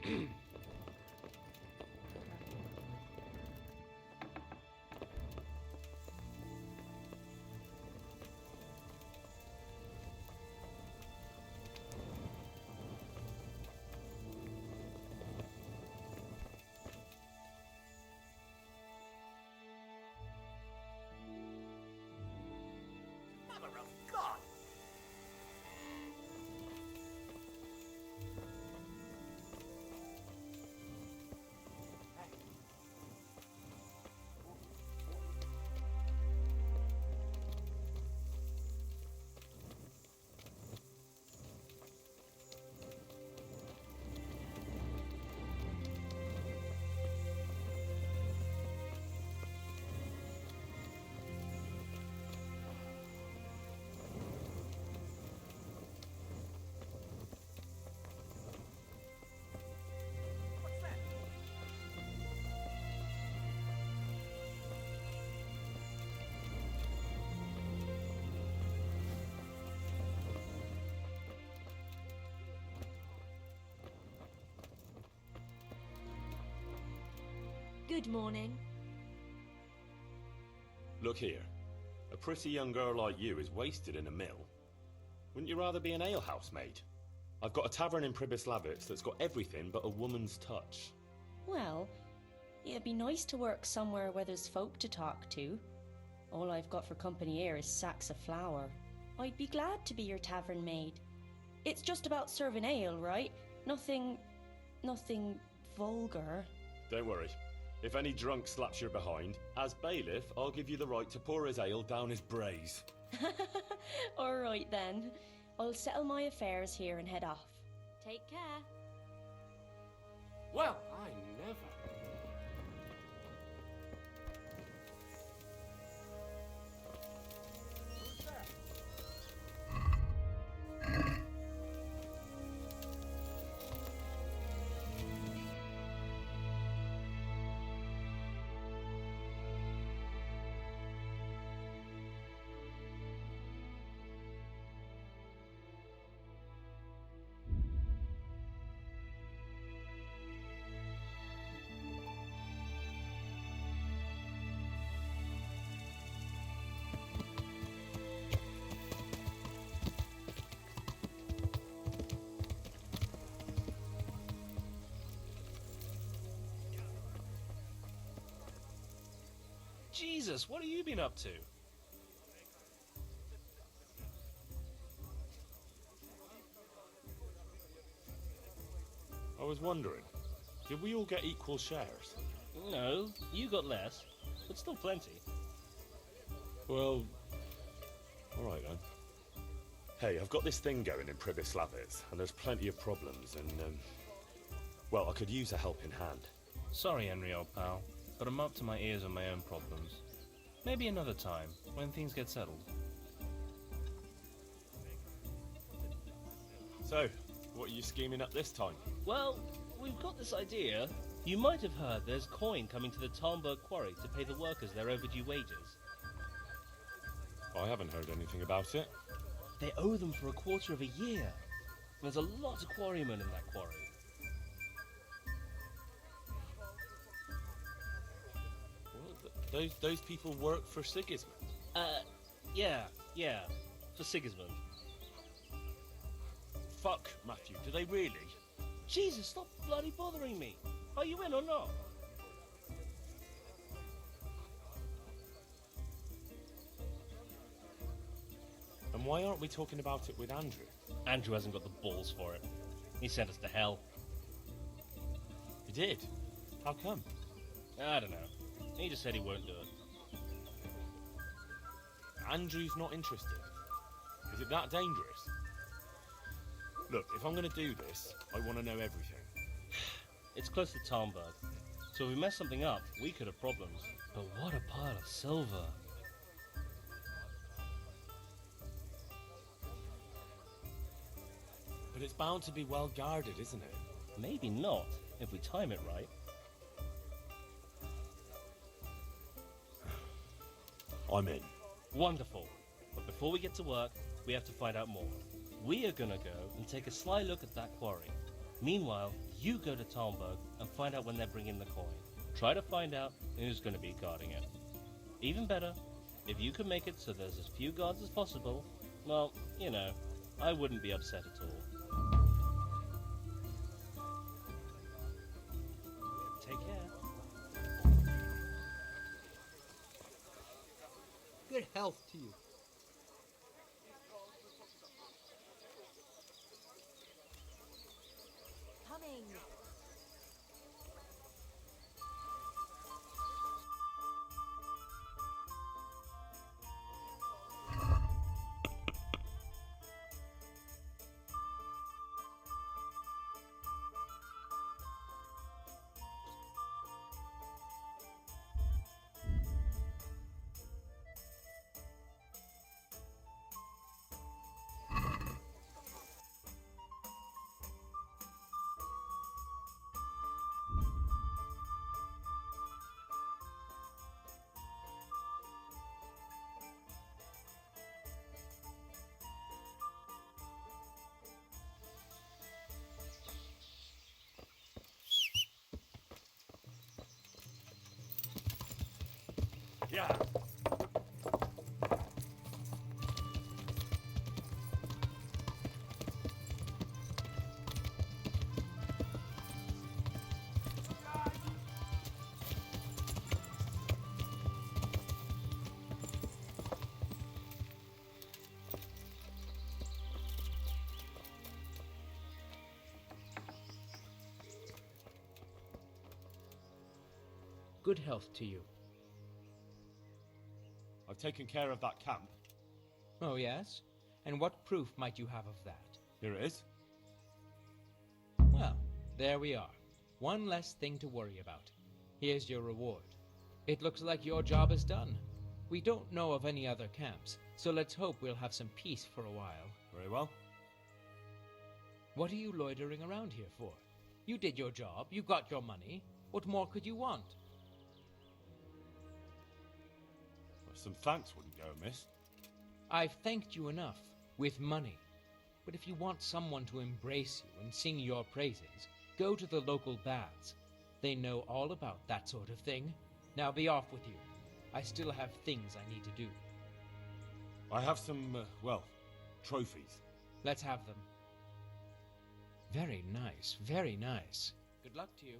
Mother of God! Good morning. Look here. A pretty young girl like you is wasted in a mill. Wouldn't you rather be an alehouse maid? I've got a tavern in Pribyslavitz that's got everything but a woman's touch. Well, it'd be nice to work somewhere where there's folk to talk to. All I've got for company here is sacks of flour. I'd be glad to be your tavern maid. It's just about serving ale, right? Nothing vulgar. Don't worry. If any drunk slaps your behind, as bailiff, I'll give you the right to pour his ale down his braes. All right then. I'll settle my affairs here and head off. Take care. Well, I never. Jesus, what have you been up to? I was wondering, did we all get equal shares? No, you got less, but still plenty. Well, alright then. Hey, I've got this thing going in Pribyslavitz, and there's plenty of problems, and, well, I could use a helping hand. Sorry, Henry, old pal, but I'm up to my ears on my own problems. Maybe another time, when things get settled. So, what are you scheming up this time? Well, we've got this idea. You might have heard there's coin coming to the Talmberg quarry to pay the workers their overdue wages. I haven't heard anything about it. They owe them for a quarter of a year. There's a lot of quarrymen in that quarry. Those people work for Sigismund? Yeah, for Sigismund. Fuck, Matthew, do they really? Jesus, stop bloody bothering me. Are you in or not? And why aren't we talking about it with Andrew? Andrew hasn't got the balls for it. He sent us to hell. He did? How come? I don't know. He just said he won't do it. Andrew's not interested. Is it that dangerous? Look, if I'm going to do this, I want to know everything. It's close to Talmberg, so if we mess something up, we could have problems. But what a pile of silver. But it's bound to be well guarded, isn't it? Maybe not, if we time it right. I'm in. Wonderful. But before we get to work, we have to find out more. We are gonna go and take a sly look at that quarry. Meanwhile, You go to Talmberg and find out when they're bringing the coin. Try to find out who's going to be guarding it. Even better, if you can make it so there's as few guards as possible, well, you know, I wouldn't be upset at all. Take care. Good health to you. Coming. Yeah. Good health to you. I've taken care of that camp. Oh, yes? And what proof might you have of that? Here it is. Well, there we are. One less thing to worry about. Here's your reward. It looks like your job is done. We don't know of any other camps, so let's hope we'll have some peace for a while. Very well. What are you loitering around here for? You did your job, you got your money. What more could you want? Well, some thanks wouldn't go amiss. I've thanked you enough, with money. But if you want someone to embrace you and sing your praises, go to the local baths. They know all about that sort of thing. Now be off with you. I still have things I need to do. I have some, well, trophies. Let's have them. Very nice, very nice. Good luck to you.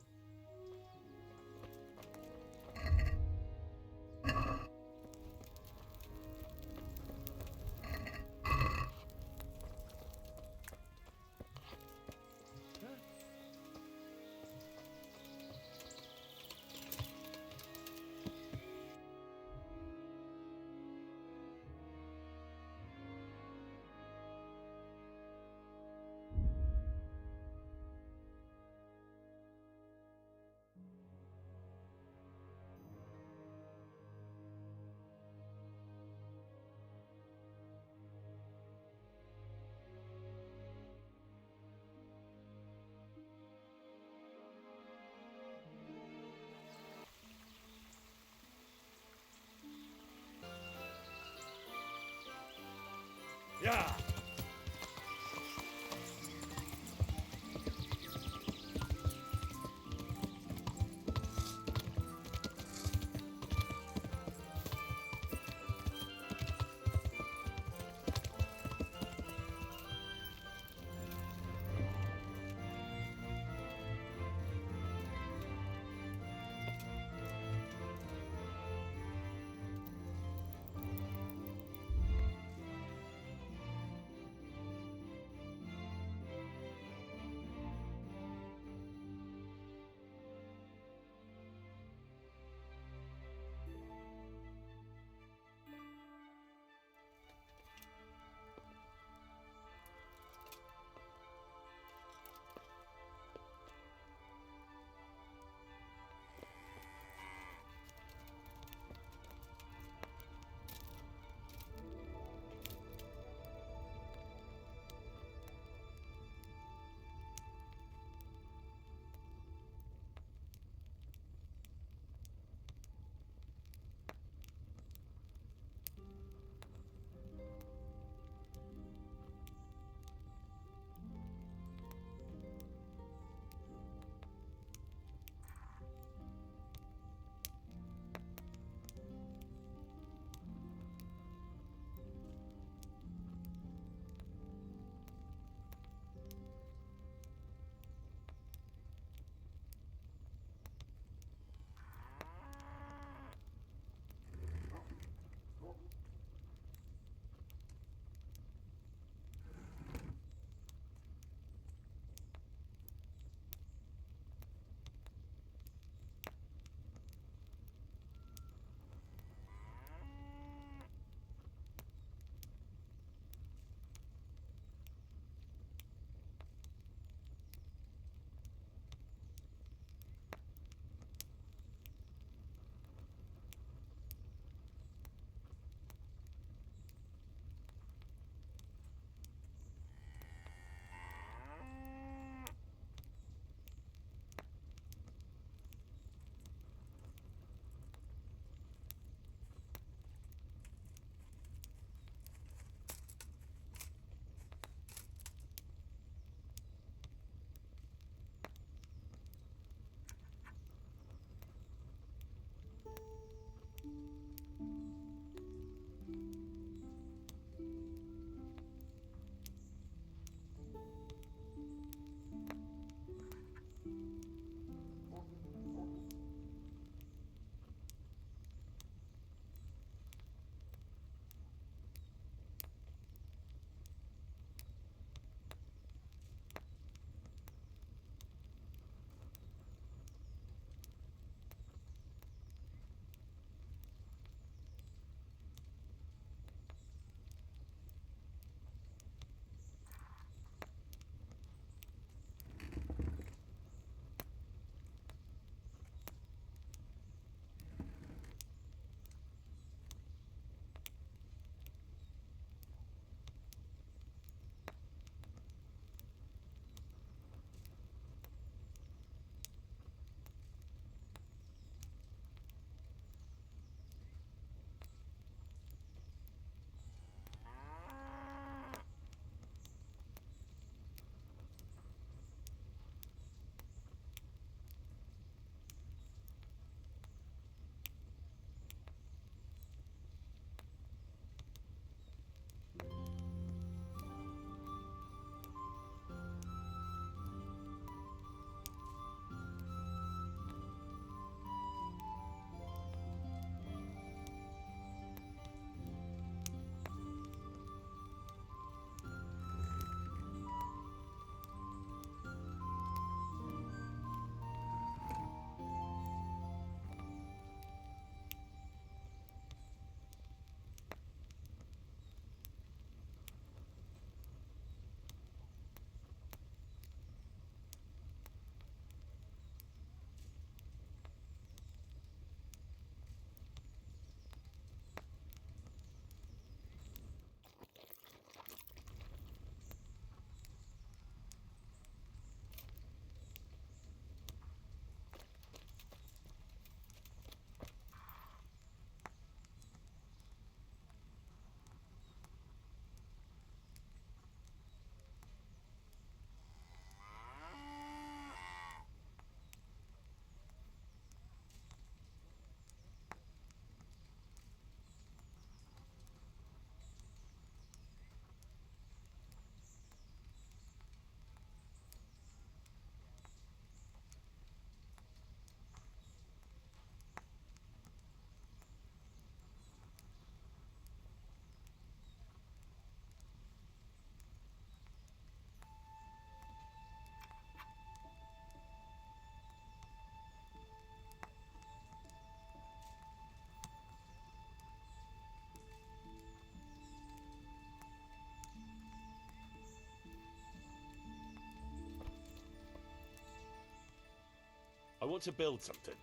want to build something.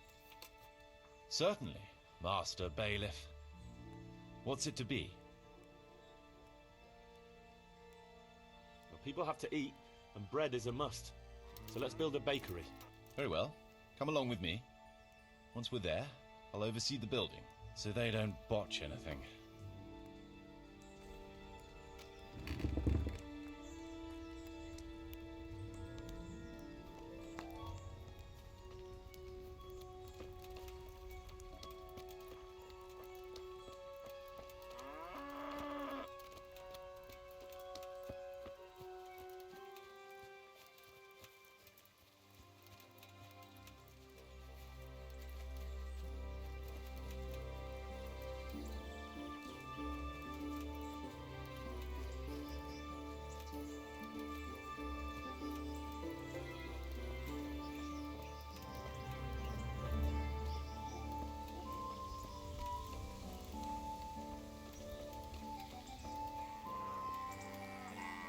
Certainly, Master Bailiff. What's it to be? Well, people have to eat, and bread is a must. So let's build a bakery. Very well. Come along with me. Once we're there, I'll oversee the building, so they don't botch anything.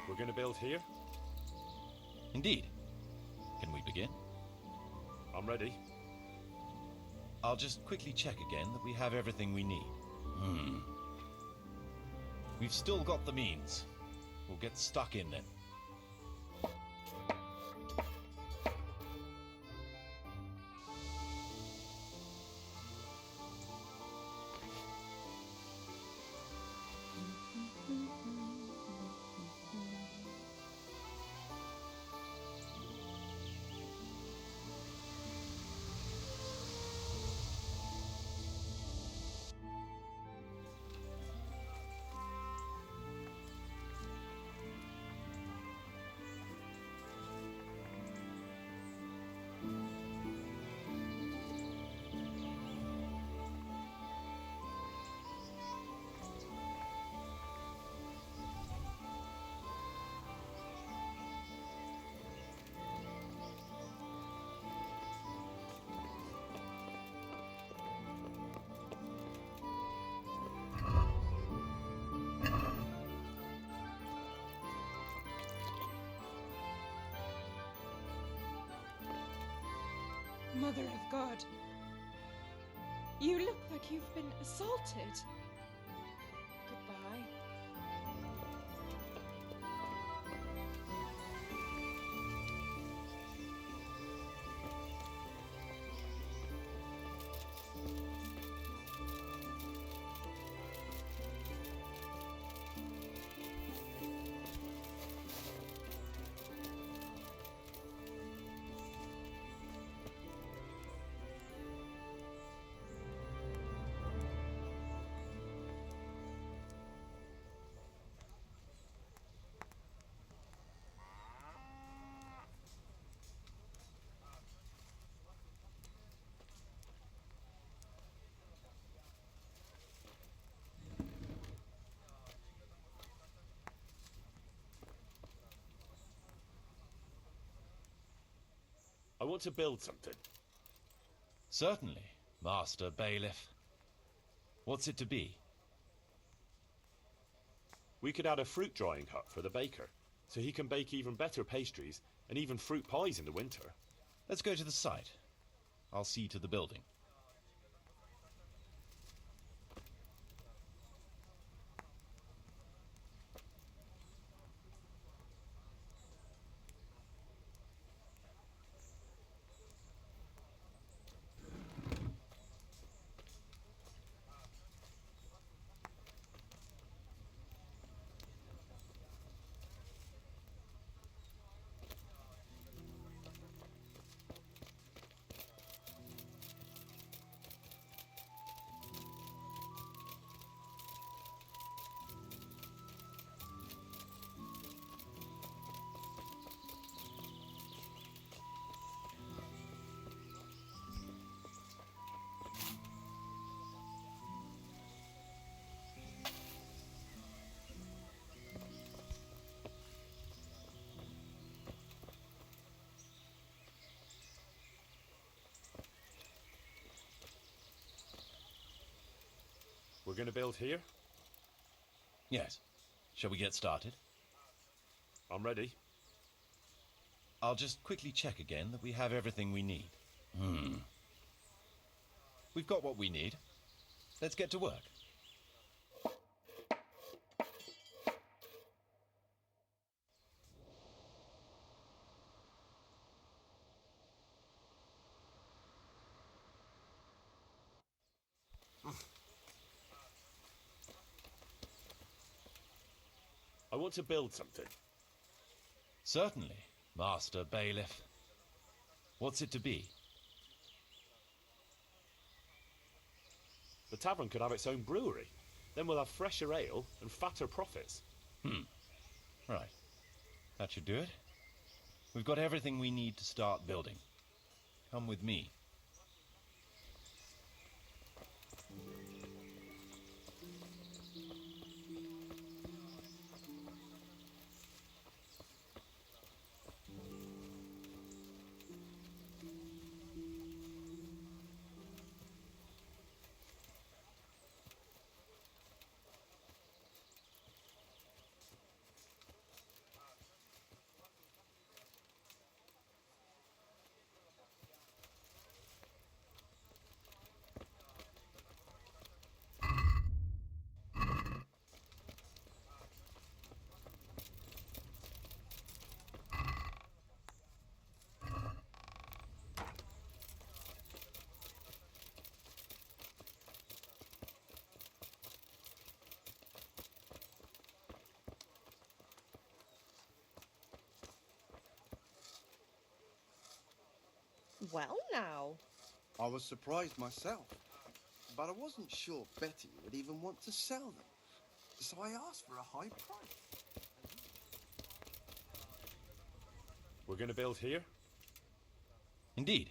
We're going to build here? Indeed. Can we begin? I'm ready. I'll just quickly check again that we have everything we need. We've still got the means. We'll get stuck in then. Mother of God, you look like you've been assaulted. Goodbye. I want to build something. Certainly, Master Bailiff. What's it to be? We could add a fruit drying hut for the baker, so he can bake even better pastries and even fruit pies in the winter. Let's go to the site. I'll see to the building. We're going to build here? Yes. Shall we get started? I'm ready. I'll just quickly check again that we have everything we need. We've got what we need. Let's get to work. I want to build something. Certainly, Master Bailiff. What's it to be? The tavern could have its own brewery. Then we'll have fresher ale and fatter profits. Right. That should do it. We've got everything we need to start building. Come with me. Well, now. I was surprised myself, but I wasn't sure Betty would even want to sell them. So I asked for a high price. We're going to build here? Indeed.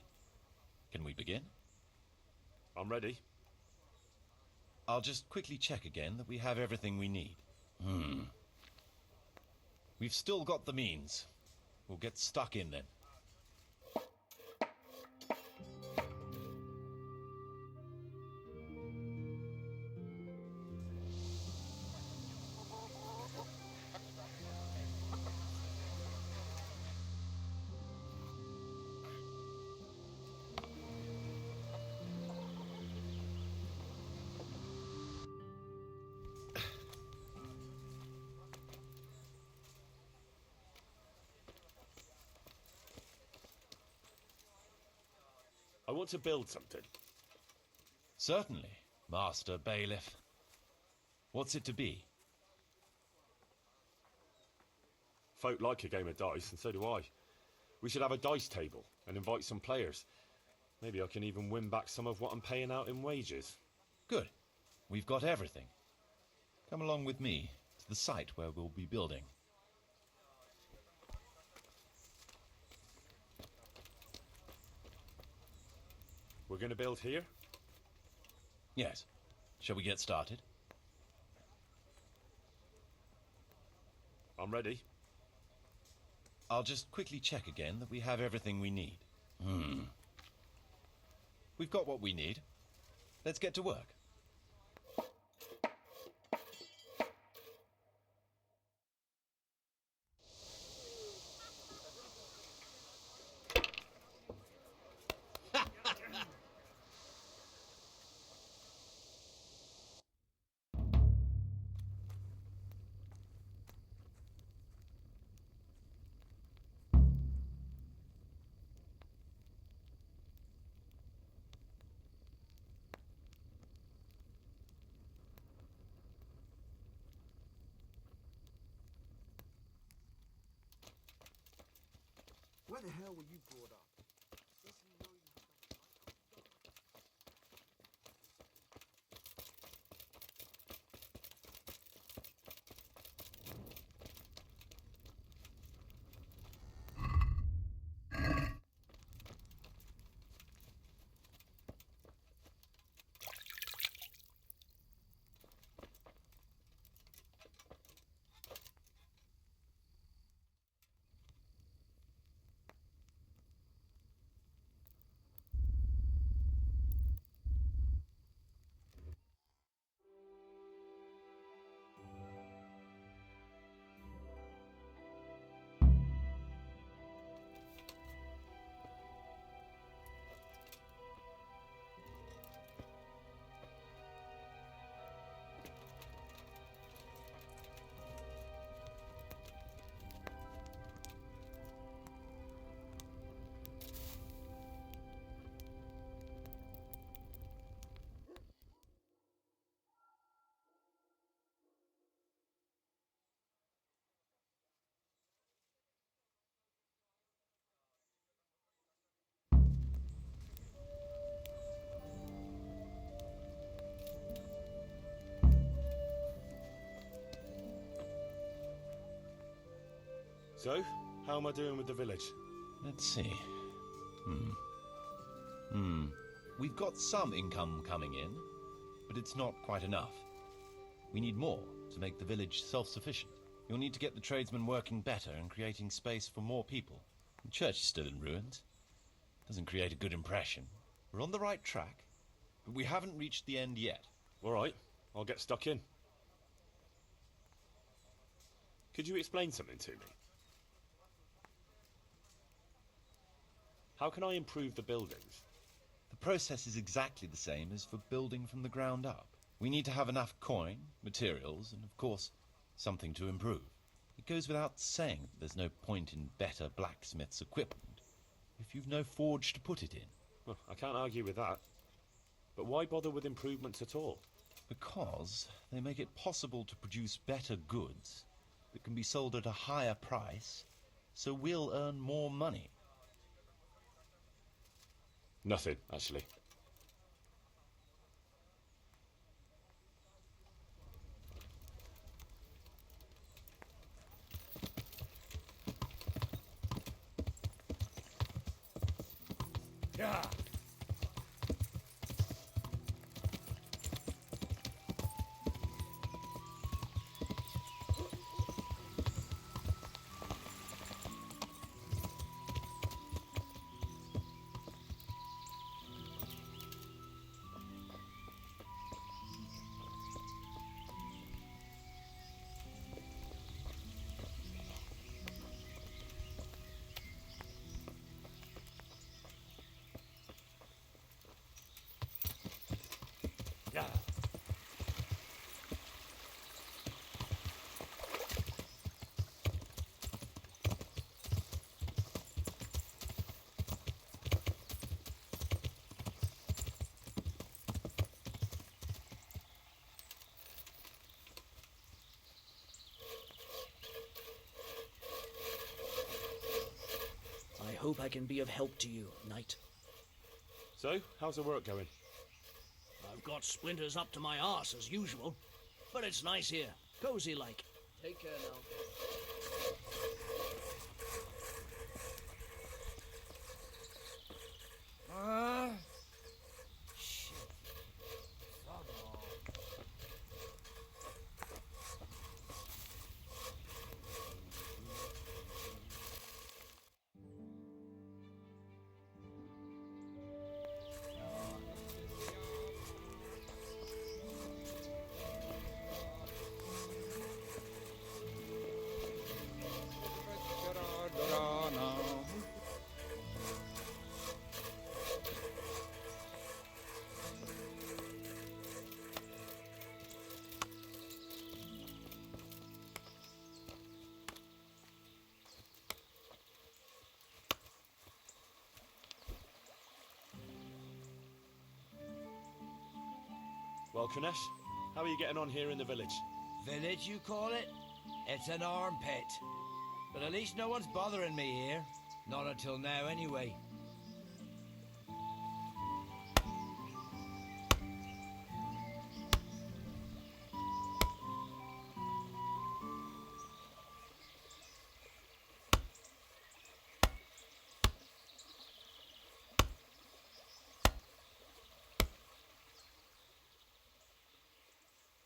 Can we begin? I'm ready. I'll just quickly check again that we have everything we need. We've still got the means. We'll get stuck in then. I want to build something. Certainly, Master Bailiff. What's it to be? Folk like a game of dice, and so do I. We should have a dice table and invite some players. Maybe I can even win back some of what I'm paying out in wages. Good. We've got everything. Come along with me to the site where we'll be building. We're going to build here? Yes. Shall we get started? I'm ready. I'll just quickly check again that we have everything we need. We've got what we need. Let's get to work. Where the hell were you brought up? So, how am I doing with the village? Let's see. We've got some income coming in, but it's not quite enough. We need more to make the village self-sufficient. You'll need to get the tradesmen working better and creating space for more people. The church is still in ruins. Doesn't create a good impression. We're on the right track, but we haven't reached the end yet. All right, I'll get stuck in. Could you explain something to me? How can I improve the buildings? The process is exactly the same as for building from the ground up. We need to have enough coin, materials, and of course, something to improve. It goes without saying that there's no point in better blacksmith's equipment if you've no forge to put it in. Well, I can't argue with that. But why bother with improvements at all? Because they make it possible to produce better goods that can be sold at a higher price, so we'll earn more money. Nothing, actually. Yeah. Yeah. I hope I can be of help to you, knight. So, how's the work going? I've got splinters up to my arse as usual, but it's nice here, cozy like. Take care now. Shit. Fuck off. Well, Kunesh, how are you getting on here in the village? Village, you call it? It's an armpit. But at least no one's bothering me here. Not until now, anyway.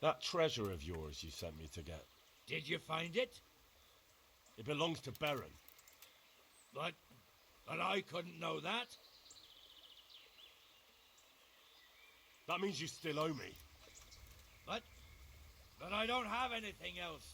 That treasure of yours you sent me to get, Did you find it? it belongs to Baron. But I couldn't know that. That means you still owe me. But I don't have anything else.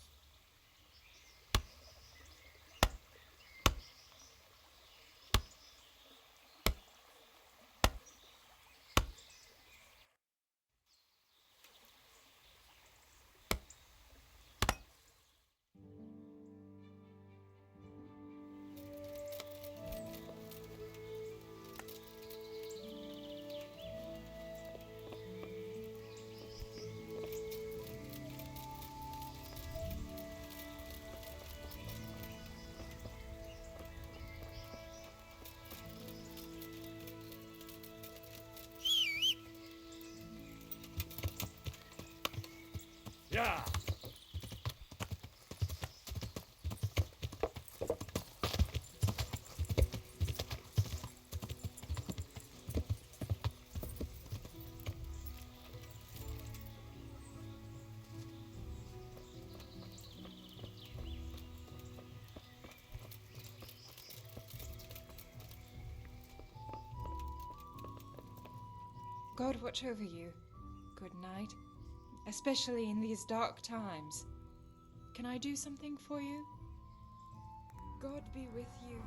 Yeah. God watch over you. Good night. Especially in these dark times. Can I do something for you? God be with you.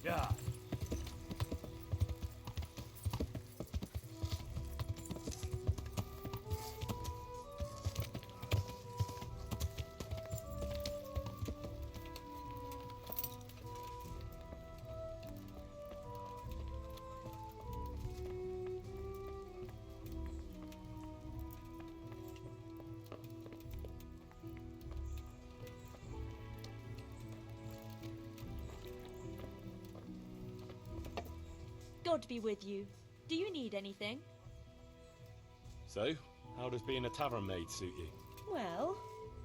Yeah. God be with you. Do you need anything? So, how does being a tavern maid suit you? Well,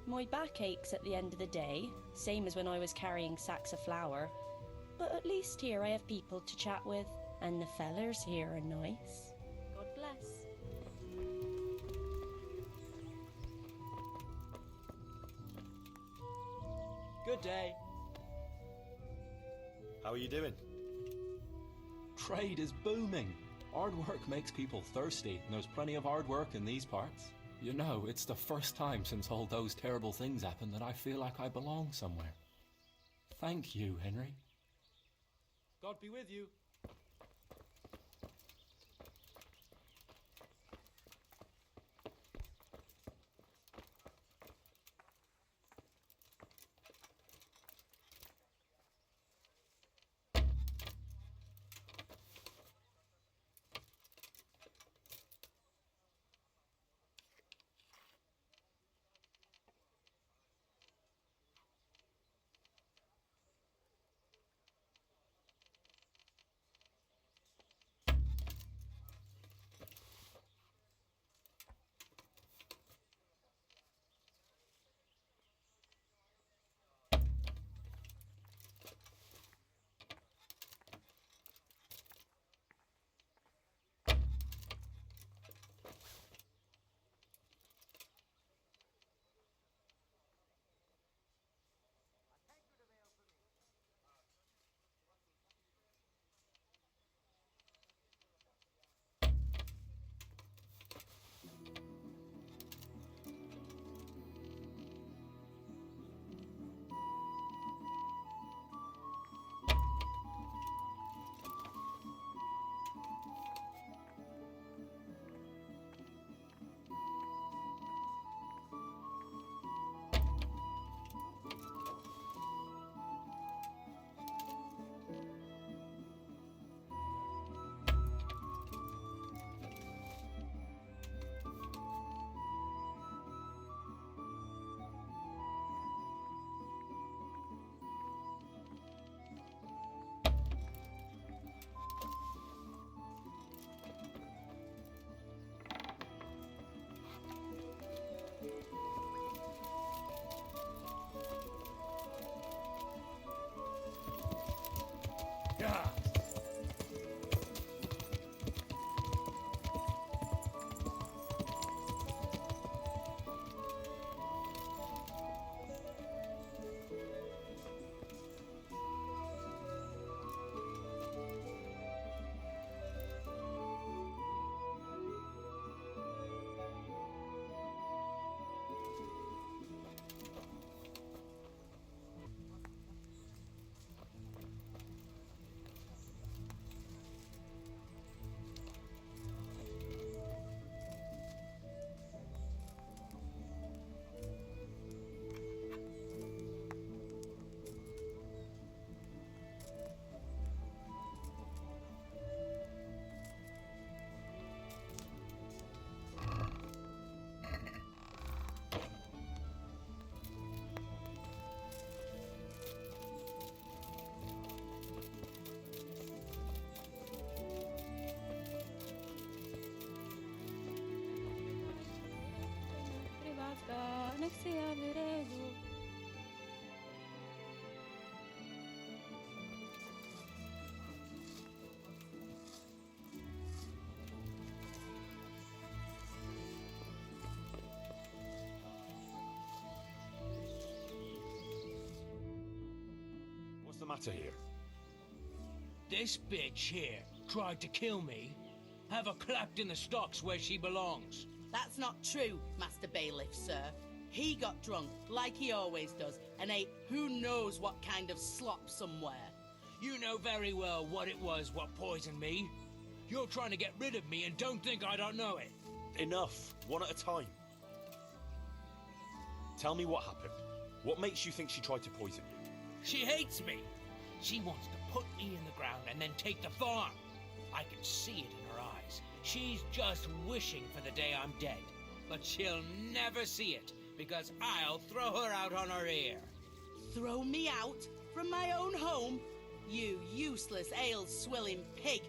my back aches at the end of the day, same as when I was carrying sacks of flour. But at least here I have people to chat with, and the fellers here are nice. God bless. Good day. How are you doing? Trade is booming. Hard work makes people thirsty, and there's plenty of hard work in these parts. You know, it's the first time since all those terrible things happened that I feel like I belong somewhere. Thank you, Henry. God be with you. Yeah. matter here? This bitch here tried to kill me. Have her clapped in the stocks where she belongs. That's not true, Master Bailiff, sir. He got drunk, like he always does, and ate who knows what kind of slop somewhere. You know very well what it was what poisoned me. You're trying to get rid of me and don't think I don't know it. Enough. One at a time. Tell me what happened. What makes you think she tried to poison you? She hates me. She wants to put me in the ground and then take the farm. I can see it in her eyes. She's just wishing for the day I'm dead. But she'll never see it, because I'll throw her out on her ear. Throw me out? From my own home? You useless, ale-swilling pig!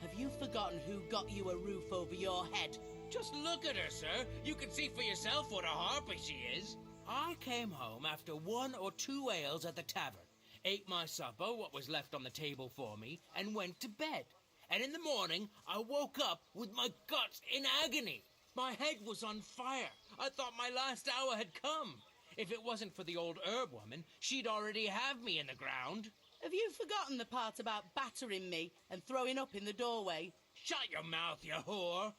Have you forgotten who got you a roof over your head? Just look at her, sir. You can see for yourself what a harpy she is. I came home after 1 or 2 ales at the tavern, ate my supper, what was left on the table for me, and went to bed. And in the morning, I woke up with my guts in agony. My head was on fire. I thought my last hour had come. If it wasn't for the old herb woman, she'd already have me in the ground. Have you forgotten the part about battering me and throwing up in the doorway? Shut your mouth, you whore!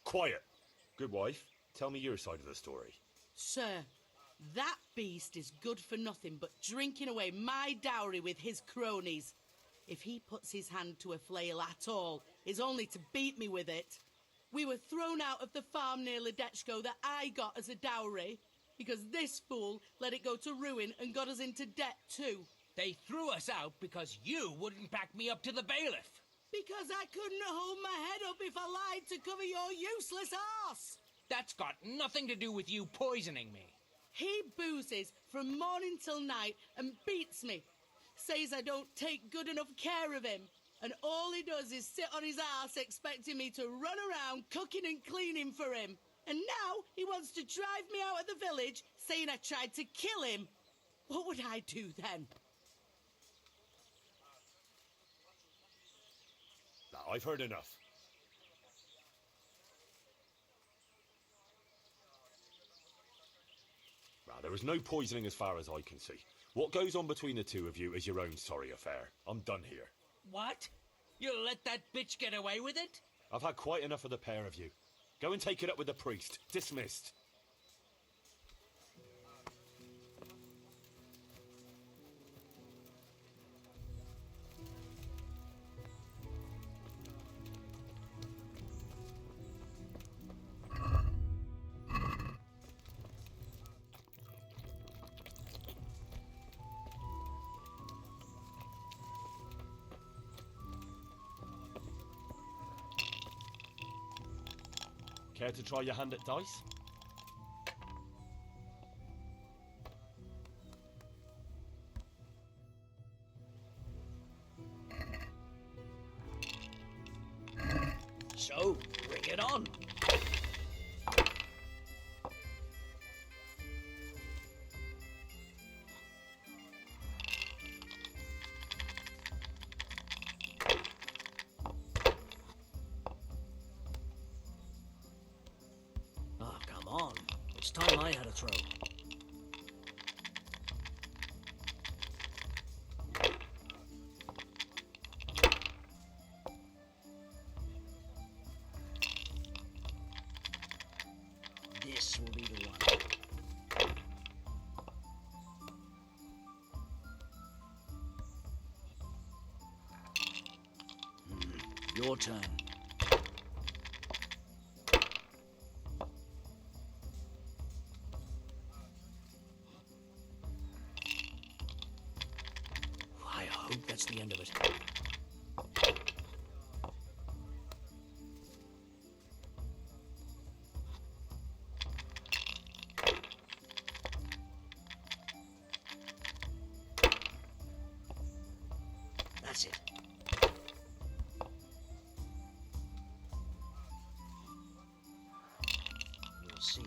Quiet. Good wife. Tell me your side of the story. Sir, that beast is good for nothing but drinking away my dowry with his cronies. If he puts his hand to a flail at all, it's only to beat me with it. We were thrown out of the farm near Ledechko that I got as a dowry, because this fool let it go to ruin and got us into debt too. They threw us out because you wouldn't back me up to the bailiff. Because I couldn't hold my head up if I lied to cover your useless arse. That's got nothing to do with you poisoning me. He boozes from morning till night and beats me. Says I don't take good enough care of him. And all he does is sit on his ass expecting me to run around cooking and cleaning for him. And now he wants to drive me out of the village, saying I tried to kill him. What would I do then? Now, I've heard enough. Now, there was no poisoning as far as I can see. What goes on between the two of you is your own sorry affair. I'm done here. What? You'll let that bitch get away with it? I've had quite enough of the pair of you. Go and take it up with the priest. Dismissed. Care to try your hand at dice? So, bring it on. Oh, come on. It's time I had a throw. This will be the one. Your turn. I hope that's the end of it. That's it. You'll see.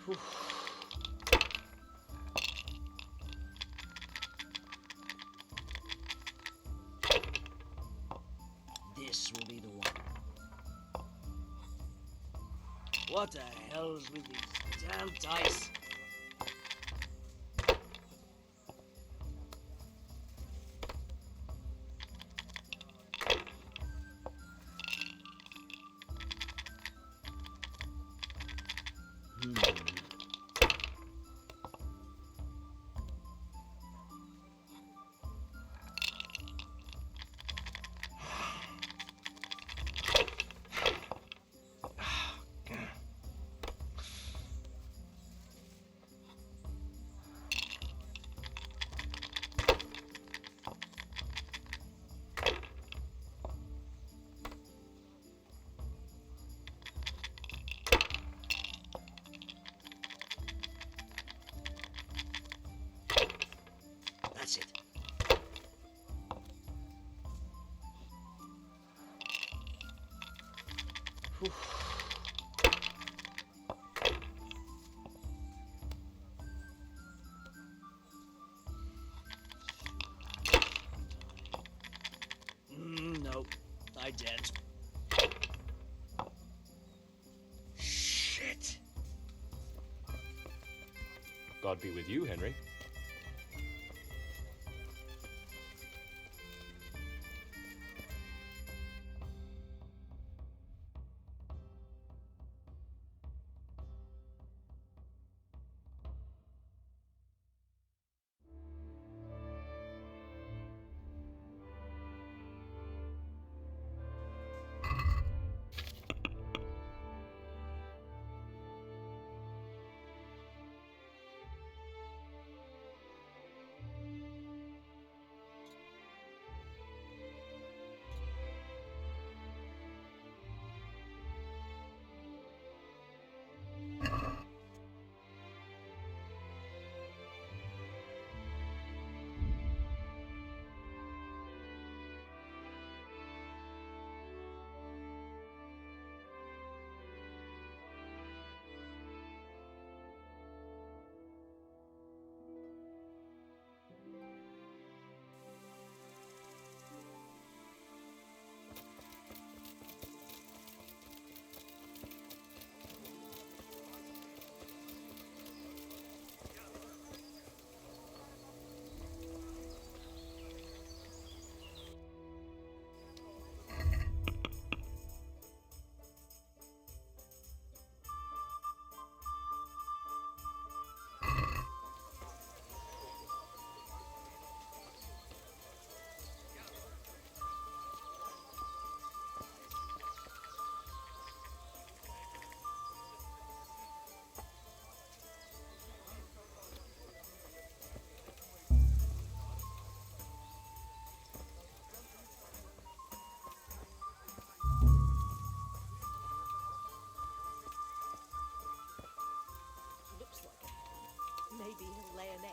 Whew. This will be the one. What the hell's with these damn dice? That's it. Whew. No, I daren't. Shit. God be with you, Henry. Maybe he'll lay an egg.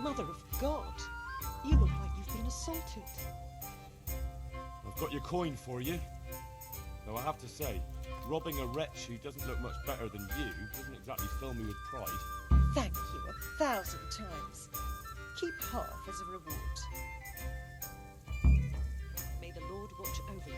Mother of God! You look like you've been assaulted. I've got your coin for you. Though I have to say, robbing a wretch who doesn't look much better than you doesn't exactly fill me with pride. Thank you 1,000 times. Keep half as a reward. May the Lord watch over you.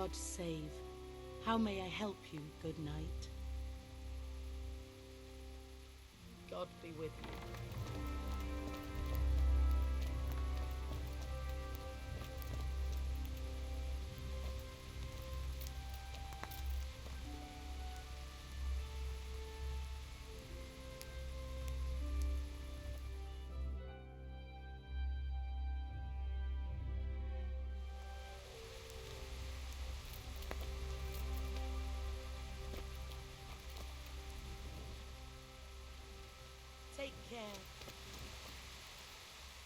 God save. How may I help you, good knight? God be with you. Take care.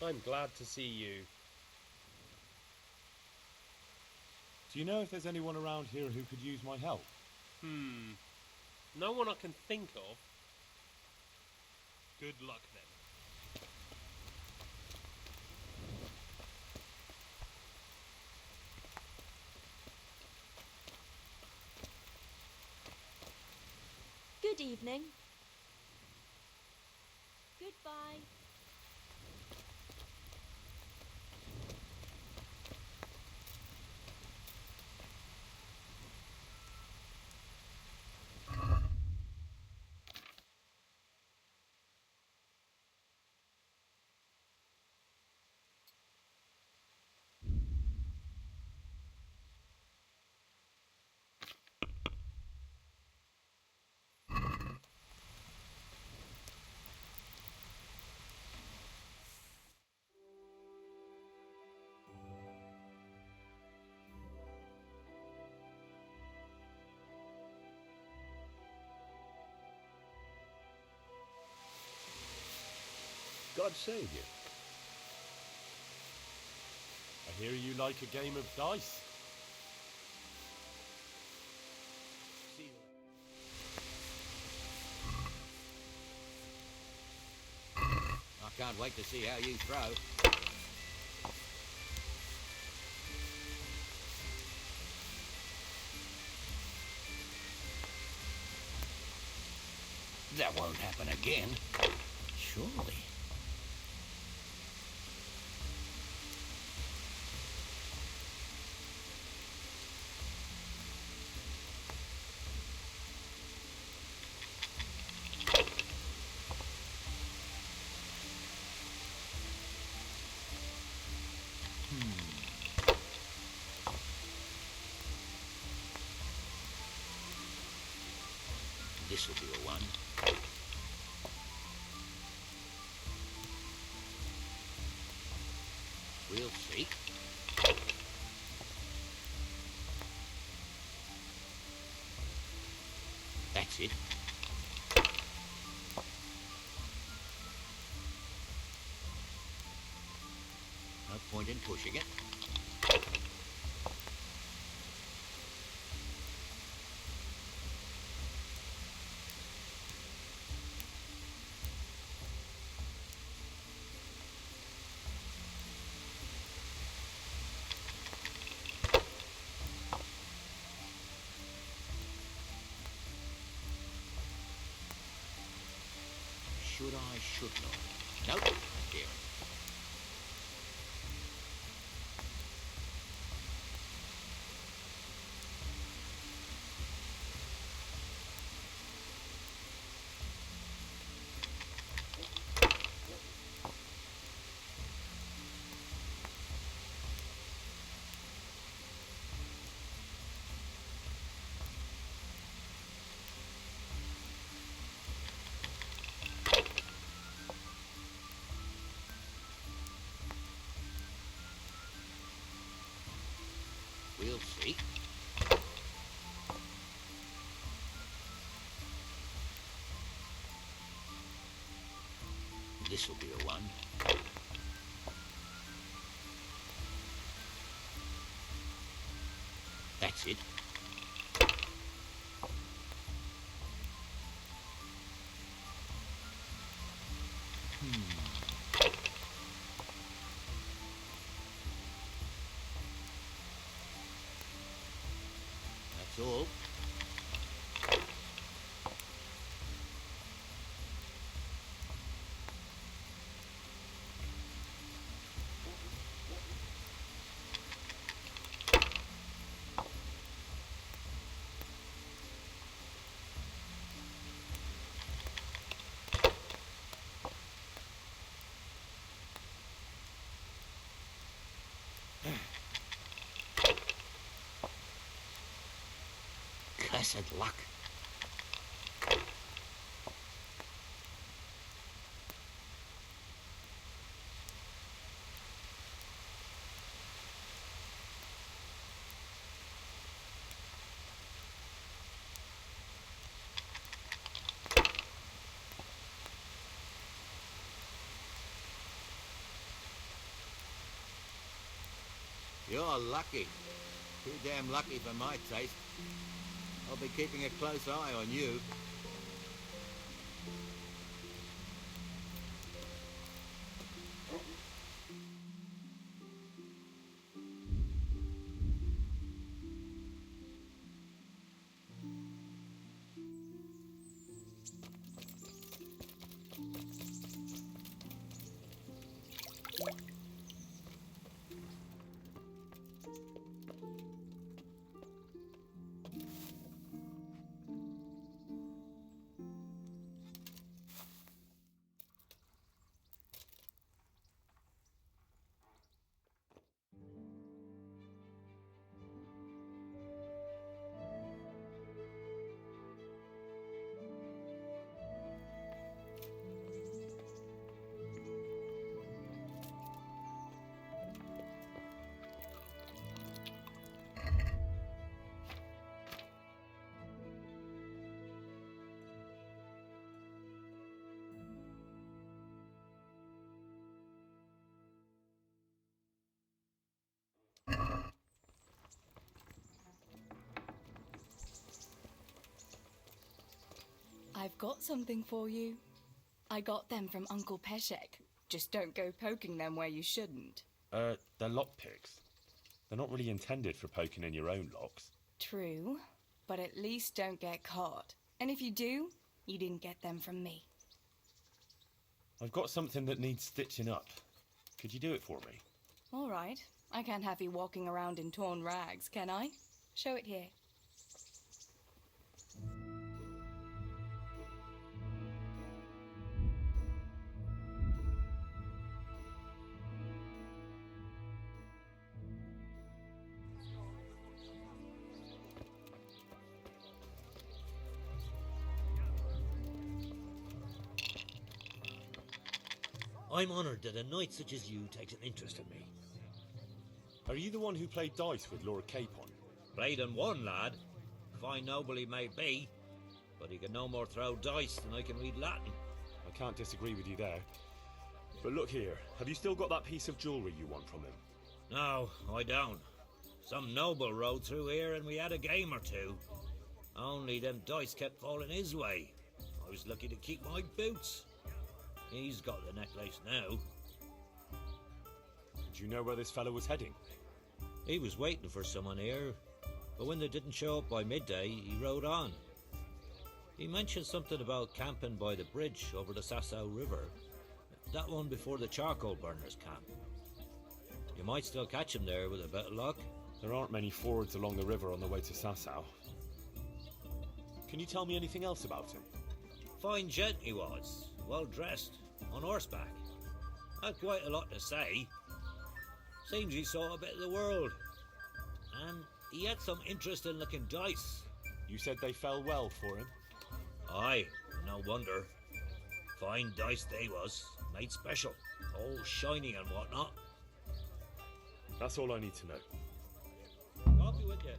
I'm glad to see you. Do you know if there's anyone around here who could use my help? No one I can think of. Good luck then. Good evening. Goodbye. God save you. I hear you like a game of dice. See you. I can't wait to see how you throw. That won't happen again. Surely. This'll be a one. We'll see. That's it. No point in pushing it. Should I, should not? Nope, dear. We'll see. This'll be a one. That's it. That's all. blessed luck. You're lucky. Too damn lucky for my taste. I'll be keeping a close eye on you. I've got something for you. I got them from Uncle Peshek. Just don't go poking them where you shouldn't. They're lockpicks. They're not really intended for poking in your own locks. True, but at least don't get caught. And if you do, you didn't get them from me. I've got something that needs stitching up. Could you do it for me? All right. I can't have you walking around in torn rags, can I? Show it here. I'm honoured that a knight such as you takes an interest in me. Are you the one who played dice with Lord Capon? Played and won, lad. Fine noble he may be, but he can no more throw dice than I can read Latin. I can't disagree with you there. But look here, have you still got that piece of jewellery you want from him? No, I don't. Some noble rode through here and we had a game or two. Only them dice kept falling his way. I was lucky to keep my boots. He's got the necklace now. Do you know where this fellow was heading? He was waiting for someone here, but when they didn't show up by midday, he rode on. He mentioned something about camping by the bridge over the Sasau River. That one before the charcoal burners camp. You might still catch him there with a bit of luck. There aren't many fords along the river on the way to Sasau. Can you tell me anything else about him? Fine gent he was, well dressed, on horseback. Had quite a lot to say. Seems he saw a bit of the world. And he had some interesting looking dice. You said they fell well for him? Aye, no wonder. Fine dice they was, made special, all shiny and whatnot. That's all I need to know. I'll be with you.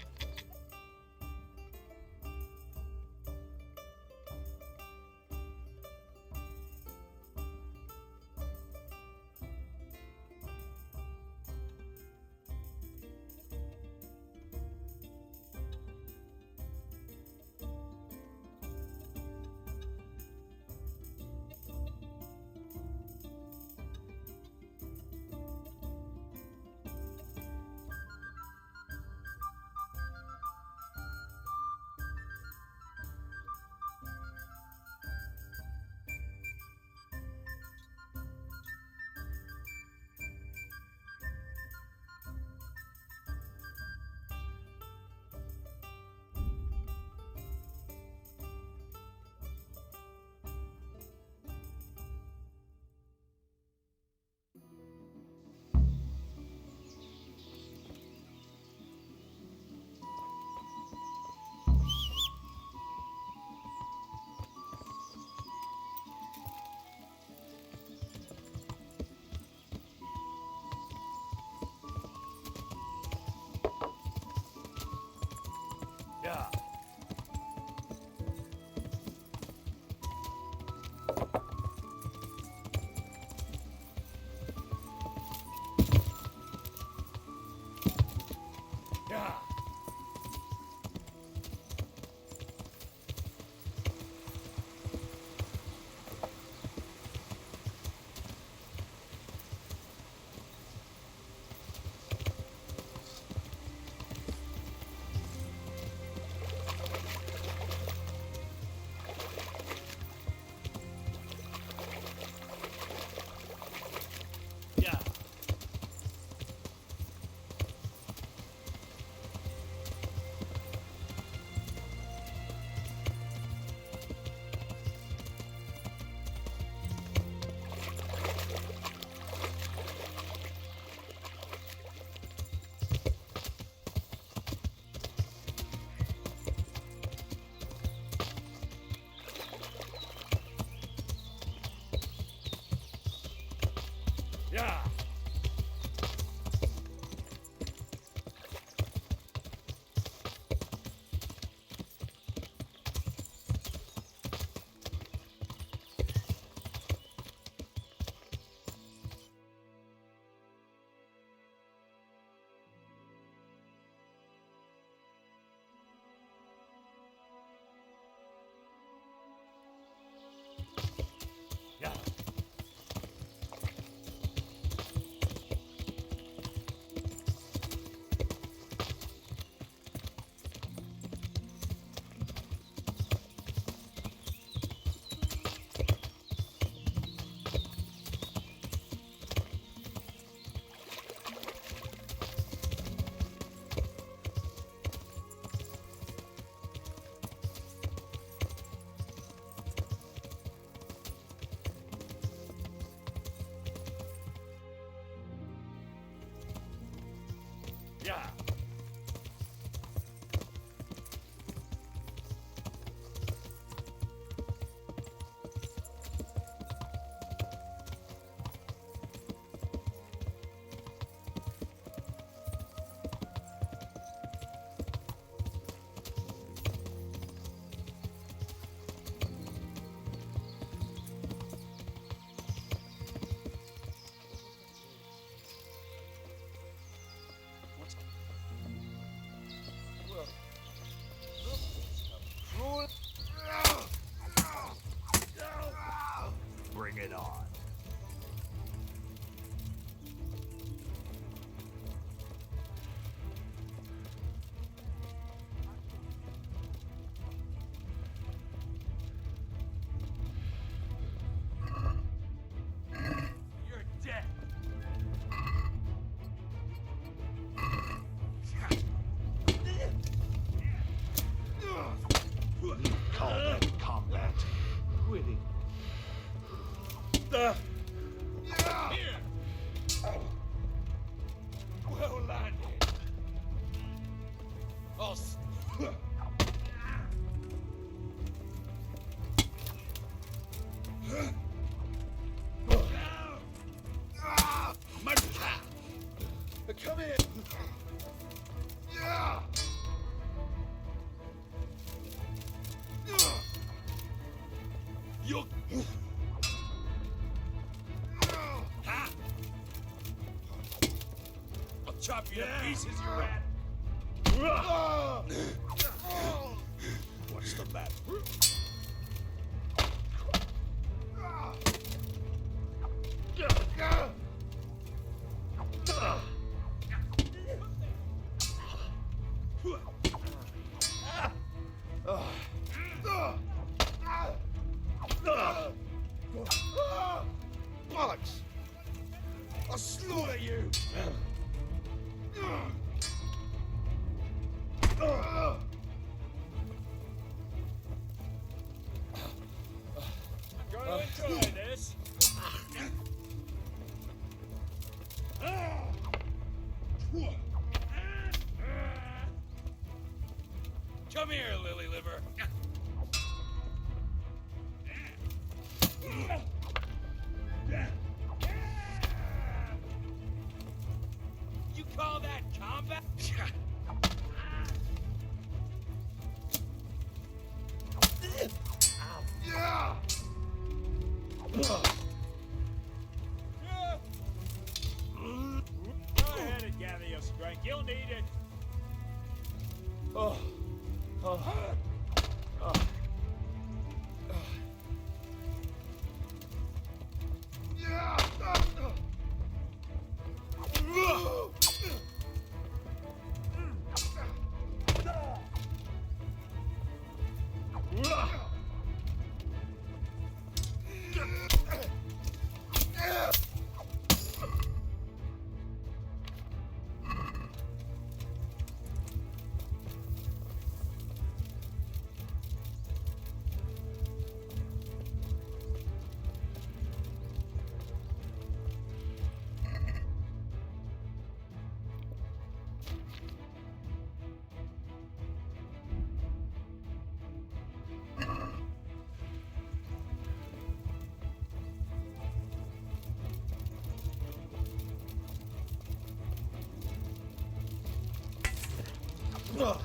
Yeah. Yeah. Yeah. Bring it on. You're dead. Call that combat. Quitting. Here. Well landed. Oh, Mudcat. Come in. Yeah. You. Ha! I'll chop you to pieces, you rat. What's the matter? Bollocks! I'll slaughter you! Gonna enjoy this. Come here, lily liver. You call that combat? Yeah! Go ahead and gather your strength. You'll need it. Oh. Oh. Oh. Yeah! Yeah.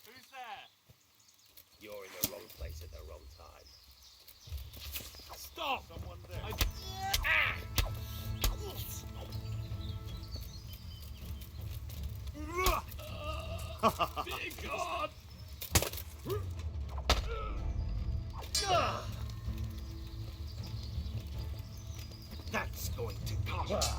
Who's there? You're in the wrong place at the wrong time. Stop! Someone there. Be gone! That's going to cost.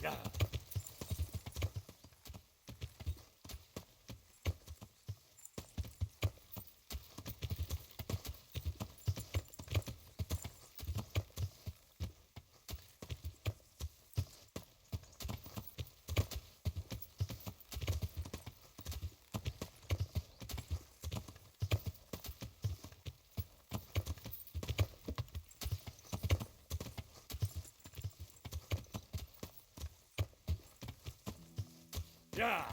Yeah. Yeah.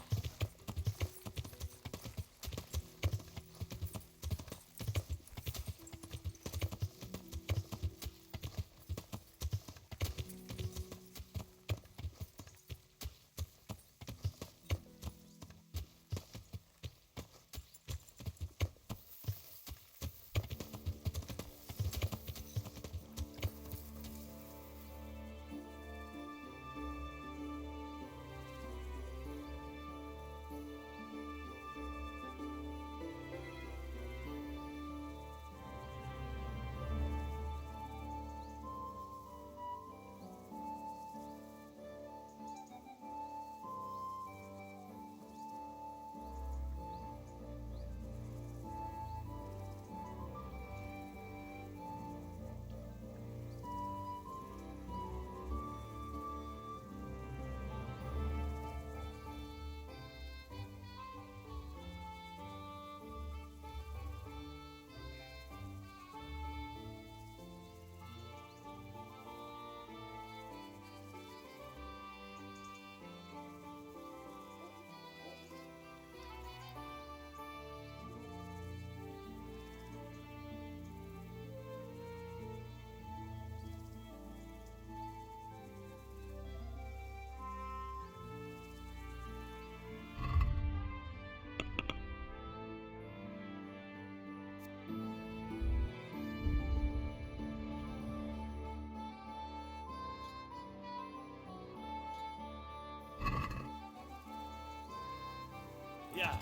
Yeah.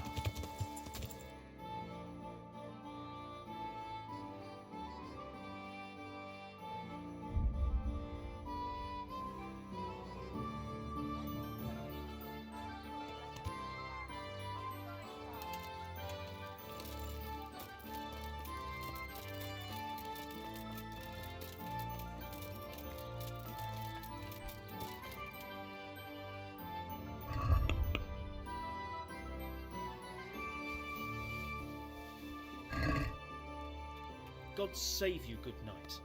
God save you, good knight.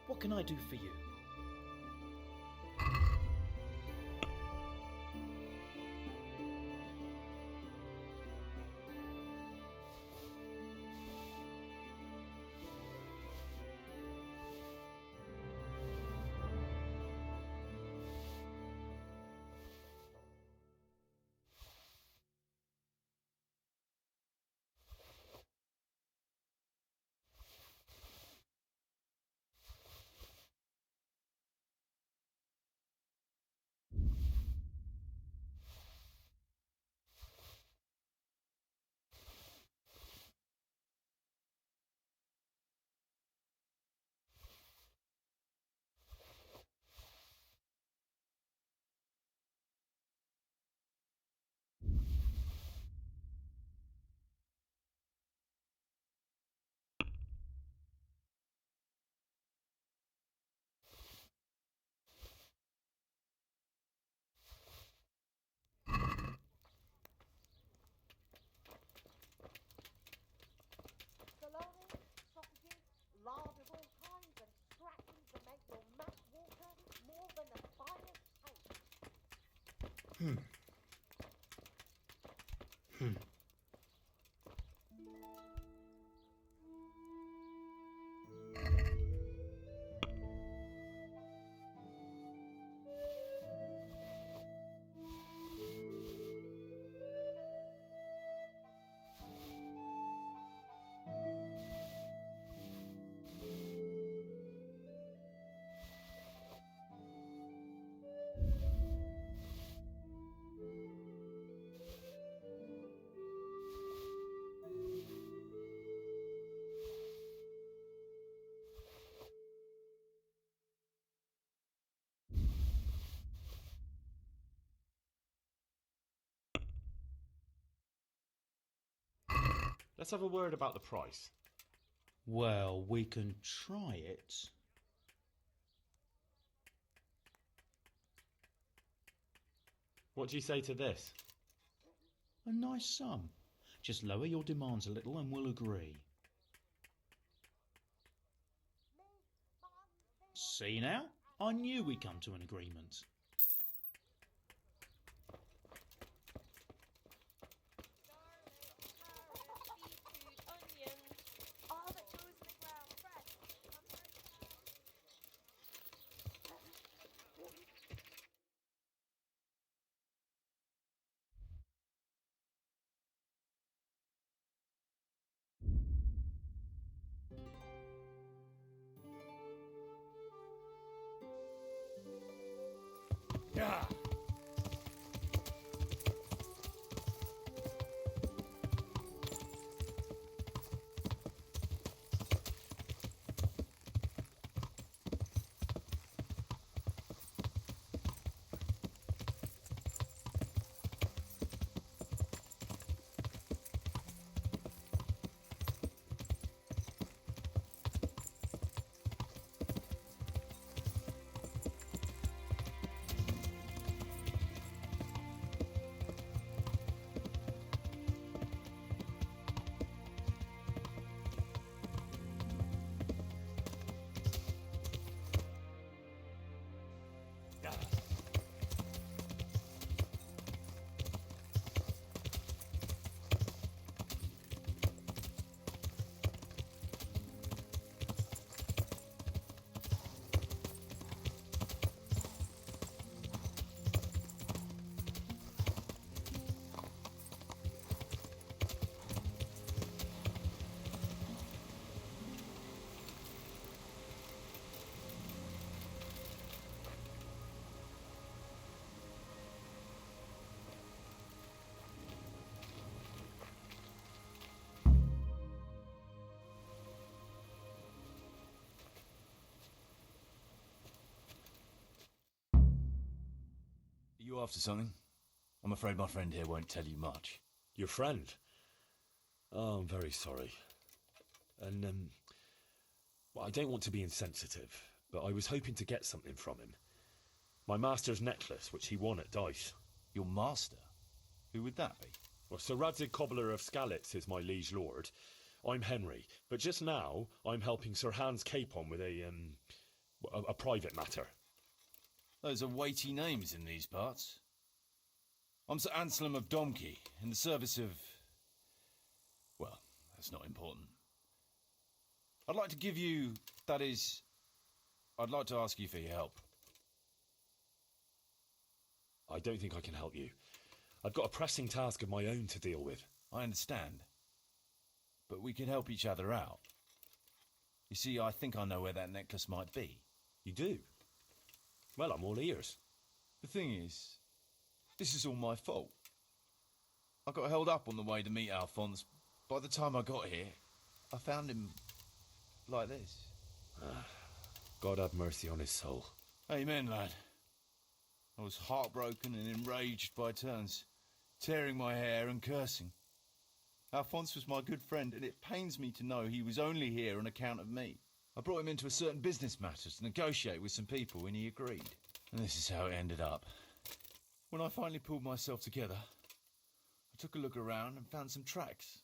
What can I do for you? Bologna, sausages, lard of all kinds, and scratchings that make your mouth water more than the finest paint. Let's have a word about the price. Well, we can try it. What do you say to this? A nice sum. Just lower your demands a little and we'll agree. See now? I knew we'd come to an agreement. Yeah. Are you after something? I'm afraid my friend here won't tell you much. Your friend? Oh, I'm very sorry. And, well, I don't want to be insensitive, but I was hoping to get something from him. My master's necklace, which he won at dice. Your master? Who would that be? Well, Sir Radzig Cobbler of Skalitz is my liege lord. I'm Henry, but just now I'm helping Sir Hans Capon with a private matter. Those are weighty names in these parts. I'm Sir Anselm of Domkey, in the service of... well, that's not important. I'd like to give you... that is... I'd like to ask you for your help. I don't think I can help you. I've got a pressing task of my own to deal with. I understand. But we can help each other out. You see, I think I know where that necklace might be. You do? Well, I'm all ears. The thing is, this is all my fault. I got held up on the way to meet Alphonse. By the time I got here, I found him like this. God have mercy on his soul. Amen, lad. I was heartbroken and enraged by turns, tearing my hair and cursing. Alphonse was my good friend, and it pains me to know he was only here on account of me. I brought him into a certain business matter to negotiate with some people, and he agreed. And this is how it ended up. When I finally pulled myself together, I took a look around and found some tracks.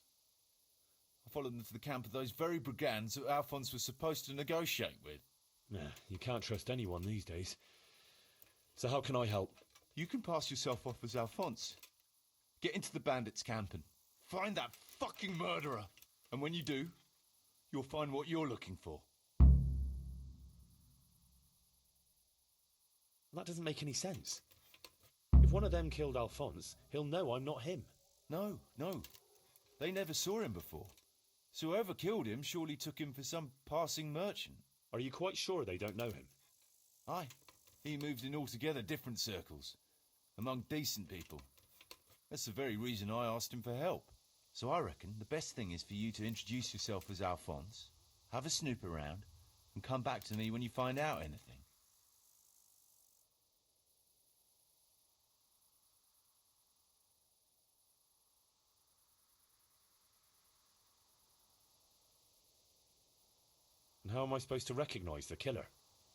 I followed them to the camp of those very brigands that Alphonse was supposed to negotiate with. Yeah, you can't trust anyone these days. So how can I help? You can pass yourself off as Alphonse. Get into the bandits' camp and find that fucking murderer. And when you do, you'll find what you're looking for. That doesn't make any sense. If one of them killed Alphonse, he'll know I'm not him. No. They never saw him before. So whoever killed him surely took him for some passing merchant. Are you quite sure they don't know him? Aye. He moved in altogether different circles, among decent people. That's the very reason I asked him for help. So I reckon the best thing is for you to introduce yourself as Alphonse, have a snoop around, and come back to me when you find out anything. How am I supposed to recognise the killer?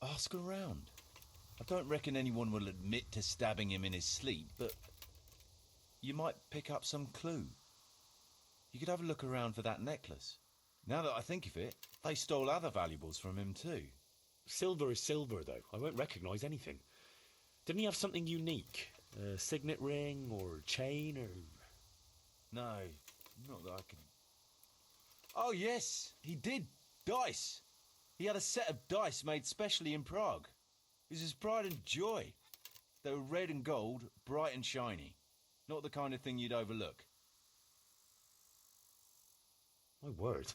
Ask around. I don't reckon anyone will admit to stabbing him in his sleep, but you might pick up some clue. You could have a look around for that necklace. Now that I think of it, they stole other valuables from him too. Silver is silver, though. I won't recognise anything. Didn't he have something unique? A signet ring or chain or... No, not that I can... Oh yes, he did. Dice. He had a set of dice made specially in Prague. It was his pride and joy. They were red and gold, bright and shiny. Not the kind of thing you'd overlook. My word,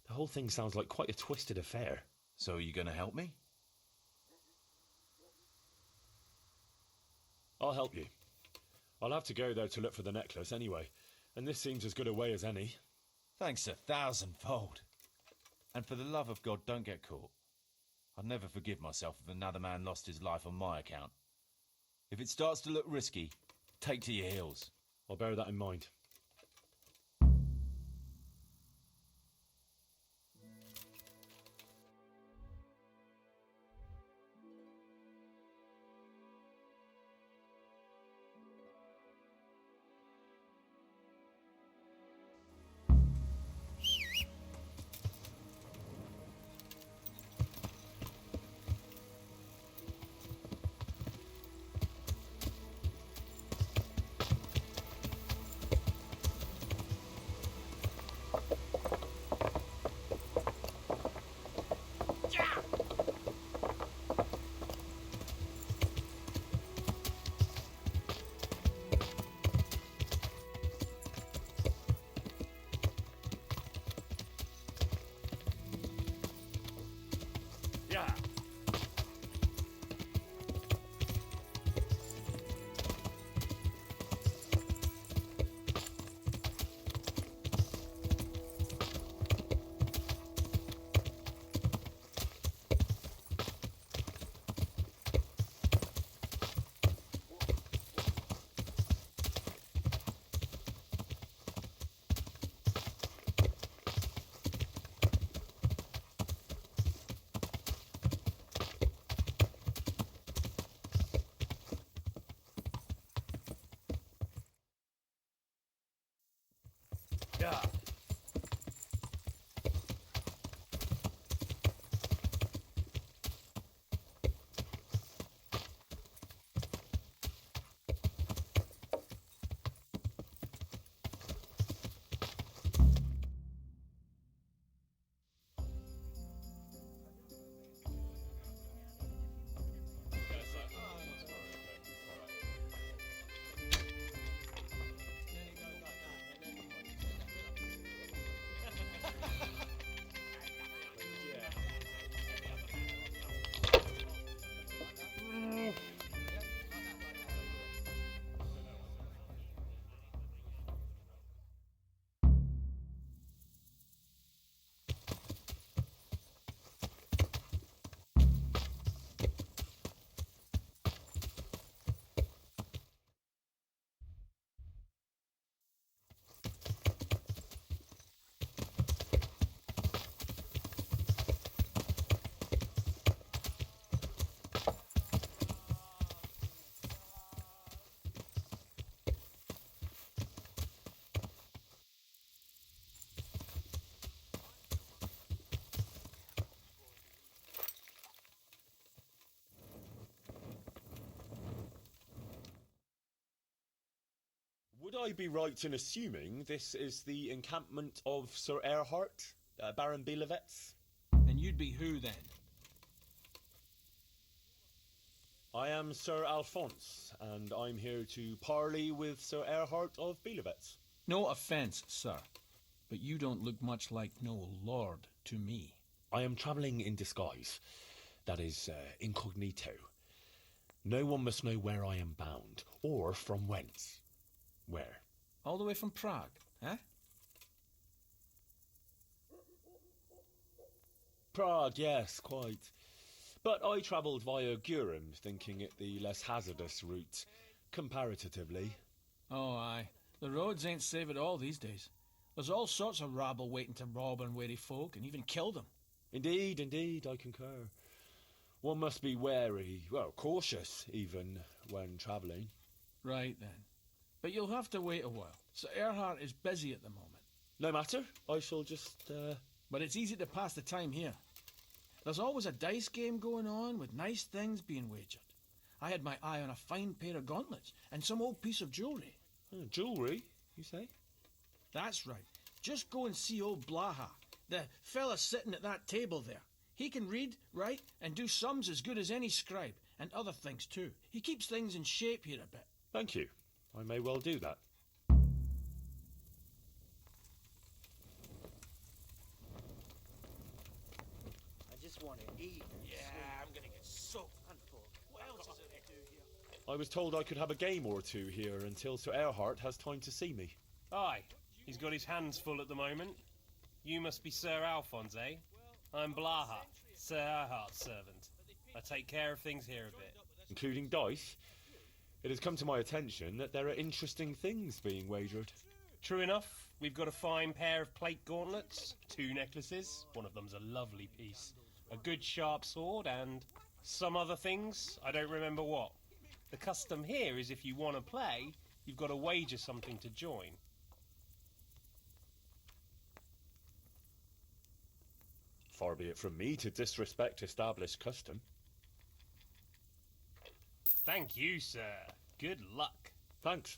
the whole thing sounds like quite a twisted affair. So are you going to help me? I'll help you. I'll have to go there to look for the necklace anyway, and this seems as good a way as any. Thanks 1,000-fold. And for the love of God, don't get caught. I'd never forgive myself if another man lost his life on my account. If it starts to look risky, take to your heels. I'll bear that in mind. Yeah. Would I be right in assuming this is the encampment of Sir Erhard, Baron Belevets? And you'd be who then? I am Sir Alphonse, and I'm here to parley with Sir Erhard of Belevets. No offence, sir, but you don't look much like no lord to me. I am travelling in disguise. That is, incognito. No one must know where I am bound, or from whence. Where? All the way from Prague, eh? Prague, yes, quite. But I travelled via Guren, thinking it the less hazardous route, comparatively. Oh, aye. The roads ain't safe at all these days. There's all sorts of rabble waiting to rob unwary folk and even kill them. Indeed, indeed, I concur. One must be wary, well, cautious even, when travelling. Right then. But you'll have to wait a while. Sir Erhard is busy at the moment. No matter, I shall just, But it's easy to pass the time here. There's always a dice game going on with nice things being wagered. I had my eye on a fine pair of gauntlets and some old piece of jewellery. Jewellery, you say? That's right. Just go and see old Blaha, the fella sitting at that table there. He can read, write, and do sums as good as any scribe, and other things too. He keeps things in shape here a bit. Thank you. I may well do that. I just want to eat. Yeah, I'm gonna get soaked. What else is there to do here? I was told I could have a game or two here until Sir Erhard has time to see me. Aye, he's got his hands full at the moment. You must be Sir Alphonse, eh? I'm Blaha, Sir Erhard's servant. I take care of things here a bit. Including dice? It has come to my attention that there are interesting things being wagered. True enough, we've got a fine pair of plate gauntlets, 2 necklaces, one of them's a lovely piece, a good sharp sword, and some other things, I don't remember what. The custom here is if you want to play, you've got to wager something to join. Far be it from me to disrespect established custom. Thank you, sir. Good luck. Thanks.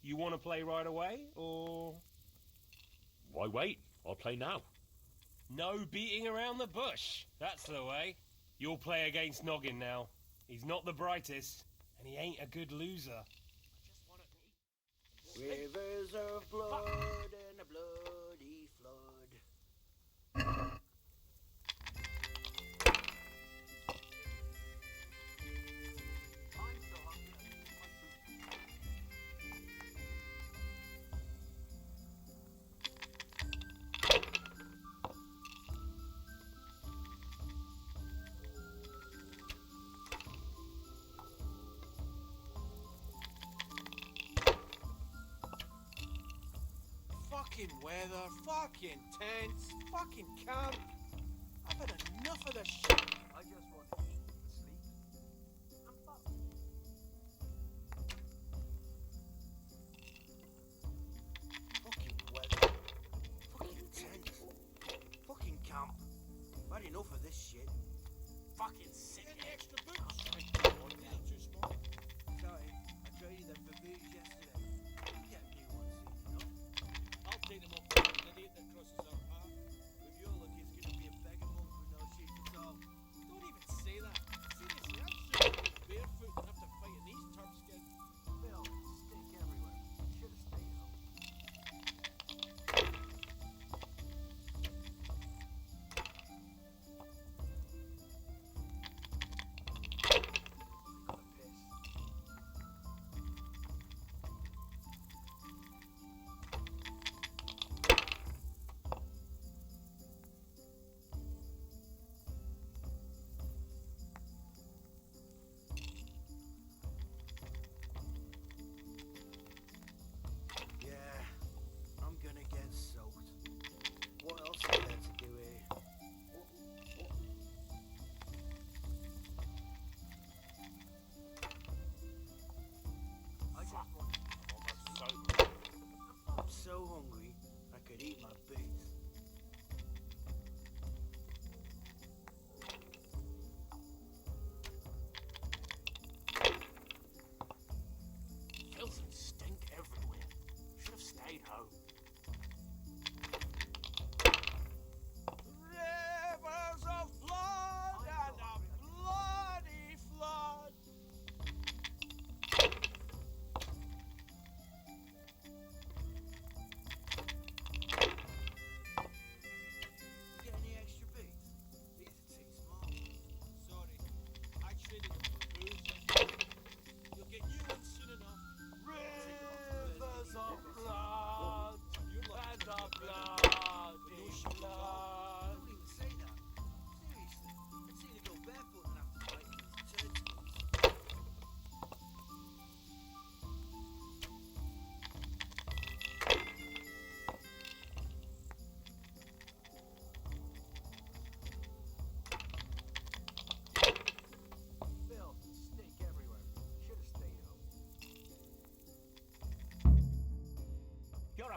You want to play right away, or...? Why wait? I'll play now. No beating around the bush. That's the way. You'll play against Noggin now. He's not the brightest, and he ain't a good loser. Rivers of blood and a bloody flood. Fucking weather, fucking tents, fucking camp. I've had enough of this shit. I just want to eat and sleep. I'm fucked. Fucking weather, fucking tents, fucking camp. I've had enough of this shit. Fucking sick. Get extra boots. They're too small. Sorry, I traded them for boots yesterday. You get new ones soon, you know? I'll take them up for an idiot that crosses our path. With your luck, it's going to be a beggar monk with no sheets at all. Don't even say that. Seriously, I'm sure I'd go barefoot and have to fight in these turf skins. Bill, stink everywhere. Should have stayed home. Got a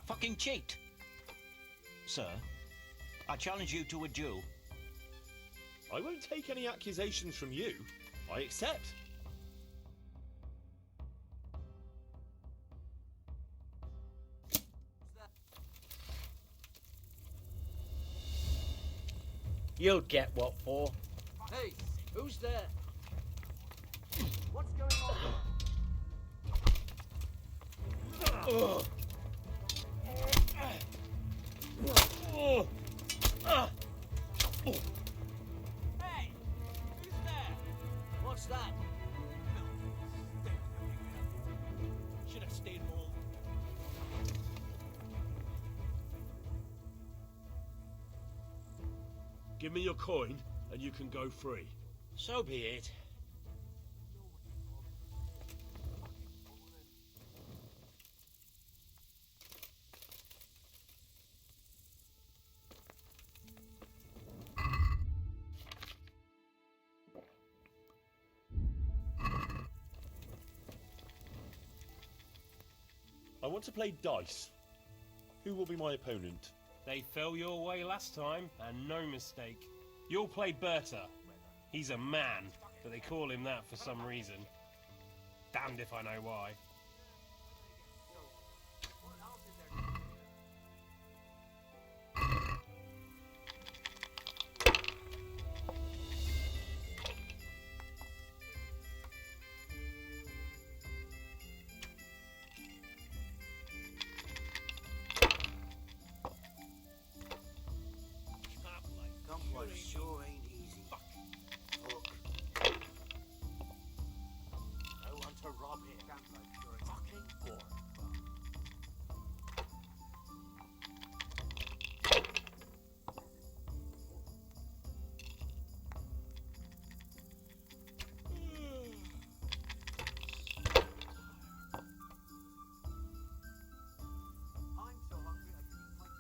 fucking cheat. Sir, I challenge you to a duel. I won't take any accusations from you. I accept. You'll get what for. Hey, who's there? What's going on? Hey, who's there? What's that? Should have stayed home. Give me your coin, and you can go free. So be it. I want to play dice. Who will be my opponent? They fell your way last time, and no mistake. You'll play Berta. He's a man, but they call him that for some reason. Damned if I know why. Gunplay sure ain't easy. Fuck. No one to rob here. Gunplay sure ain't fucking boring. I'm so hungry I can eat my food.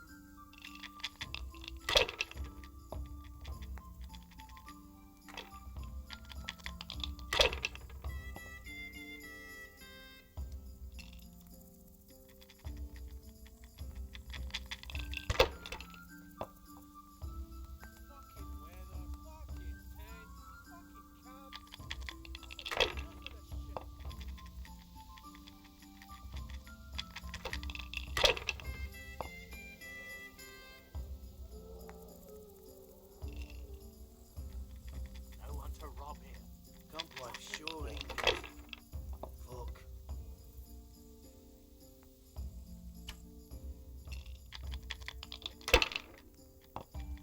No one to rob here. Gunplay sure ain't easy. Fuck.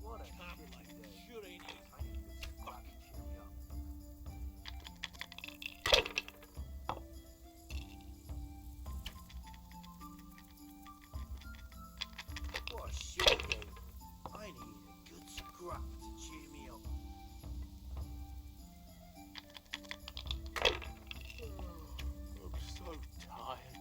What a shitty day. Sure ain't easy. I need to fucking cheer me up. What a shitty day. I need a good scrap to cheer me up. I'm so tired.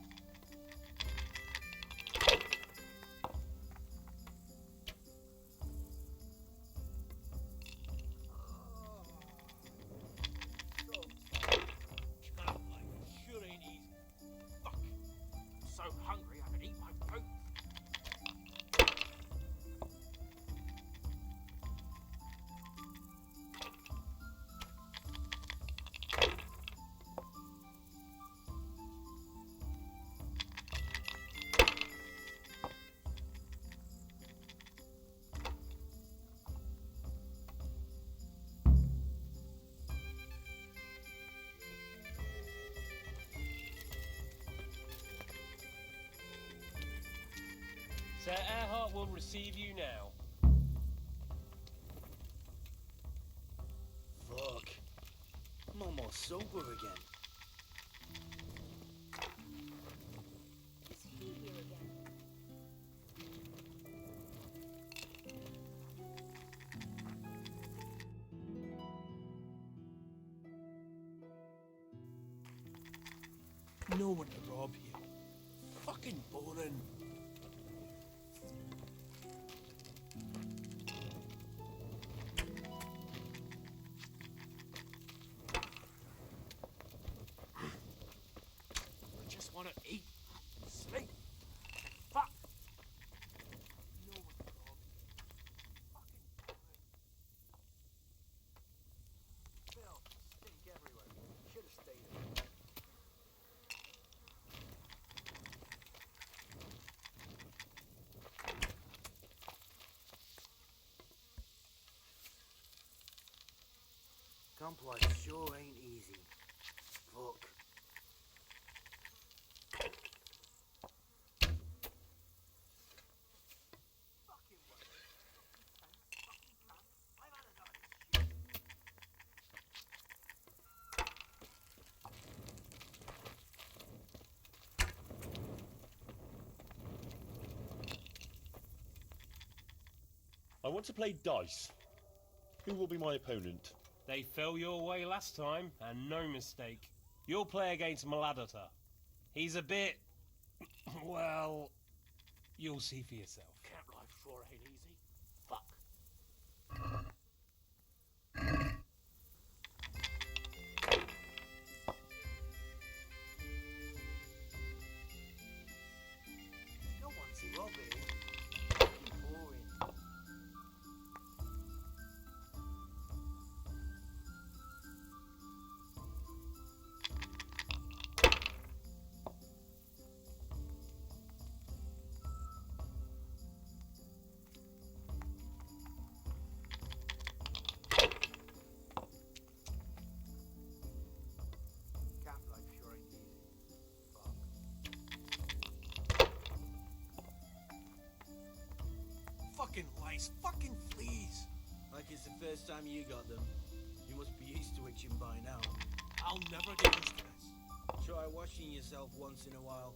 Sure ain't easy. Fuck. I'm so hungry I can eat my food. Sir Earhart will receive you now. Fuck. I'm almost sober again. Is he here again? No one to rob here. Fucking boring. I just want to eat, sleep. Fuck. Camp life sure ain't easy. Fuck. I want to play dice. Who will be my opponent? They fell your way last time, and no mistake. You'll play against Maladata. He's a bit... well... you'll see for yourself. Camp life sure ain't easy. Fuck. No one's robbing. Fucking boring. Camp life sure ain't easy. Fucking lice, fucking fleas. Like it's the first time you got them. You must be used to itching by now. I'll never get used to this. Try washing yourself once in a while.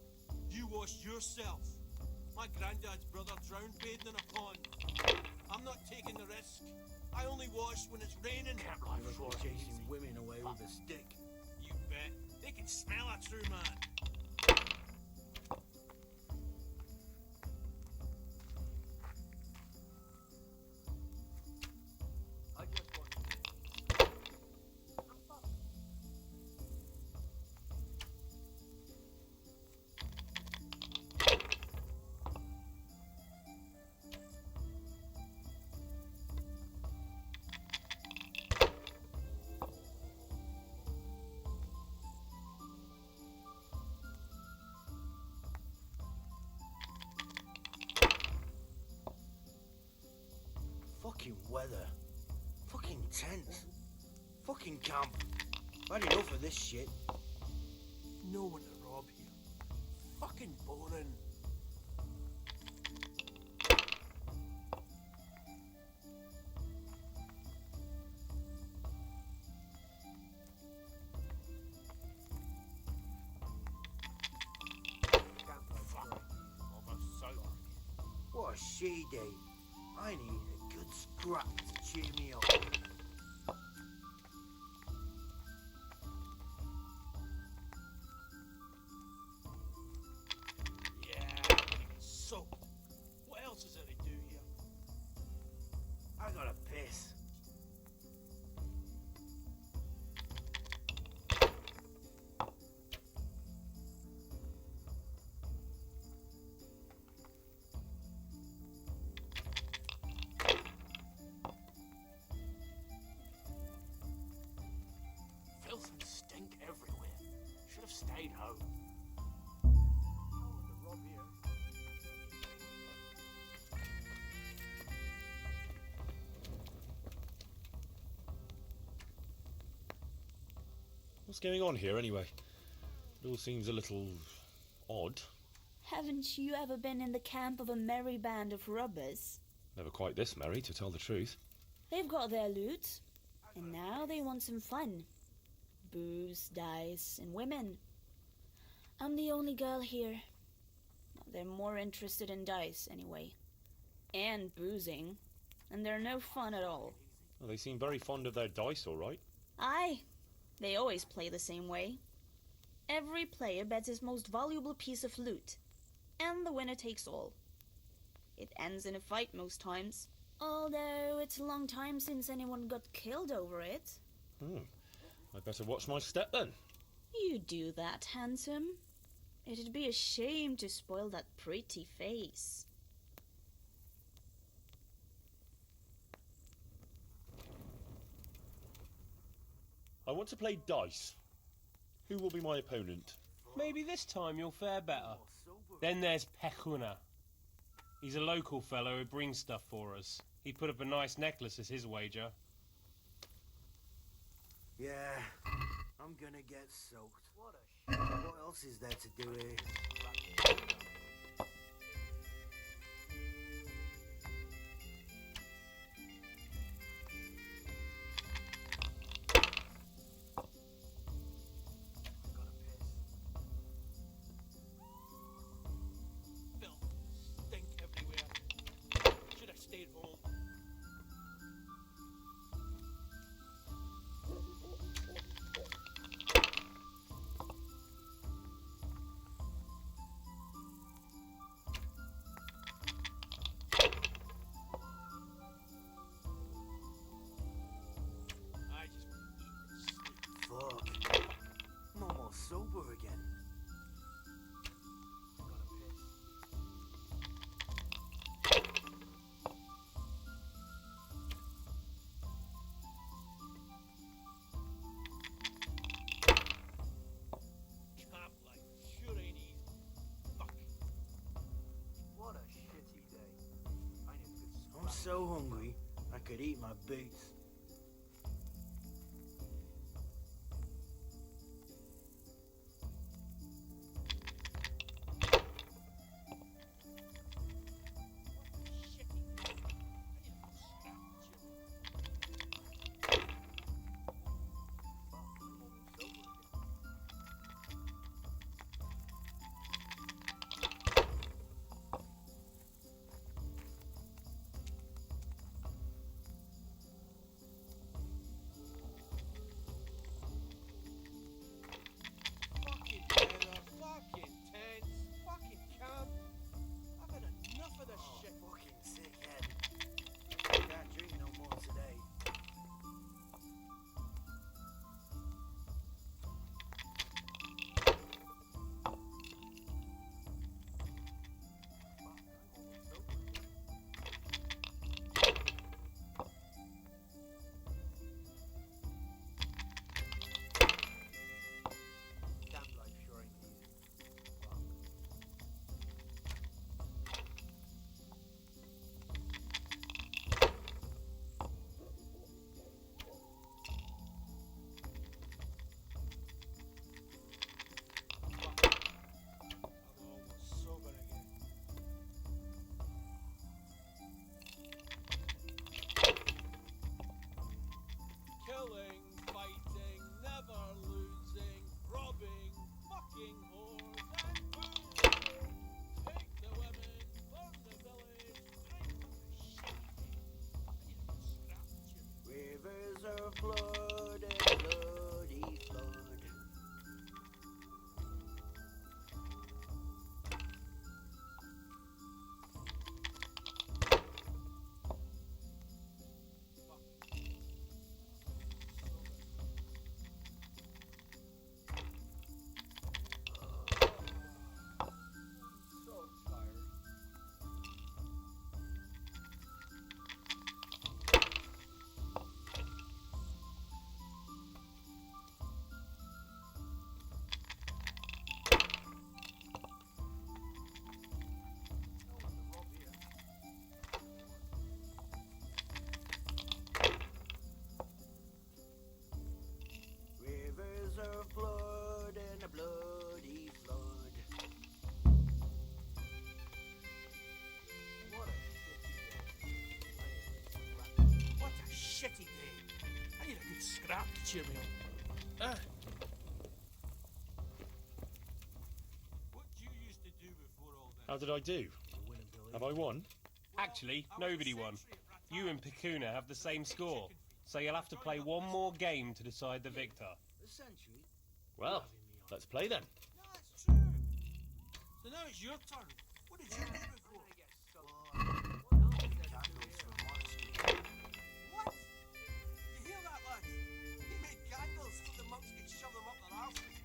You wash yourself. My granddad's brother drowned bathing in a pond. I'm not taking the risk. I only wash when it's raining. Camp life You sure must be ain't chasing easy. women away with a stick. You bet. They can smell a true man. I just want fucking weather. Fucking tents. Fucking camp. I've had enough of this shit. No one to rob here. Fucking boring. Fuck. Almost so lucky. What a she day. I need a good scrap to cheer me up. Yeah, I'm gonna get soaked. What else is there to do here? I gotta piss. Filth and stink everywhere. Should have stayed home. What's going on here anyway? It all seems a little odd. Haven't you ever been in the camp of a merry band of robbers? Never quite this merry, to tell the truth. They've got their loot, and now they want some fun. Booze, dice, and women. I'm the only girl here. They're more interested in dice, anyway. And boozing. And they're no fun at all. Well, they seem very fond of their dice, all right. Aye. They always play the same way. Every player bets his most valuable piece of loot. And the winner takes all. It ends in a fight most times. Although it's a long time since anyone got killed over it. I'd better watch my step then. You do that, handsome. It'd be a shame to spoil that pretty face. I want to play dice. Who will be my opponent? Maybe this time you'll fare better. Then there's Pechuna. He's a local fellow who brings stuff for us. He put up a nice necklace as his wager. Yeah, I'm gonna get soaked. What else is there to do here? Filth, stink everywhere. Should have stayed home. I just want to eat and sleep. Fuck. I'm almost sober again. Camp life sure ain't easy. Fuck. What a shitty day. I'm so hungry, I could eat my boots. Fucking weather, fucking tents, fucking camp. I've had enough of this shit. Fucking sick head. Can't drink no more today. Camp life sure ain't easy. I'm almost sober again. Killing, fighting, never losing, robbing, fucking whores and booze. Take the women, burn the village, drink shit. I need a good scrap, Jimmy. Rivers of blood and bloody flood. So tired. Rivers of blood and a bloody flood. What a shitty day. I need a good scrap to cheer me up. What did you used to do before all this? How did I do? Have I won? Actually, nobody won. You and Picuna have the same score, so you'll have to play one more game to decide the victor. A century? Well, let's play then. No, it's true. So now it's your turn. What did you do before? Candles for monastery. What? You hear that, lad? He made candles so the monks could shove them up their arses.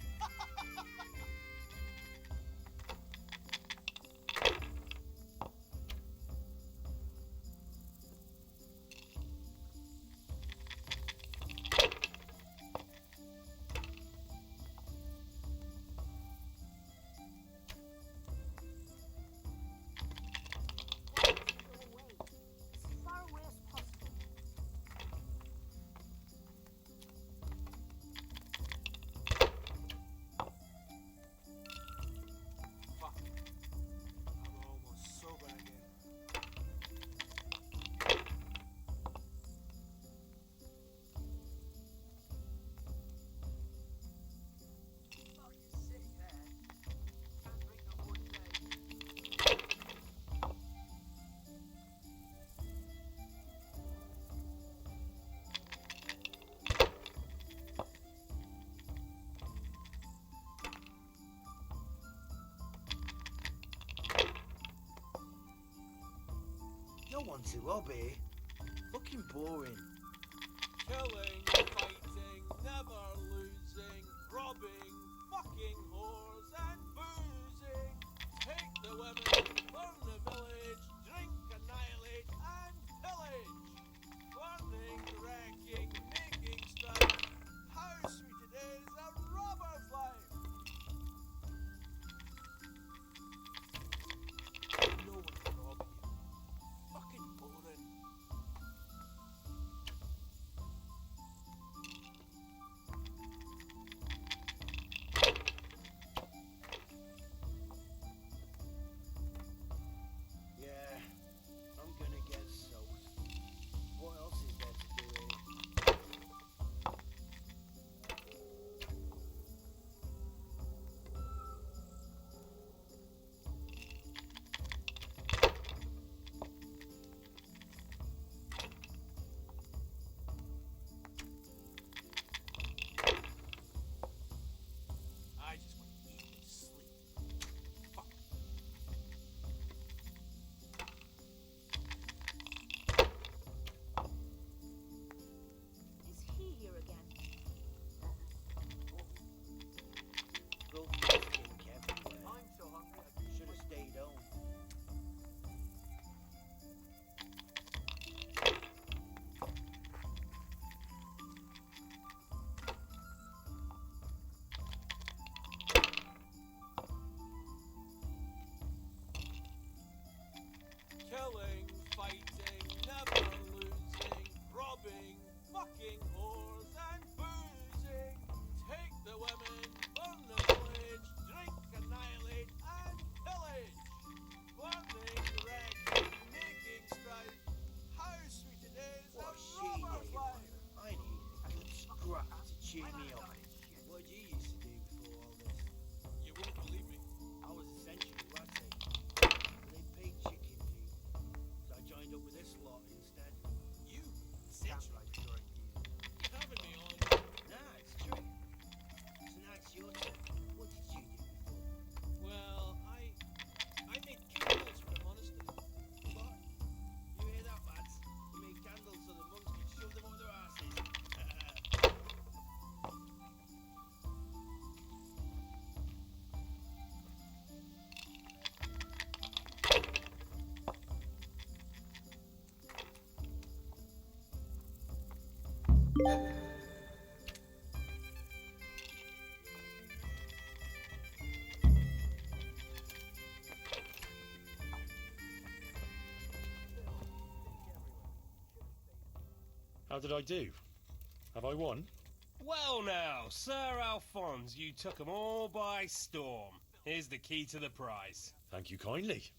no one to rob here. Fucking boring. Killing, fighting, never losing, robbing, fucking whores and boozing. Take the women, burn the village, drink, annihilate and pillage. Burning, wrecking, making strife. How sweet it is, a robber's life. No one can rob you. Fucking boring. Yeah, I'm gonna get soaked. What else is there to do here? I just want to eat and sleep. Fuck. Is he here again? Both stink everywhere. I'm so hungry I Should have stayed home. Killing, fighting, never losing, robbing, fucking whores and boozing. Take the women, burn the village, drink, annihilate and pillage. Burning, wrecking, making strife. How sweet it is, What a a shitty robber's day, life. I need a good scrap to cheer me up. What did you used to do before all this? You won't believe me. I was essentially ratty. But they paid chicken feed. So I joined up with this lot instead. You? Essentially. You're having me on. Nah, it's true. So now it's your turn. What did you do before? Well, I made candles for the monastery. What? You hear that, lads? You made candles so the monks could shove them up their asses. How did I do? Have I won? Well now, Sir Alphonse, you took 'em all by storm. Here's the key to the prize. Thank you kindly.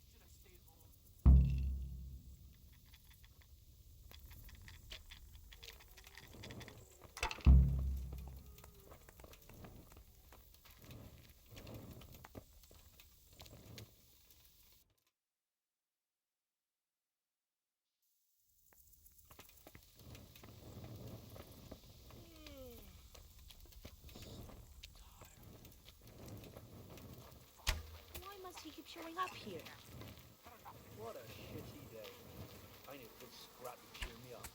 Why must he keep showing up here? What a shitty day. I need a good scrap to cheer me up.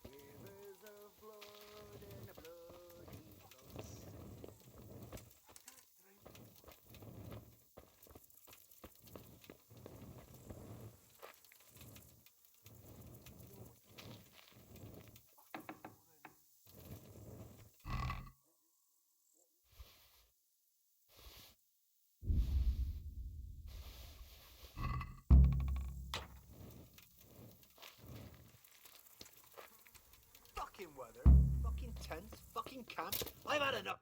Rivers of blood and a bloody close. Fucking weather, fucking tents, fucking camps. I've had enough.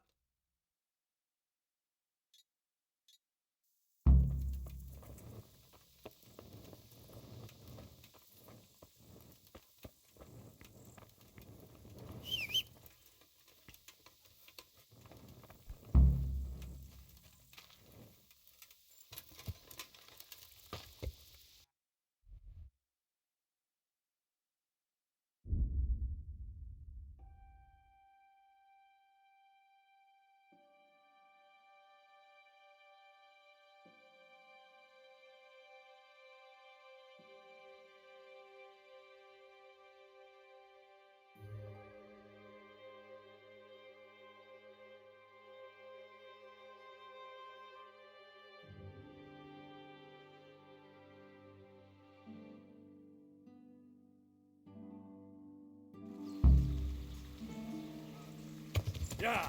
Yeah.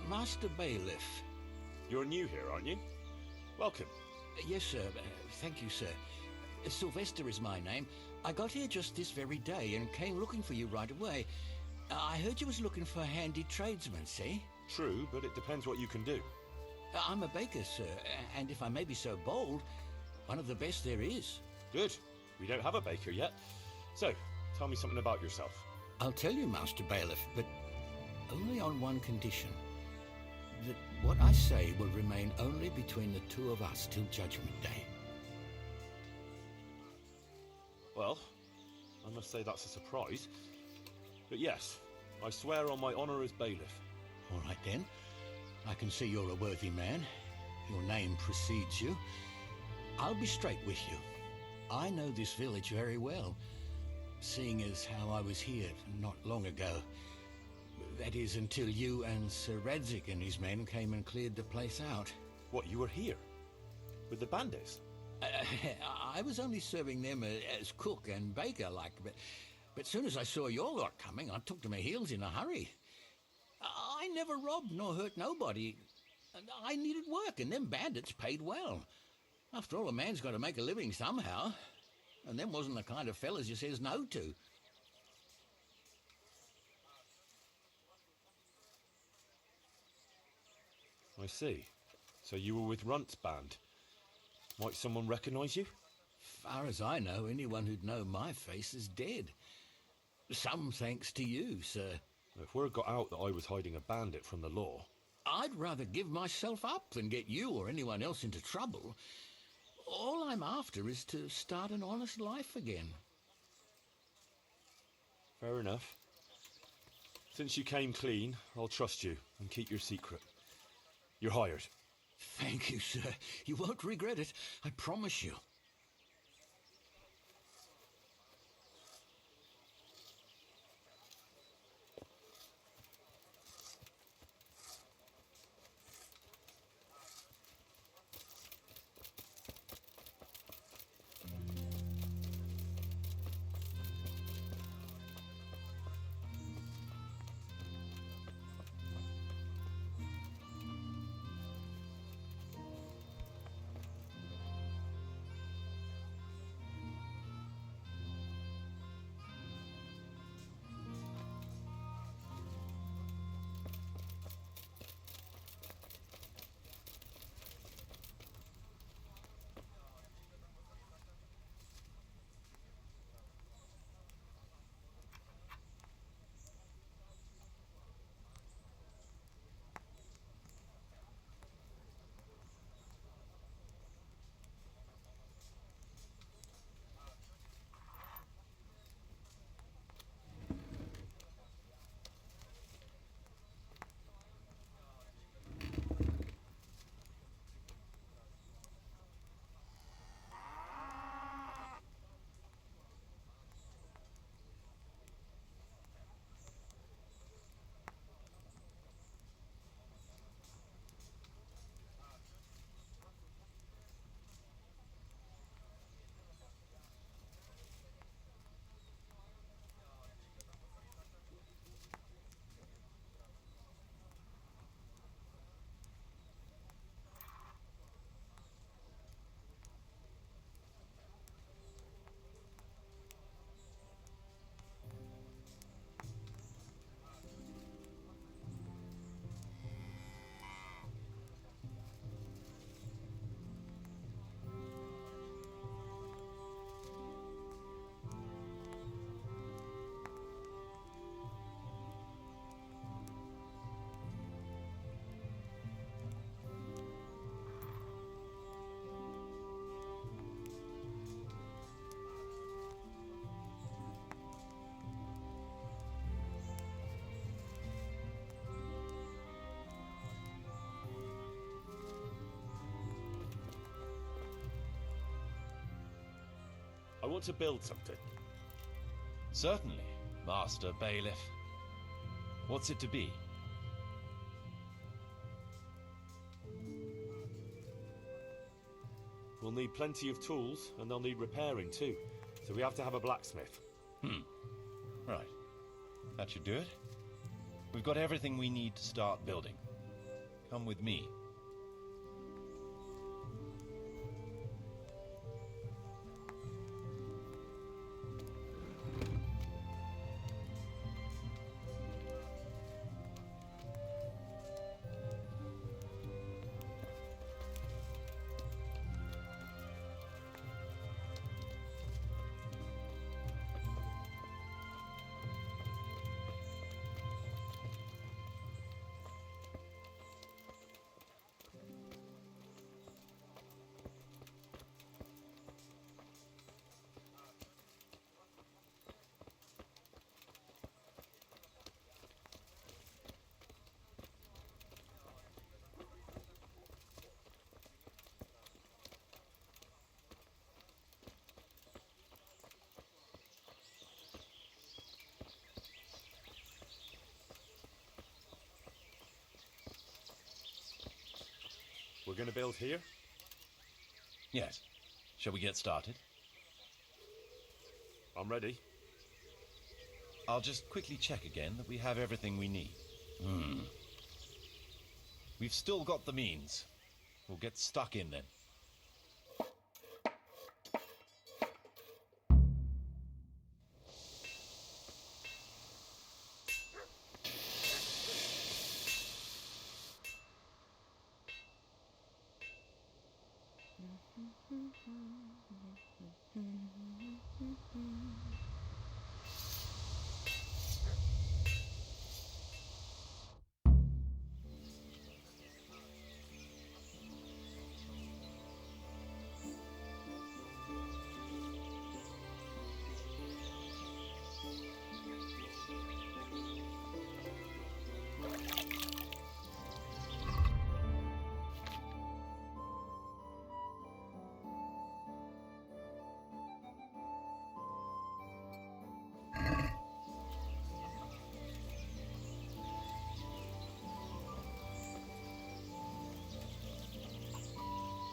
Master Bailiff. You're new here, aren't you? Welcome. Yes, sir. Thank you, sir. Sylvester is my name. I got here just this very day and came looking for you right away. I heard you was looking for handy tradesmen, see? True, but it depends what you can do. I'm a baker, sir, and if I may be so bold, one of the best there is. Good. We don't have a baker yet. So, tell me something about yourself. I'll tell you, Master Bailiff, but only on one condition. That what I say will remain only between the two of us till Judgment Day. Well, I must say that's a surprise. But yes, I swear on my honour as bailiff. All right then. I can see you're a worthy man. Your name precedes you. I'll be straight with you. I know this village very well, seeing as how I was here not long ago. That is, until you and Sir Radzik and his men came and cleared the place out. What, you were here? With the bandits? I was only serving them as cook and baker, like, but soon as I saw your lot coming, I took to my heels in a hurry. I never robbed nor hurt nobody. I needed work, and them bandits paid well. After all, a man's got to make a living somehow, and them wasn't the kind of fellas you says no to. I see. So you were with Runt's band. Might someone recognise you? Far as I know, anyone who'd know my face is dead. Some thanks to you, sir. If word got out that I was hiding a bandit from the law... I'd rather give myself up than get you or anyone else into trouble. All I'm after is to start an honest life again. Fair enough. Since you came clean, I'll trust you and keep your secret. You're hired. Thank you, sir. You won't regret it, I promise you. want to build something? Certainly, Master Bailiff. What's it to be? We'll need plenty of tools, and they'll need repairing too. So we have to have a blacksmith. Right. That should do it. We've got everything we need to start building. Come with me. We're going to build here? Yes. Shall we get started? I'm ready. I'll just quickly check again that we have everything we need. We've still got the means. We'll get stuck in then.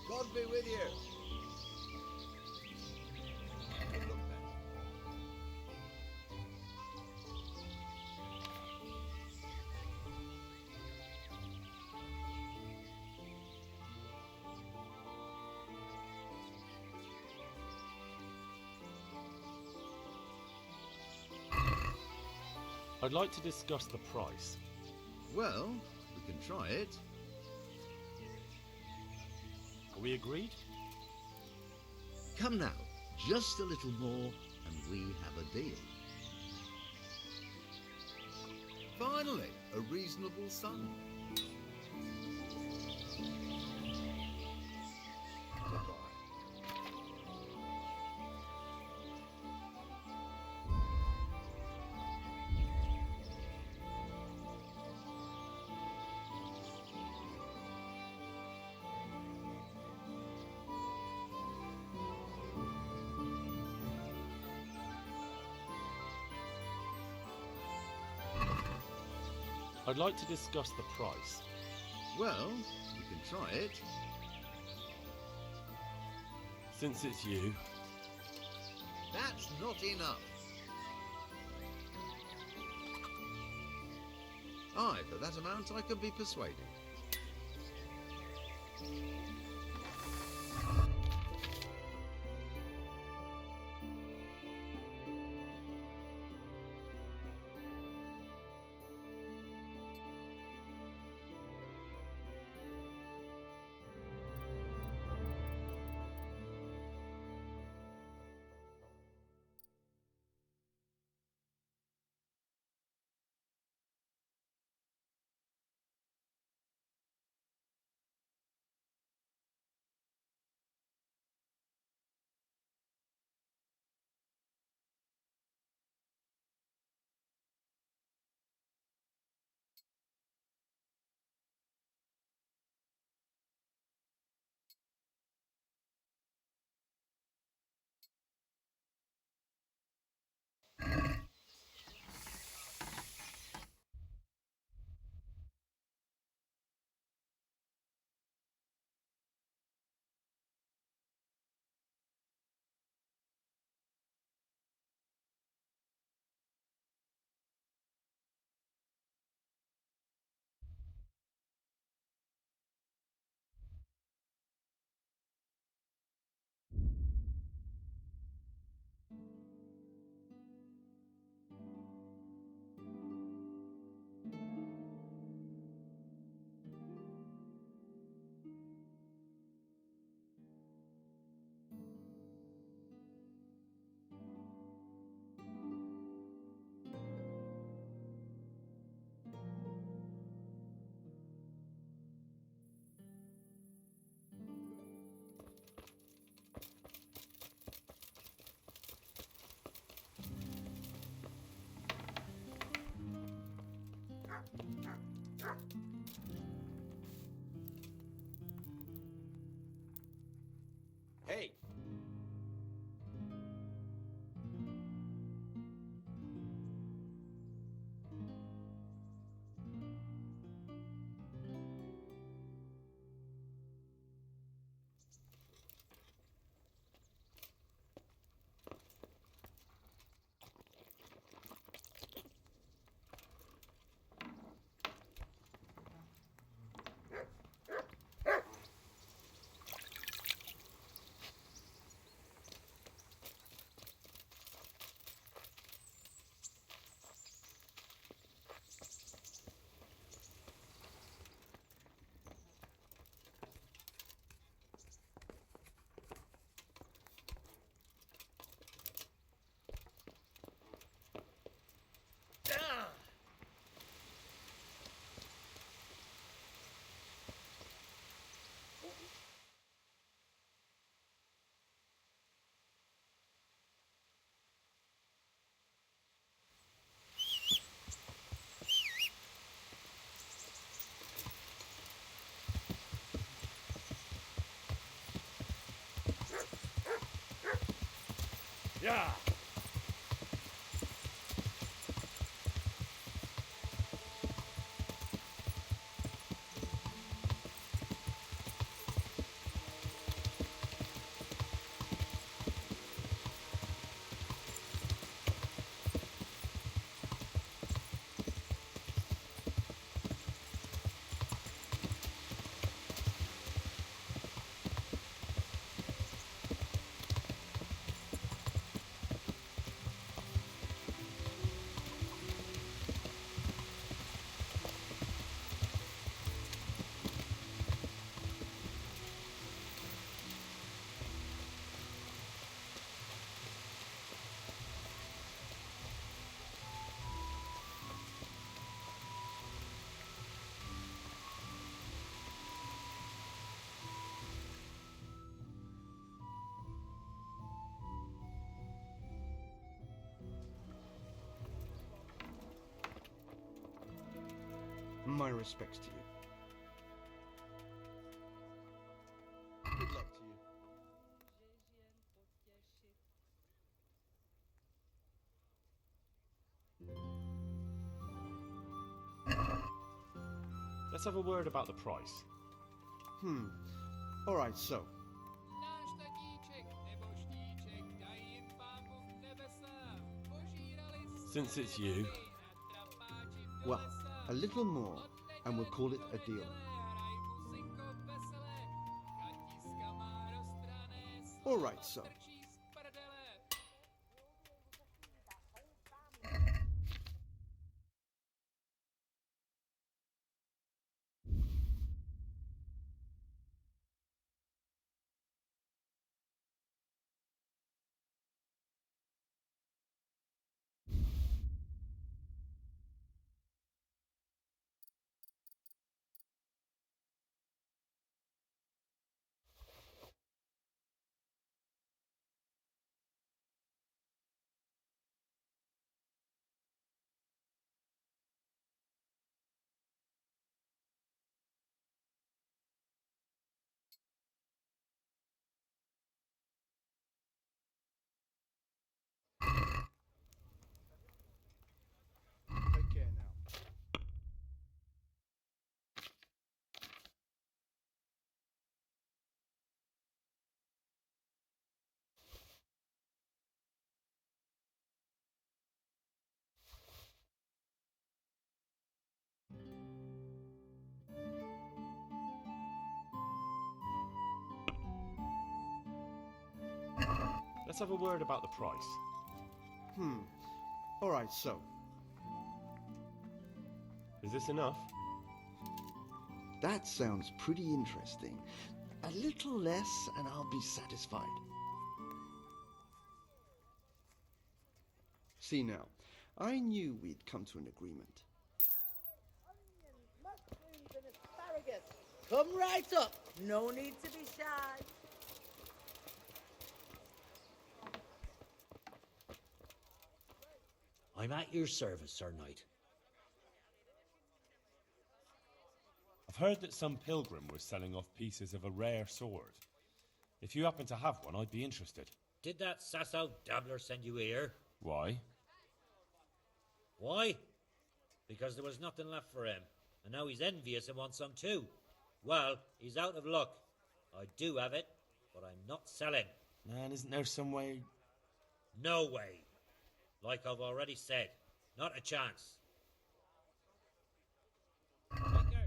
God be with you. Good luck, then. I'd like to discuss the price. Well, we can try it. Are we agreed? Come now, just a little more, and we have a deal. Finally, a reasonable sum. I'd like to discuss the price. Well, we can try it. Since it's you. That's not enough. Aye, for that amount I can be persuaded. Hey! Yeah! My respects to you. Good luck to you. Let's have a word about the price. Alright, so. Since it's you. Well, a little more, and we'll call it a deal. Alright, so. Take care now. Let's have a word about the price. Alright, so. Is this enough? That sounds pretty interesting. A little less, and I'll be satisfied. See now, I knew we'd come to an agreement. Mushrooms and asparagus. Come right up. No need to be shy. I'm at your service, Sir Knight. I've heard that some pilgrim was selling off pieces of a rare sword. If you happen to have one, I'd be interested. Did that Sasso dabbler send you here? Why? Why? Because there was nothing left for him, and now he's envious and wants some too. Well, he's out of luck. I do have it, but I'm not selling. Man, isn't there some way... No way. Like I've already said, not a chance. Take care.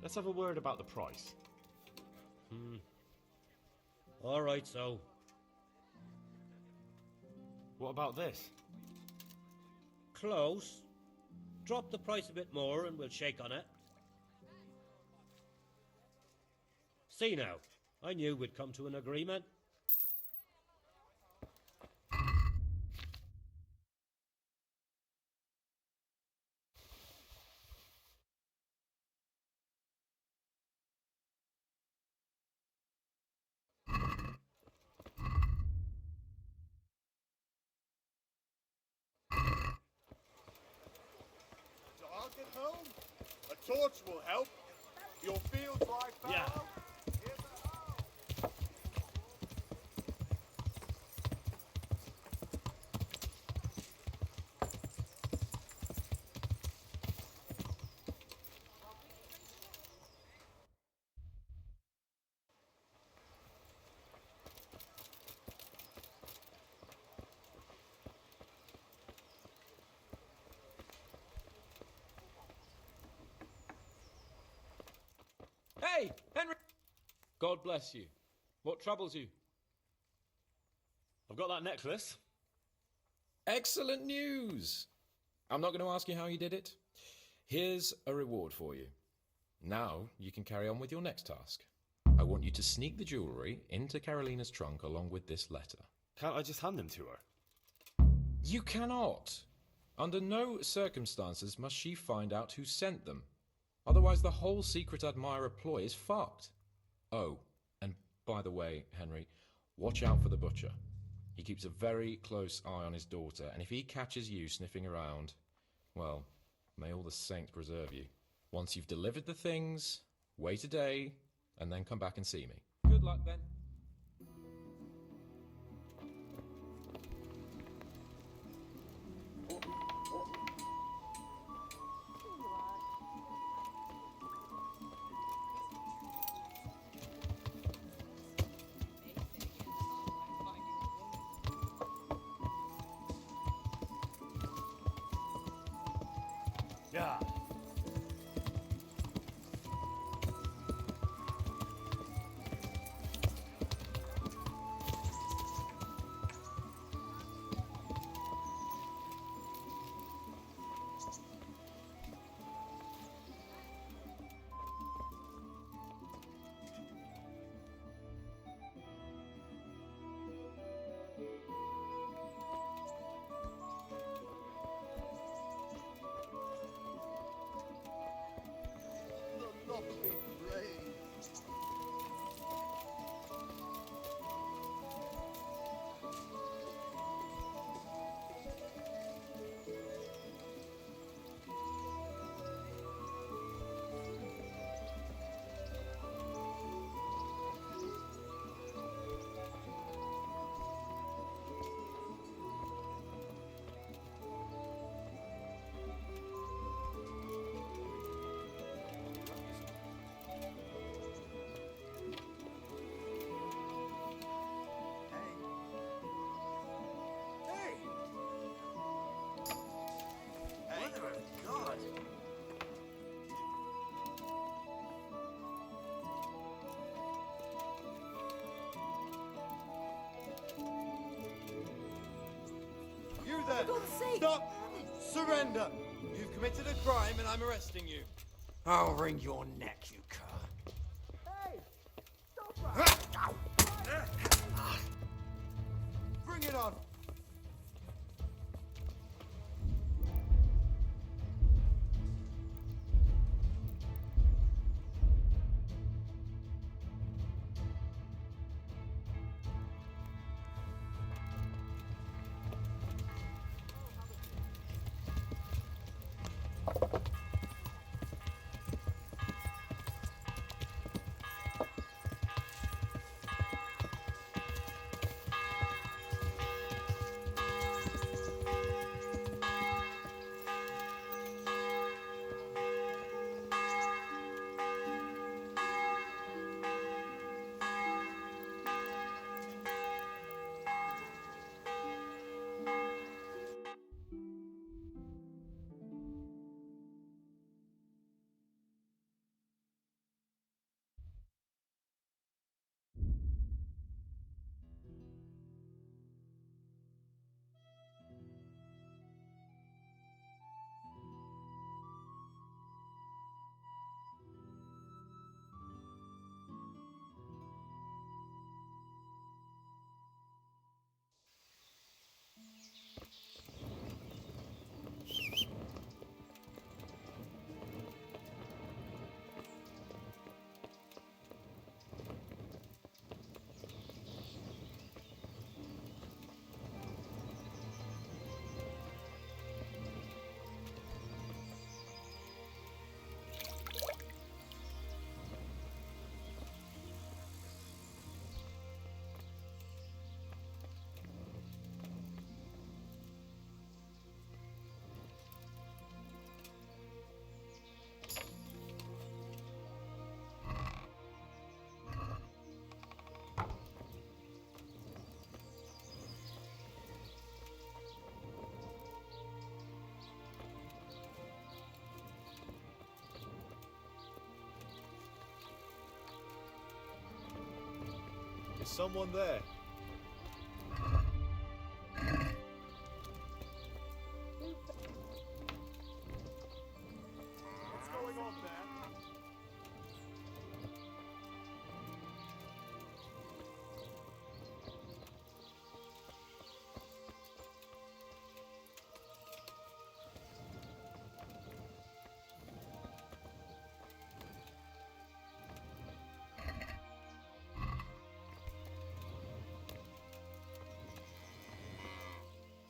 Let's have a word about the price. All right, so. What about this? Close. Drop the price a bit more and we'll shake on it. See now, I knew we'd come to an agreement. Target home? A torch will help. Your fields lie fallow. Yeah. Here's a hoe. Hey, Henry! God bless you. What troubles you? I've got that necklace. Excellent news! I'm not going to ask you how you did it. Here's a reward for you. Now you can carry on with your next task. I want you to sneak the jewellery into Carolina's trunk along with this letter. Can't I just hand them to her? You cannot. Under no circumstances must she find out who sent them. Otherwise the whole secret admirer ploy is fucked. Oh, and by the way, Henry, watch out for the butcher. He keeps a very close eye on his daughter, and if he catches you sniffing around, well, may all the saints preserve you. Once you've delivered the things, wait a day, and then come back and see me. Good luck then. Yeah. The lovely brave. Hey! Mother of God! You there! For God's sake! Stop! Surrender! You've committed a crime and I'm arresting you. I'll wring your neck, you cur. Hey! Stop her! Bring it on! Is someone there? What's going on there?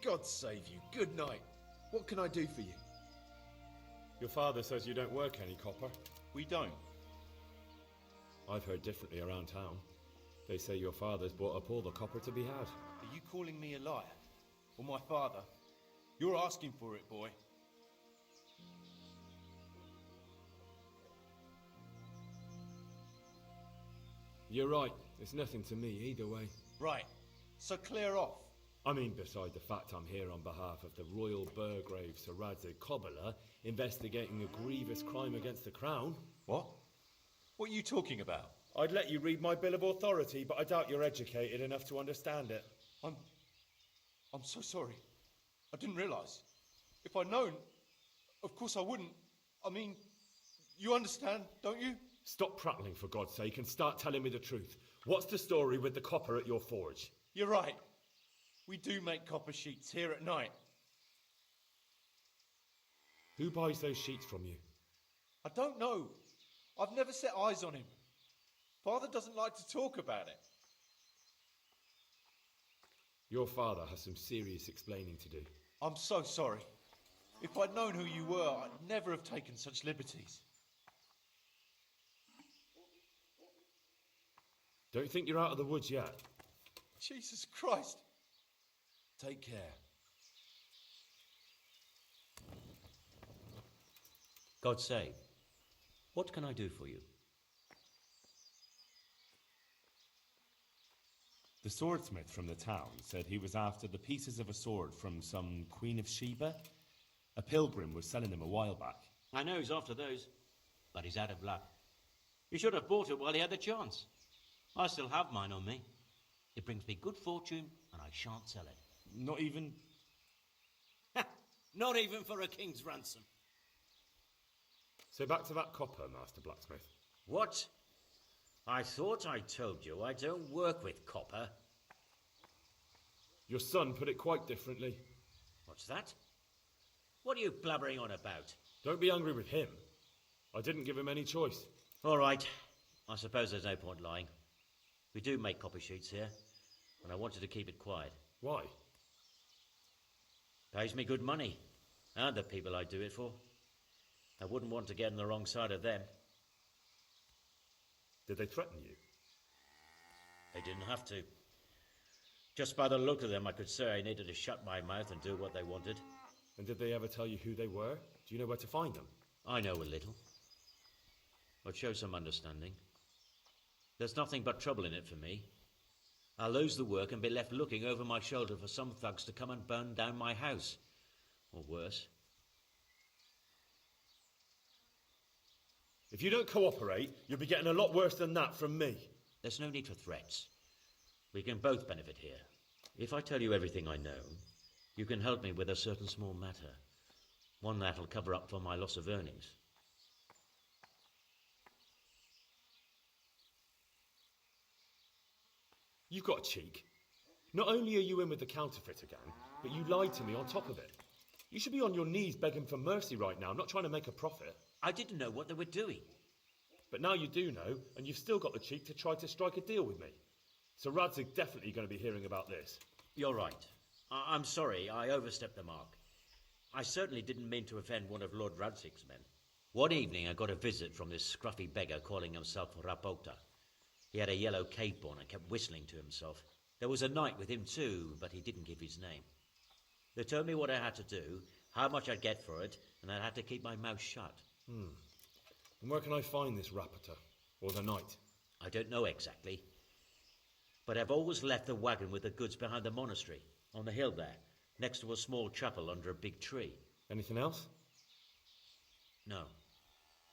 God save you. Good night. What can I do for you? Your father says you don't work any copper. We don't. I've heard differently around town. They say your father's bought up all the copper to be had. Are you calling me a liar? Or my father? You're asking for it, boy. You're right. It's nothing to me either way. Right. So clear off. I mean, beside the fact I'm here on behalf of the Royal Burgrave Sir Radzig Cobbler, investigating a grievous crime against the Crown. What? What are you talking about? I'd let you read my Bill of Authority, but I doubt you're educated enough to understand it. I'm so sorry. I didn't realise. If I'd known, of course I wouldn't. I mean, you understand, don't you? Stop prattling, for God's sake, and start telling me the truth. What's the story with the copper at your forge? You're right. We do make copper sheets here at night. Who buys those sheets from you? I don't know. I've never set eyes on him. Father doesn't like to talk about it. Your father has some serious explaining to do. I'm so sorry. If I'd known who you were, I'd never have taken such liberties. Don't think you're out of the woods yet. Jesus Christ. Take care. God save. What can I do for you? The swordsmith from the town said he was after the pieces of a sword from some Queen of Sheba. A pilgrim was selling them a while back. I know he's after those, but he's out of luck. He should have bought it while he had the chance. I still have mine on me. It brings me good fortune, and I shan't sell it. Not even... Not even for a king's ransom. So back to that copper, Master Blacksmith. What? I thought I told you I don't work with copper. Your son put it quite differently. What's that? What are you blabbering on about? Don't be angry with him. I didn't give him any choice. All right. I suppose there's no point lying. We do make copper sheets here, and I wanted to keep it quiet. Why? Pays me good money, and the people I do it for. I wouldn't want to get on the wrong side of them. Did they threaten you? They didn't have to. Just by the look of them, I could say I needed to shut my mouth and do what they wanted. And did they ever tell you who they were? Do you know where to find them? I know a little. I'd show some understanding. There's nothing but trouble in it for me. I'll lose the work and be left looking over my shoulder for some thugs to come and burn down my house. Or worse. If you don't cooperate, you'll be getting a lot worse than that from me. There's no need for threats. We can both benefit here. If I tell you everything I know, you can help me with a certain small matter. One that'll cover up for my loss of earnings. You've got a cheek. Not only are you in with the counterfeiter gang, but you lied to me on top of it. You should be on your knees begging for mercy right now, not trying to make a profit. I didn't know what they were doing. But now you do know, and you've still got the cheek to try to strike a deal with me. So Radzig's definitely going to be hearing about this. You're right. I'm sorry, I overstepped the mark. I certainly didn't mean to offend one of Lord Radzig's men. One evening I got a visit from this scruffy beggar calling himself Rapota. He had a yellow cape on and kept whistling to himself. There was a knight with him too, but he didn't give his name. They told me what I had to do, how much I'd get for it, and I had to keep my mouth shut. And where can I find this Rapota? Or the knight? I don't know exactly. But I've always left the wagon with the goods behind the monastery, on the hill there, next to a small chapel under a big tree. Anything else? No.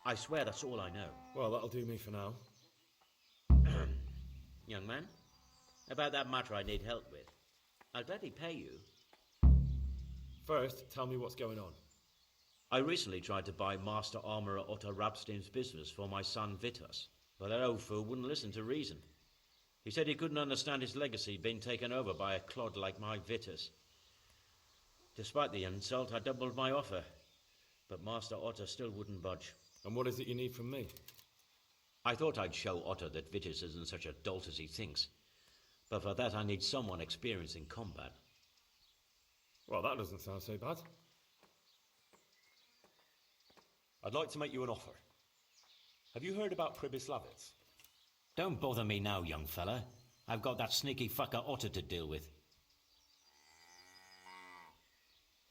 I swear that's all I know. Well, that'll do me for now. Young man, About that matter I need help with. I'll gladly pay you. First, tell me what's going on. I recently tried to buy Master Armourer Otto Rabstein's business for my son Vitus, but that old fool wouldn't listen to reason. He said he couldn't understand his legacy being taken over by a clod like my Vitus. Despite the insult, I doubled my offer, but Master Otto still wouldn't budge. And what is it you need from me? I thought I'd show Otto that Vitus isn't such a dolt as he thinks, but for that I need someone experienced in combat. Well, that doesn't sound so bad. I'd like to make you an offer. Have you heard about Pribyslavitz? Don't bother me now, young fella. I've got that sneaky fucker Otto to deal with.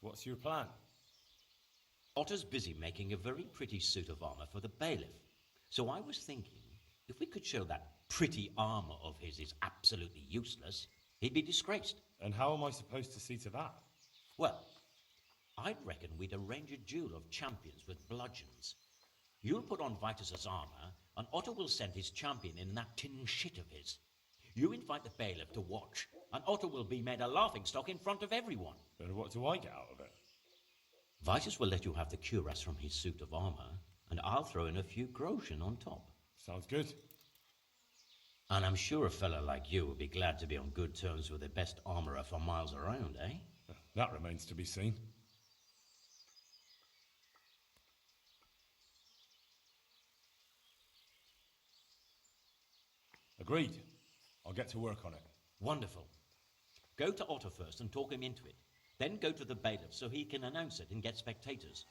What's your plan? Otto's busy making a very pretty suit of armour for the bailiff. So I was thinking, if we could show that pretty armour of his is absolutely useless, he'd be disgraced. And how am I supposed to see to that? Well, I'd reckon we'd arrange a duel of champions with bludgeons. You'll put on Vitus's armour, and Otto will send his champion in that tin shit of his. You invite the bailiff to watch, and Otto will be made a laughingstock in front of everyone. And what do I get out of it? Vitus will let you have the cuirass from his suit of armour, and I'll throw in a few groschen on top. Sounds good. And I'm sure a fella like you would be glad to be on good terms with the best armourer for miles around, eh? That remains to be seen. Agreed. I'll get to work on it. Wonderful. Go to Otto first and talk him into it. Then go to the bailiff so he can announce it and get spectators.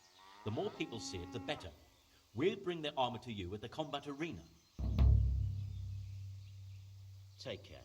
The more people see it, the better. We'll bring the armour to you at the combat arena. Take care.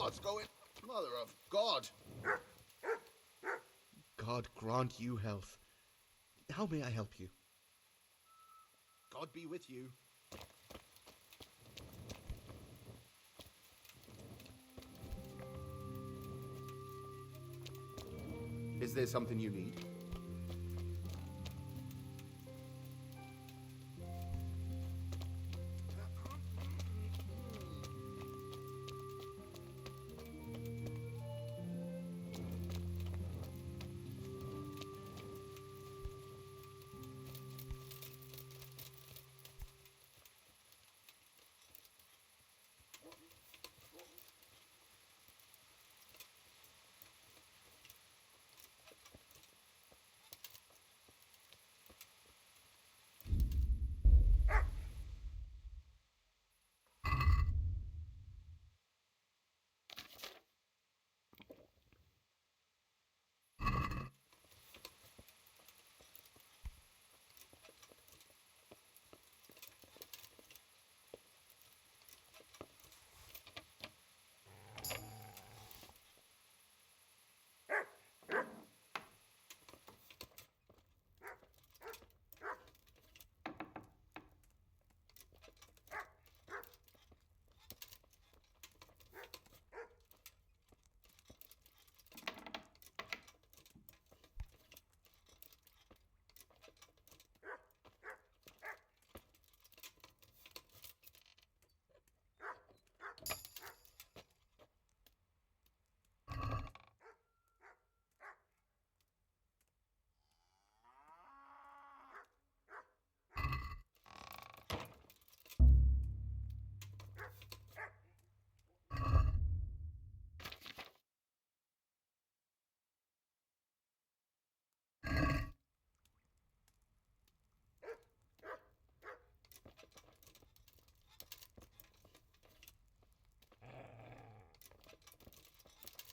What's going... Mother of God! God grant you health. How may I help you? God be with you. Is there something you need?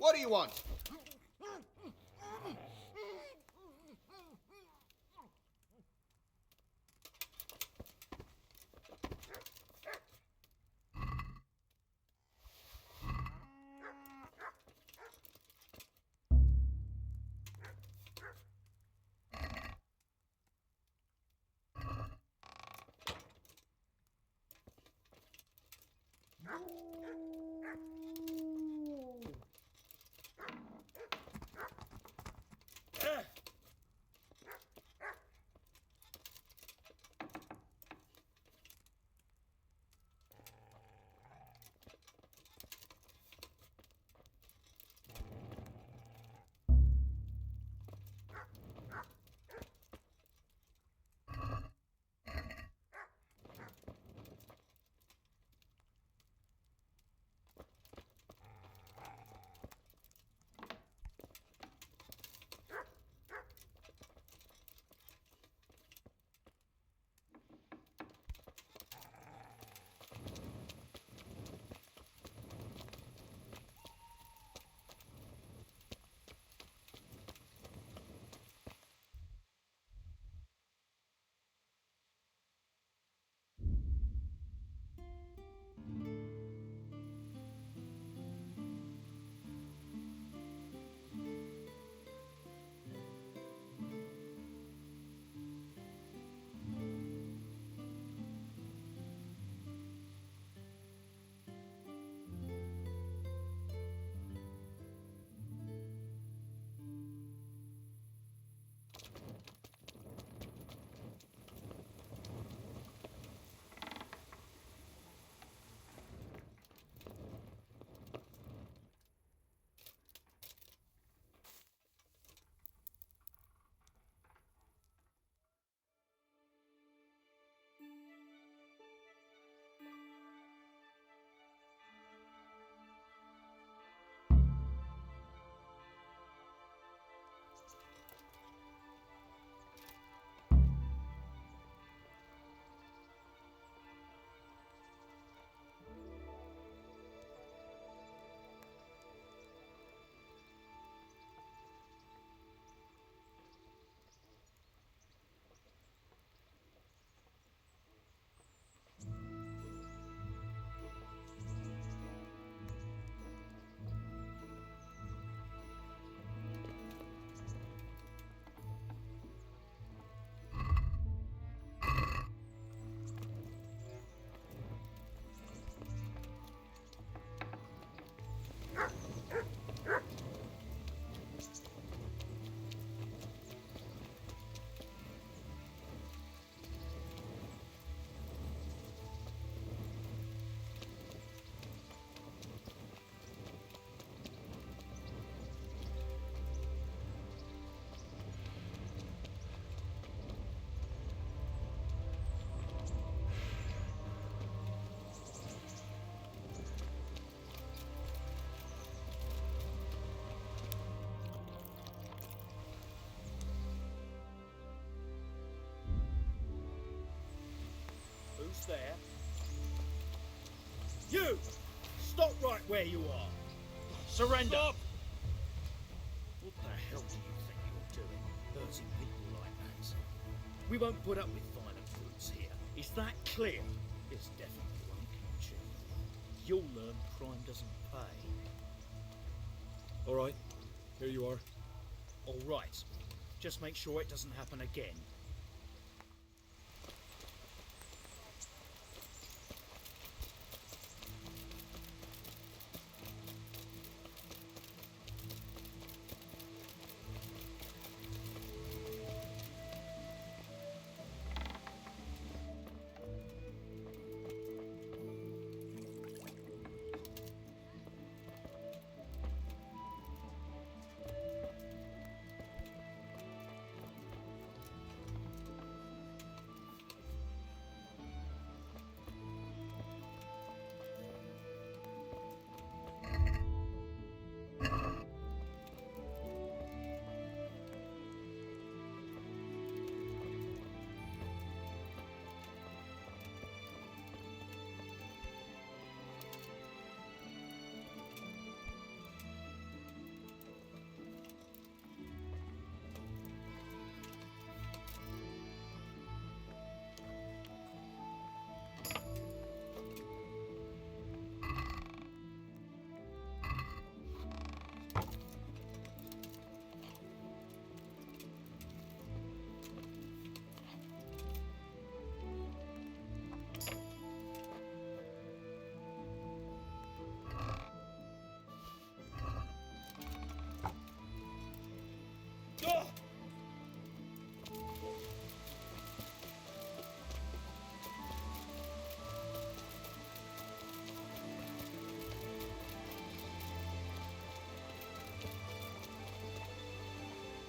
What do you want? You! Stop right where you are! Surrender! Stop. What the hell do you think you're doing, hurting people like that? We won't put up with violent brutes here. Is that clear? This definitely won't catch you. You'll learn crime doesn't pay. All right, here you are. All right. Just make sure it doesn't happen again.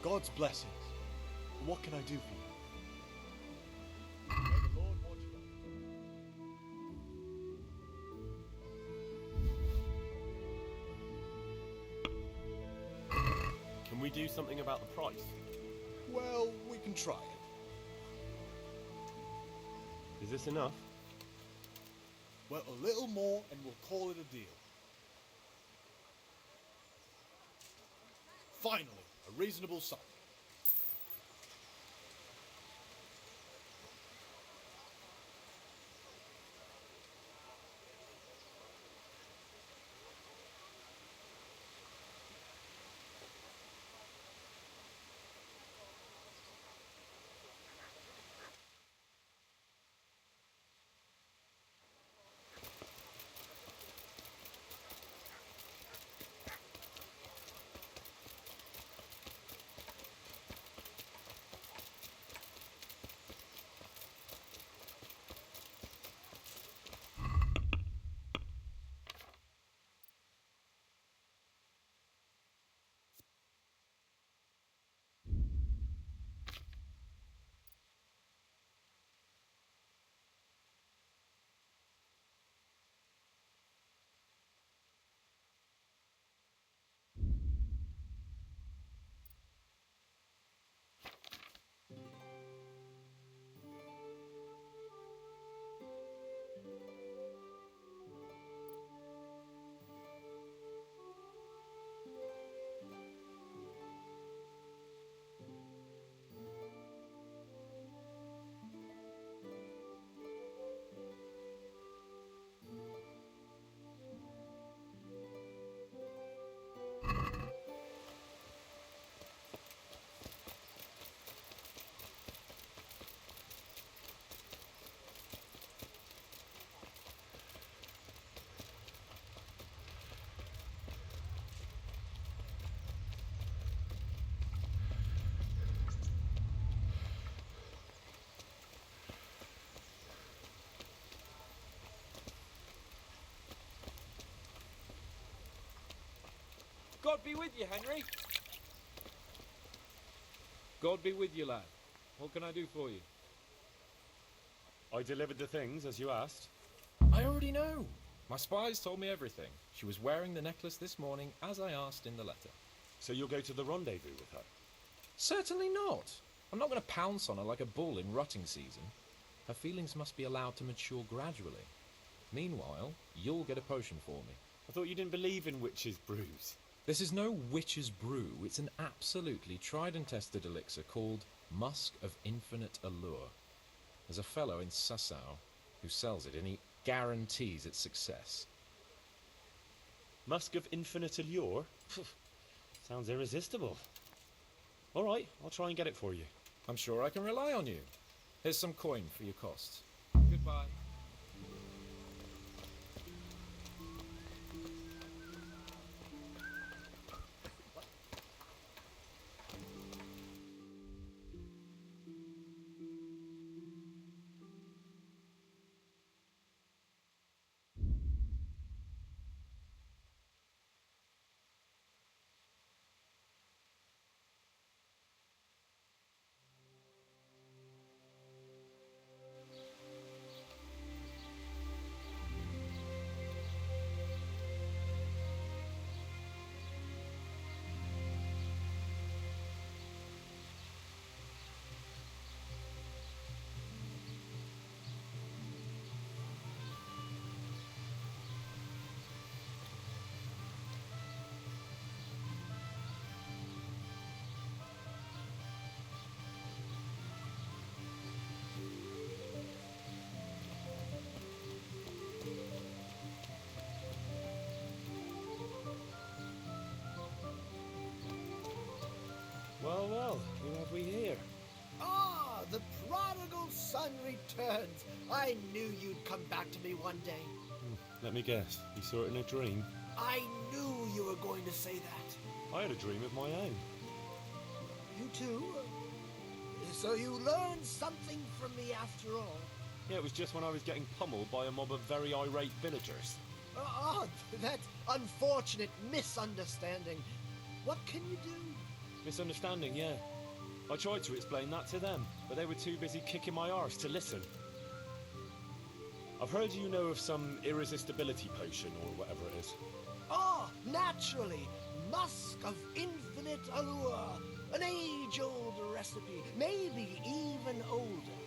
God's blessings. What can I do for you? May the Lord watch over you. Can we do something about the price? Well, we can try it. Is this enough? Well, a little more and we'll call it a deal. Finally, a reasonable sum. God be with you, Henry. God be with you, lad. What can I do for you? I delivered the things as you asked. I already know. My spies told me everything. She was wearing the necklace this morning, as I asked in the letter. So you'll go to the rendezvous with her? Certainly not. I'm not going to pounce on her like a bull in rutting season. Her feelings must be allowed to mature gradually. Meanwhile, you'll get a potion for me. I thought you didn't believe in witches' brews. This is no witch's brew. It's an absolutely tried and tested elixir called Musk of Infinite Allure. There's a fellow in Sasau who sells it, and he guarantees its success. Musk of Infinite Allure? Sounds irresistible. All right, I'll try and get it for you. I'm sure I can rely on you. Here's some coin for your costs. Goodbye. Well, well, who have we here? Ah, the prodigal son returns. I knew you'd come back to me one day. Let me guess, you saw it in a dream? I knew you were going to say that. I had a dream of my own. You too? So you learned something from me after all? Yeah, it was just when I was getting pummeled by a mob of very irate villagers. That unfortunate misunderstanding. What can you do? Misunderstanding, yeah. I tried to explain that to them, but they were too busy kicking my arse to listen. I've heard you know of some irresistibility potion or whatever it is. Naturally. Musk of Infinite Allure. An age-old recipe, maybe even older.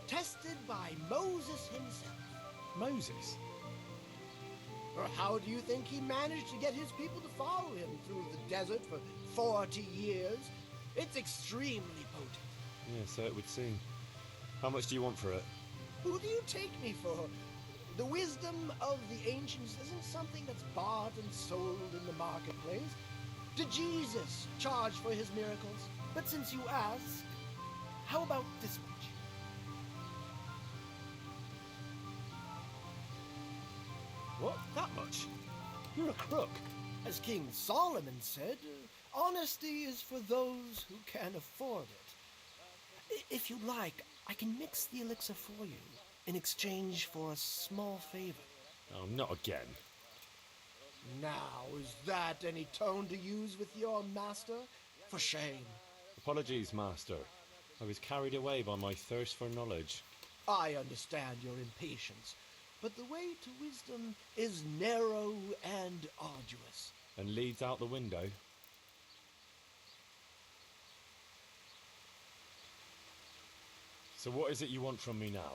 Tested by Moses himself. Moses? Or how do you think he managed to get his people to follow him through the desert for 40 years? It's extremely potent. Yeah, so it would seem. How much do you want for it? Who do you take me for? The wisdom of the ancients isn't something that's bought and sold in the marketplace. Did Jesus charge for his miracles? But since you ask, how about this much? What? That much? You're a crook. As King Solomon said, honesty is for those who can afford it. If you like, I can mix the elixir for you in exchange for a small favor. Oh, not again. Now, is that any tone to use with your master? For shame. Apologies, master. I was carried away by my thirst for knowledge. I understand your impatience, but the way to wisdom is narrow and arduous. And leads out the window. So what is it you want from me now?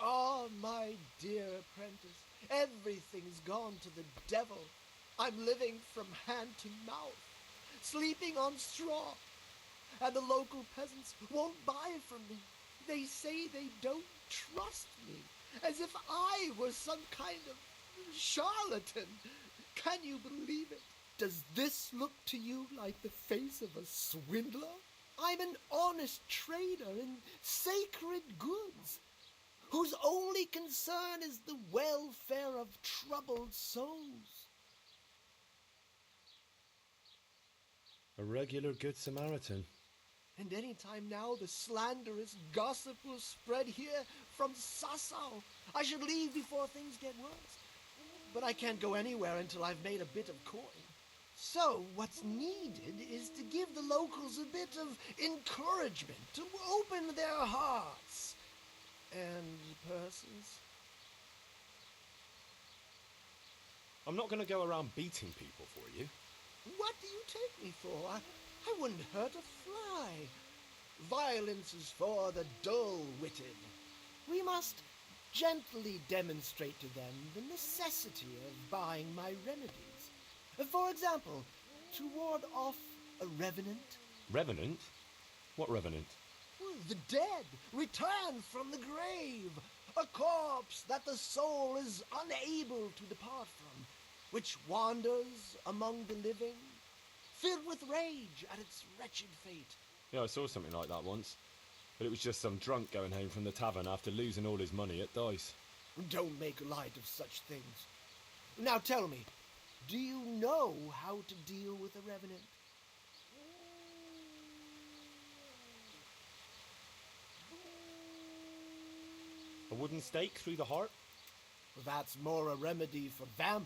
Ah, my dear apprentice, everything's gone to the devil. I'm living from hand to mouth, sleeping on straw, and the local peasants won't buy from me. They say they don't trust me, as if I was some kind of charlatan. Can you believe it? Does this look to you like the face of a swindler? I'm an honest trader in sacred goods, whose only concern is the welfare of troubled souls. A regular good Samaritan. And any time now the slanderous gossip will spread here from Sasau. I should leave before things get worse. But I can't go anywhere until I've made a bit of coin. So what's needed is to give the locals a bit of encouragement, to open their hearts and purses. I'm not going to go around beating people for you. What do you take me for? I wouldn't hurt a fly. Violence is for the dull-witted. We must gently demonstrate to them the necessity of buying my remedies. For example, to ward off a revenant. Revenant? What revenant? The dead return from the grave, a corpse that the soul is unable to depart from, which wanders among the living, filled with rage at its wretched fate. Yeah, I saw something like that once. But it was just some drunk going home from the tavern after losing all his money at dice. Don't make light of such things. Now tell me, do you know how to deal with a revenant? A wooden stake through the heart? That's more a remedy for vampires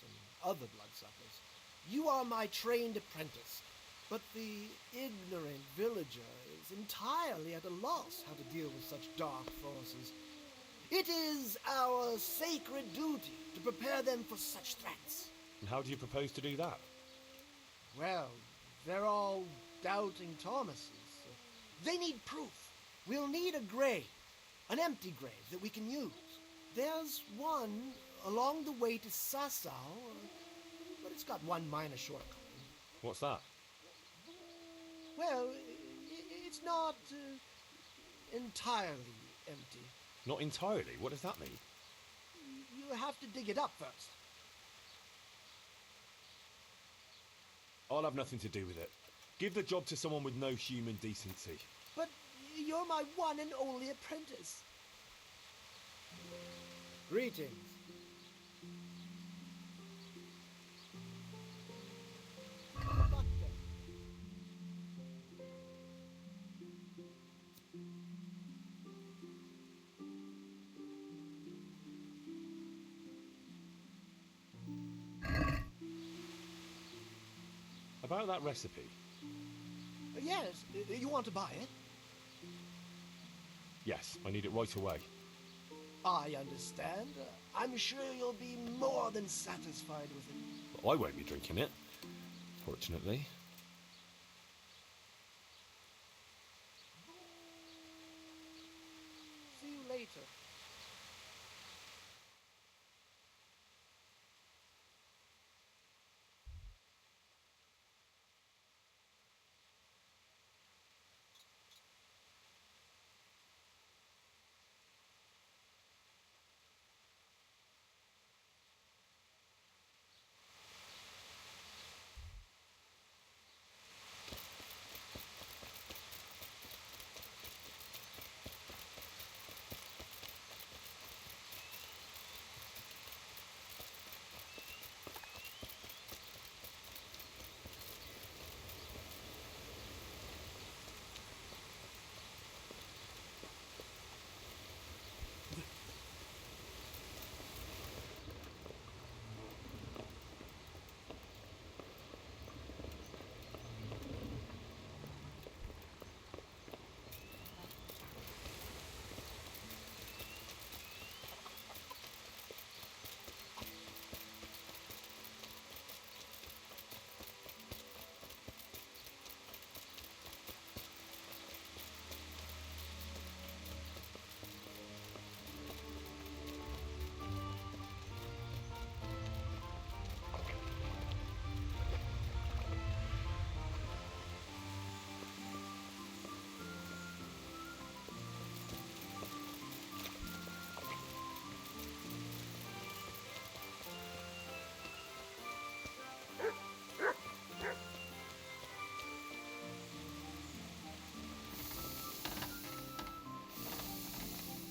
and other bloodsuckers. You are my trained apprentice, but the ignorant villager is entirely at a loss how to deal with such dark forces. It is our sacred duty to prepare them for such threats. And how do you propose to do that? Well, they're all doubting Thomases. They need proof. We'll need a grave, an empty grave that we can use. There's one along the way to Sasau, but it's got one minor shortcoming. What's that? Well, it's not entirely empty. Not entirely? What does that mean? You have to dig it up first. I'll have nothing to do with it. Give the job to someone with no human decency. But you're my one and only apprentice. Greetings. About that recipe. Yes, you want to buy it? Yes, I need it right away. I understand. I'm sure you'll be more than satisfied with it. But I won't be drinking it, fortunately. See you later.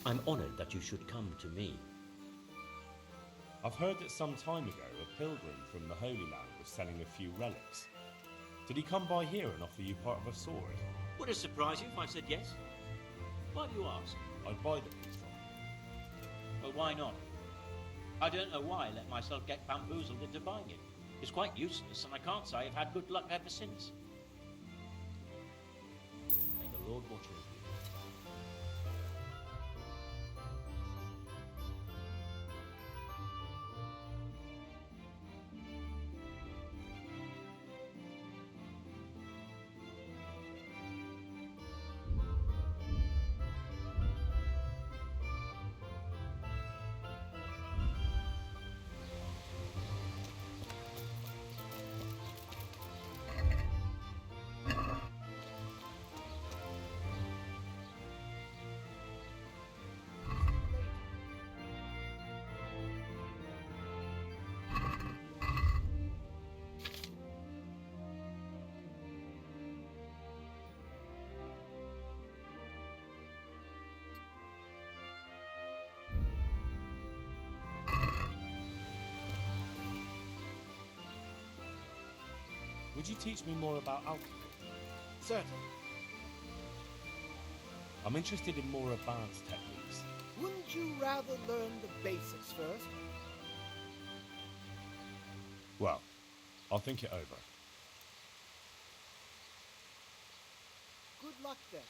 I'm honoured that you should come to me. I've heard that some time ago a pilgrim from the Holy Land was selling a few relics. Did he come by here and offer you part of a sword? Would it surprise you if I said yes? Why do you ask? I'd buy the piece from him. Well, why not? I don't know why I let myself get bamboozled into buying it. It's quite useless, and I can't say I've had good luck ever since. May the Lord watch over you. Would you teach me more about alchemy? Certainly. I'm interested in more advanced techniques. Wouldn't you rather learn the basics first? Well, I'll think it over. Good luck then.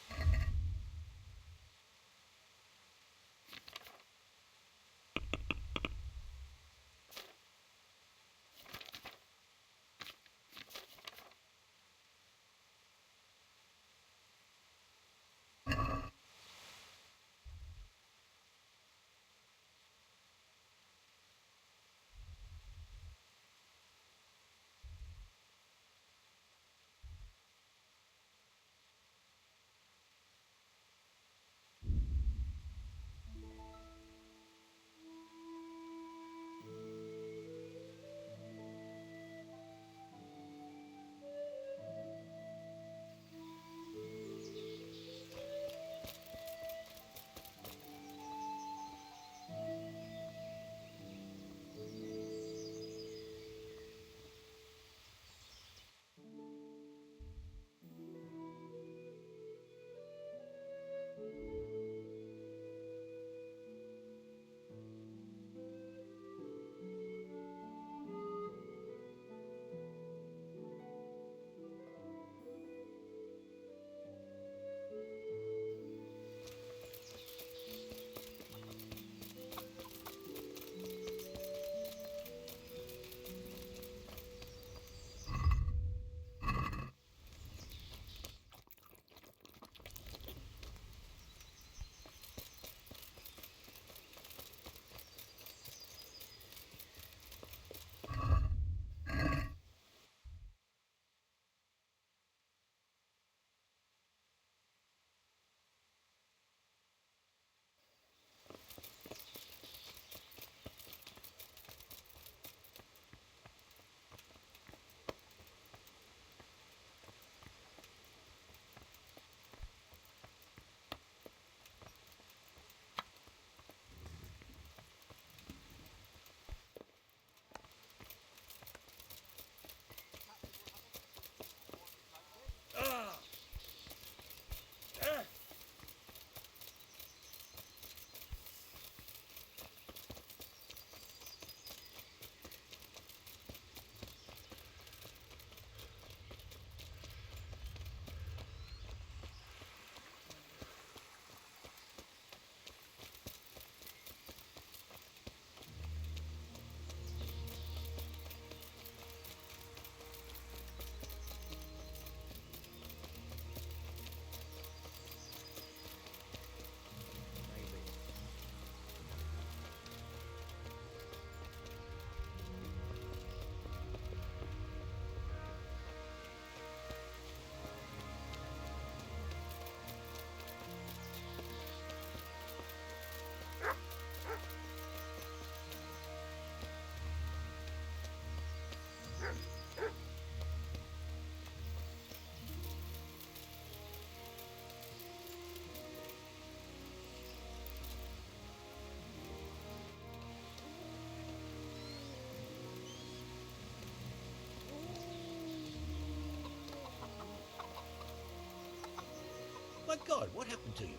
My God, what happened to you?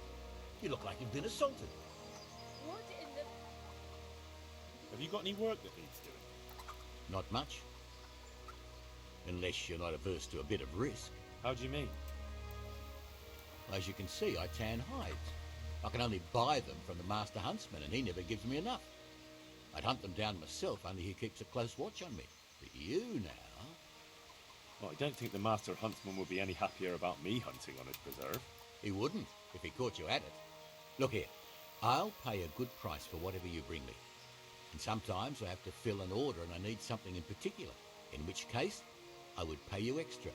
You look like you've been assaulted. What in the... Have you got any work that needs doing? Not much. Unless you're not averse to a bit of risk. How do you mean? As you can see, I tan hides. I can only buy them from the master huntsman, and he never gives me enough. I'd hunt them down myself, only he keeps a close watch on me. But you now... Well, I don't think the master huntsman would be any happier about me hunting on his preserve. He wouldn't, if he caught you at it. Look here, I'll pay a good price for whatever you bring me. And sometimes I have to fill an order and I need something in particular, in which case I would pay you extra.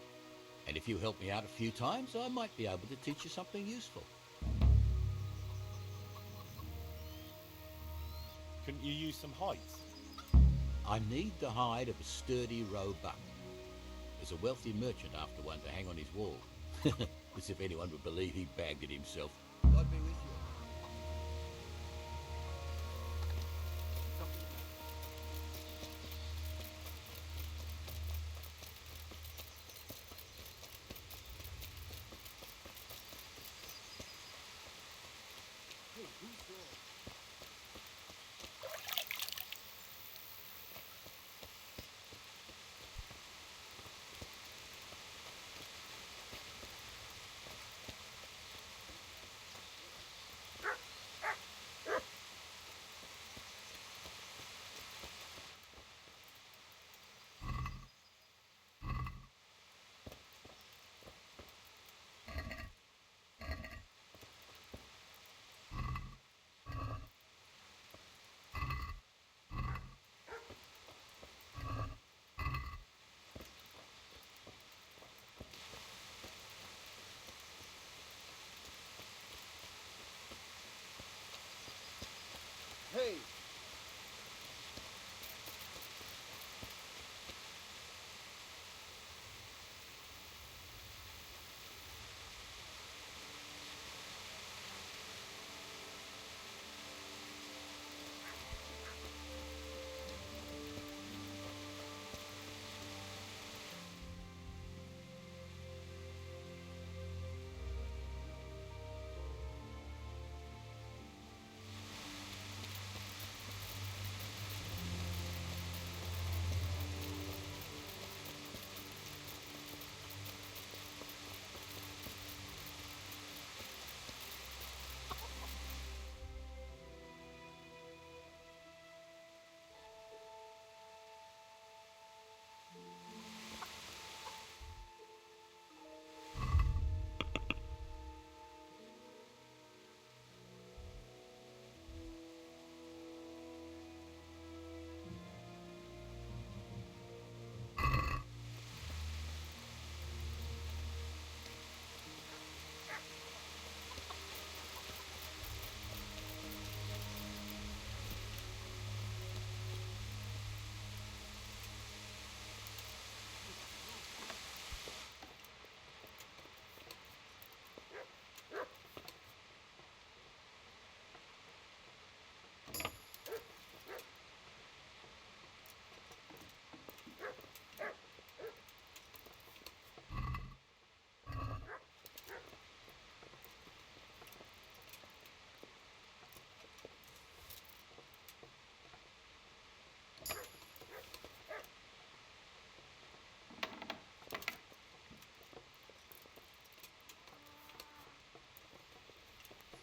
And if you help me out a few times, I might be able to teach you something useful. Couldn't you use some hides? I need the hide of a sturdy roe buck. There's a wealthy merchant after one to hang on his wall. As if anyone would believe he bagged it himself. God be with you.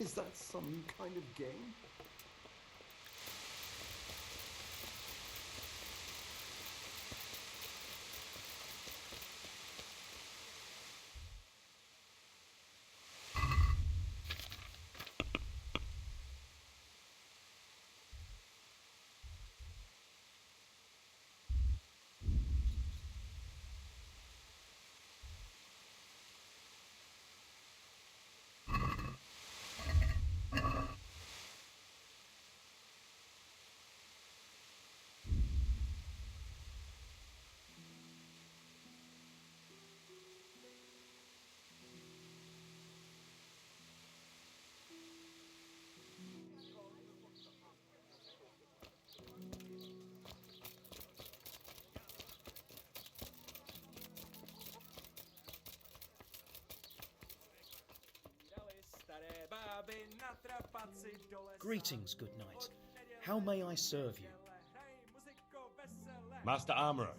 Is that some kind of game? Greetings, good knight. How may I serve you? Master Armourer,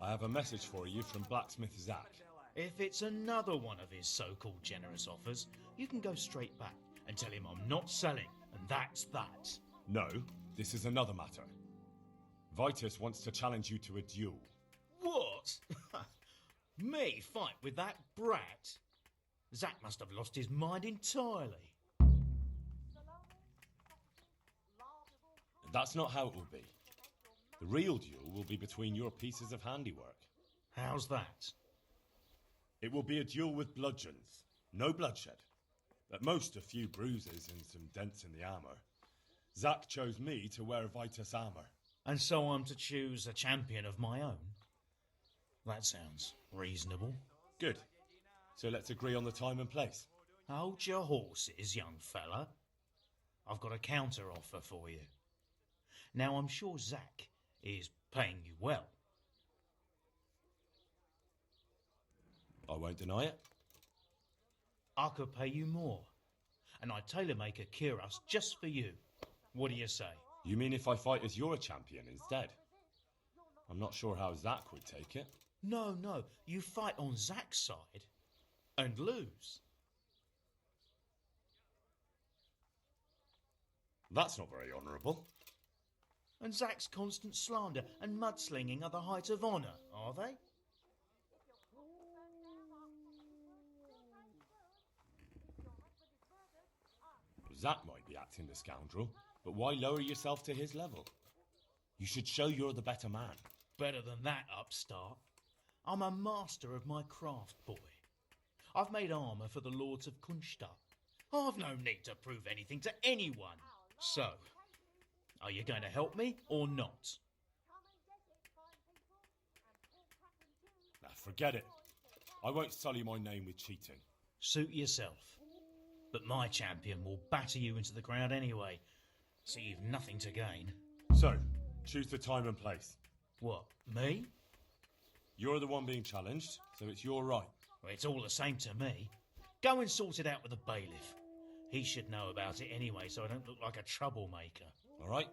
I have a message for you from Blacksmith Zack. If it's another one of his so-called generous offers, you can go straight back and tell him I'm not selling, and that's that. No, this is another matter. Vitus wants to challenge you to a duel. What? Me fight with that brat? Zack must have lost his mind entirely. That's not how it will be. The real duel will be between your pieces of handiwork. How's that? It will be a duel with bludgeons. No bloodshed. At most, a few bruises and some dents in the armour. Zack chose me to wear Vitus armour. And so I'm to choose a champion of my own? That sounds reasonable. Good. So let's agree on the time and place. Hold your horses, young fella. I've got a counter offer for you. Now, I'm sure Zack is paying you well. I won't deny it. I could pay you more, and I'd tailor-make a cuirass just for you. What do you say? You mean if I fight as your champion instead? I'm not sure how Zack would take it. No, you fight on Zack's side and lose. That's not very honourable. And Zack's constant slander and mudslinging are the height of honour, are they? Zack might be acting the scoundrel, but why lower yourself to his level? You should show you're the better man. Better than that, upstart. I'm a master of my craft, boy. I've made armour for the lords of Kunstadt. I've no need to prove anything to anyone. So, are you going to help me or not? Now, forget it. I won't sully my name with cheating. Suit yourself. But my champion will batter you into the ground anyway, so you've nothing to gain. So, choose the time and place. What, me? You're the one being challenged, so it's your right. Well, it's all the same to me. Go and sort it out with the bailiff. He should know about it anyway, so I don't look like a troublemaker. All right.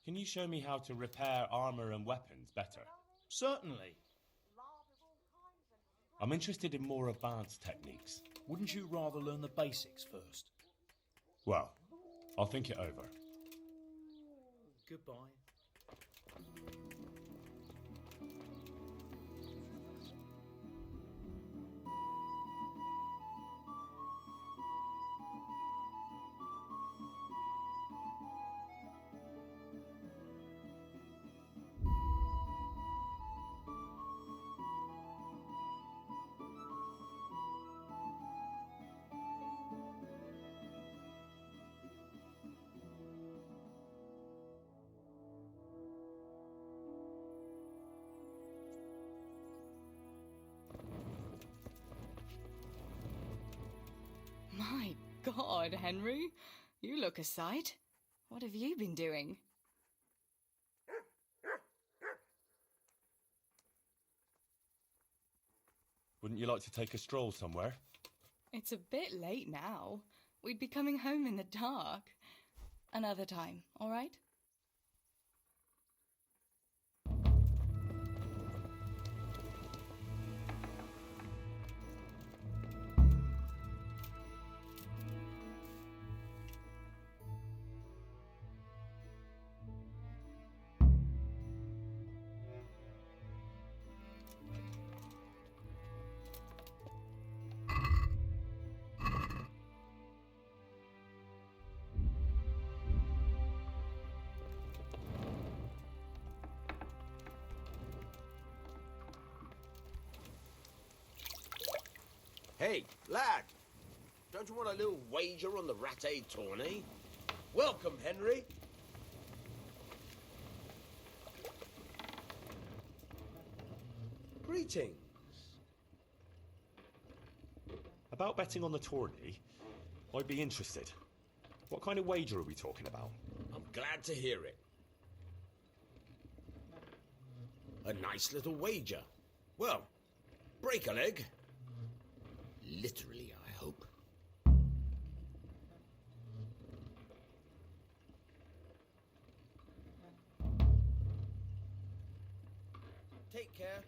Can you show me how to repair armour and weapons better? Certainly. I'm interested in more advanced techniques. Wouldn't you rather learn the basics first? Well, I'll think it over. Goodbye. My God, Henry, you look a sight. What have you been doing? Wouldn't you like to take a stroll somewhere? It's a bit late now. We'd be coming home in the dark. Another time, all right? Hey, lad! Don't you want a little wager on the Rattay tourney? Welcome, Henry! Greetings. About betting on the tourney, I'd be interested. What kind of wager are we talking about? I'm glad to hear it. A nice little wager. Well, break a leg. Literally, I hope. Take care.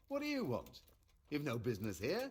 What do you want? You've no business here.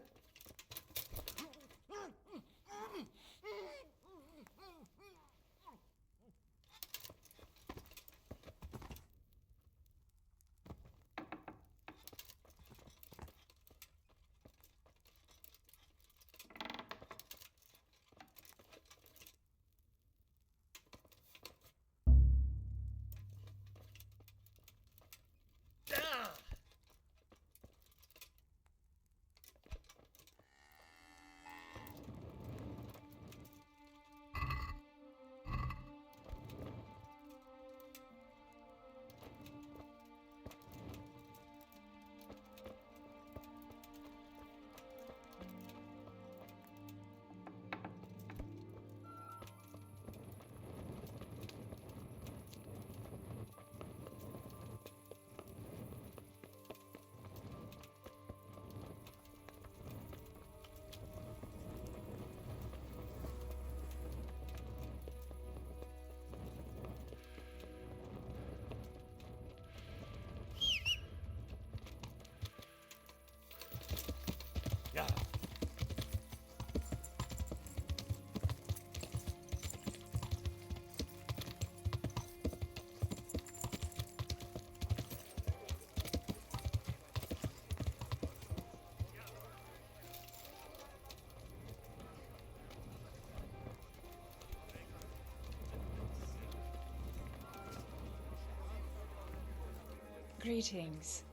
Greetings.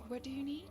What do you need?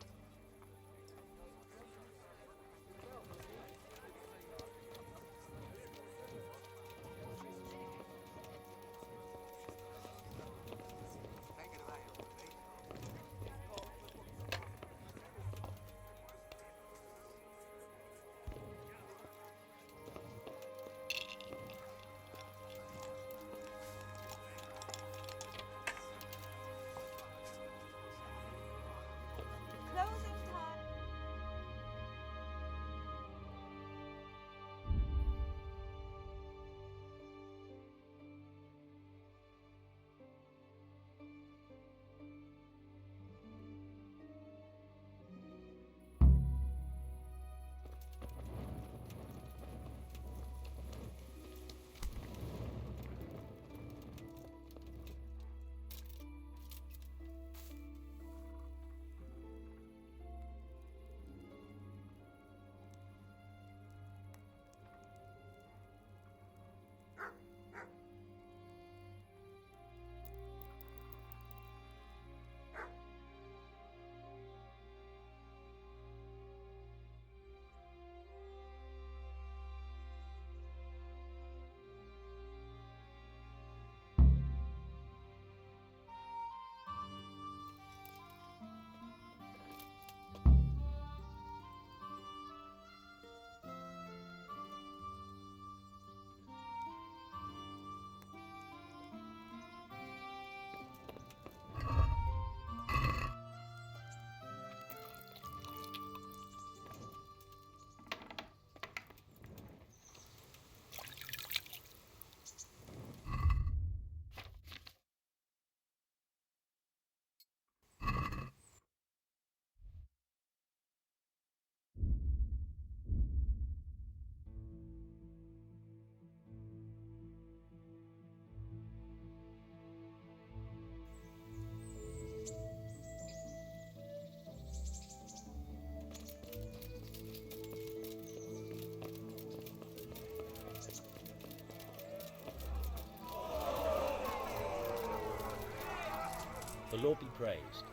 The Lord be praised.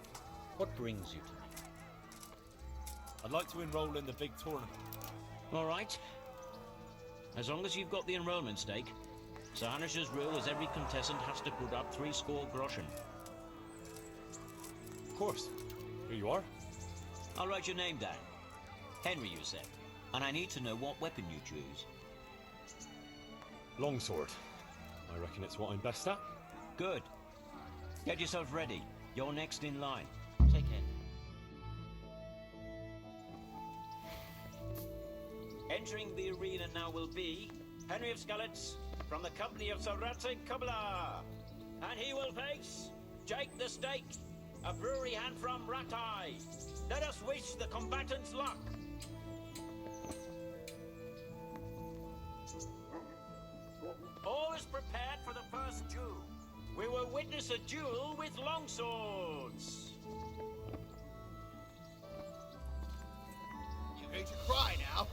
What brings you to me? I'd like to enroll in the big tournament. All right. As long as you've got the enrollment stake. Sir Hanish's rule is every contestant has to put up 60 groschen. Of course. Here you are. I'll write your name down. Henry, you said. And I need to know what weapon you choose. Longsword. I reckon it's what I'm best at. Good. Get yourself ready. You're next in line. Take care. Entering the arena now will be Henry of Skalitz from the company of Sir Radzig Kobyla. And he will face Jake the Stake, a brewery hand from Ratai. Let us wish the combatants luck. All is prepared for the first duel. We will witness a duel with longswords. You going to cry now?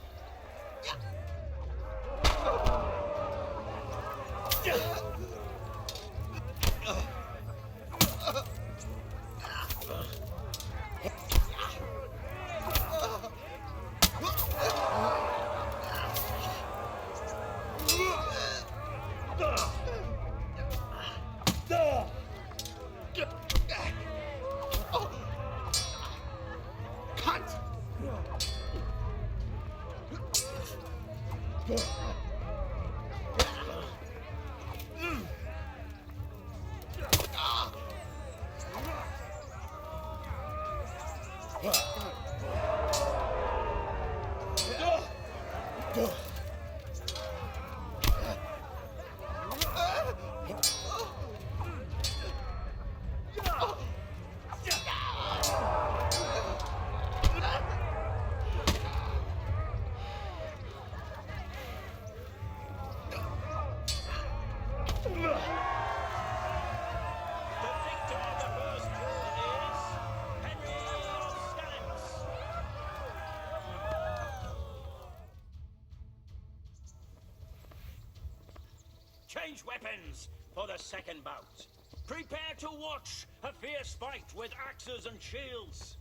Change weapons for the second bout. Prepare to watch a fierce fight with axes and shields.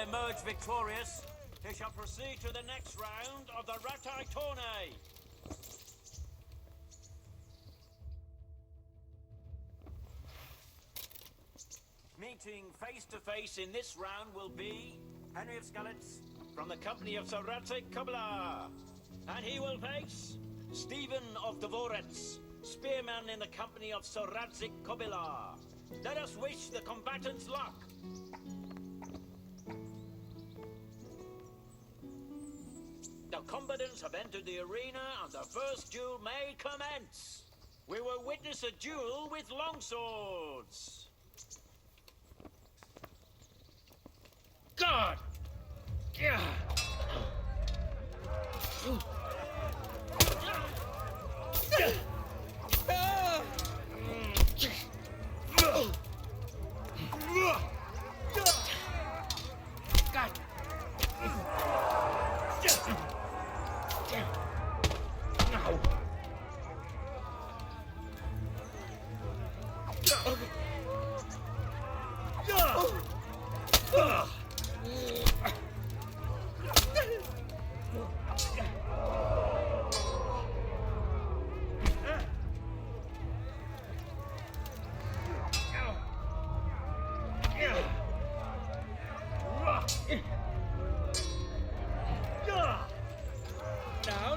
Emerge victorious, he shall proceed to the next round of the Ratai Tourney. Meeting face to face in this round will be Henry of Skalitz from the company of Sir Radzig Kobyla. And he will face Stephen of Deliverance, spearman in the company of Sir Radzig Kobyla. Let us wish the combatants luck. The combatants have entered the arena and the first duel may commence. We will witness a duel with longswords. God!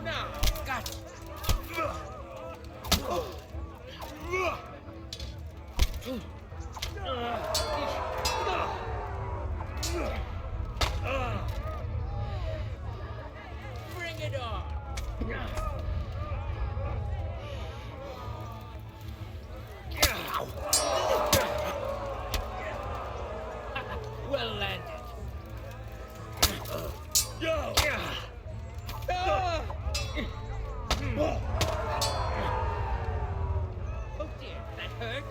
Now. Got it. Bring it on. Well landed. Oh dear, that hurt.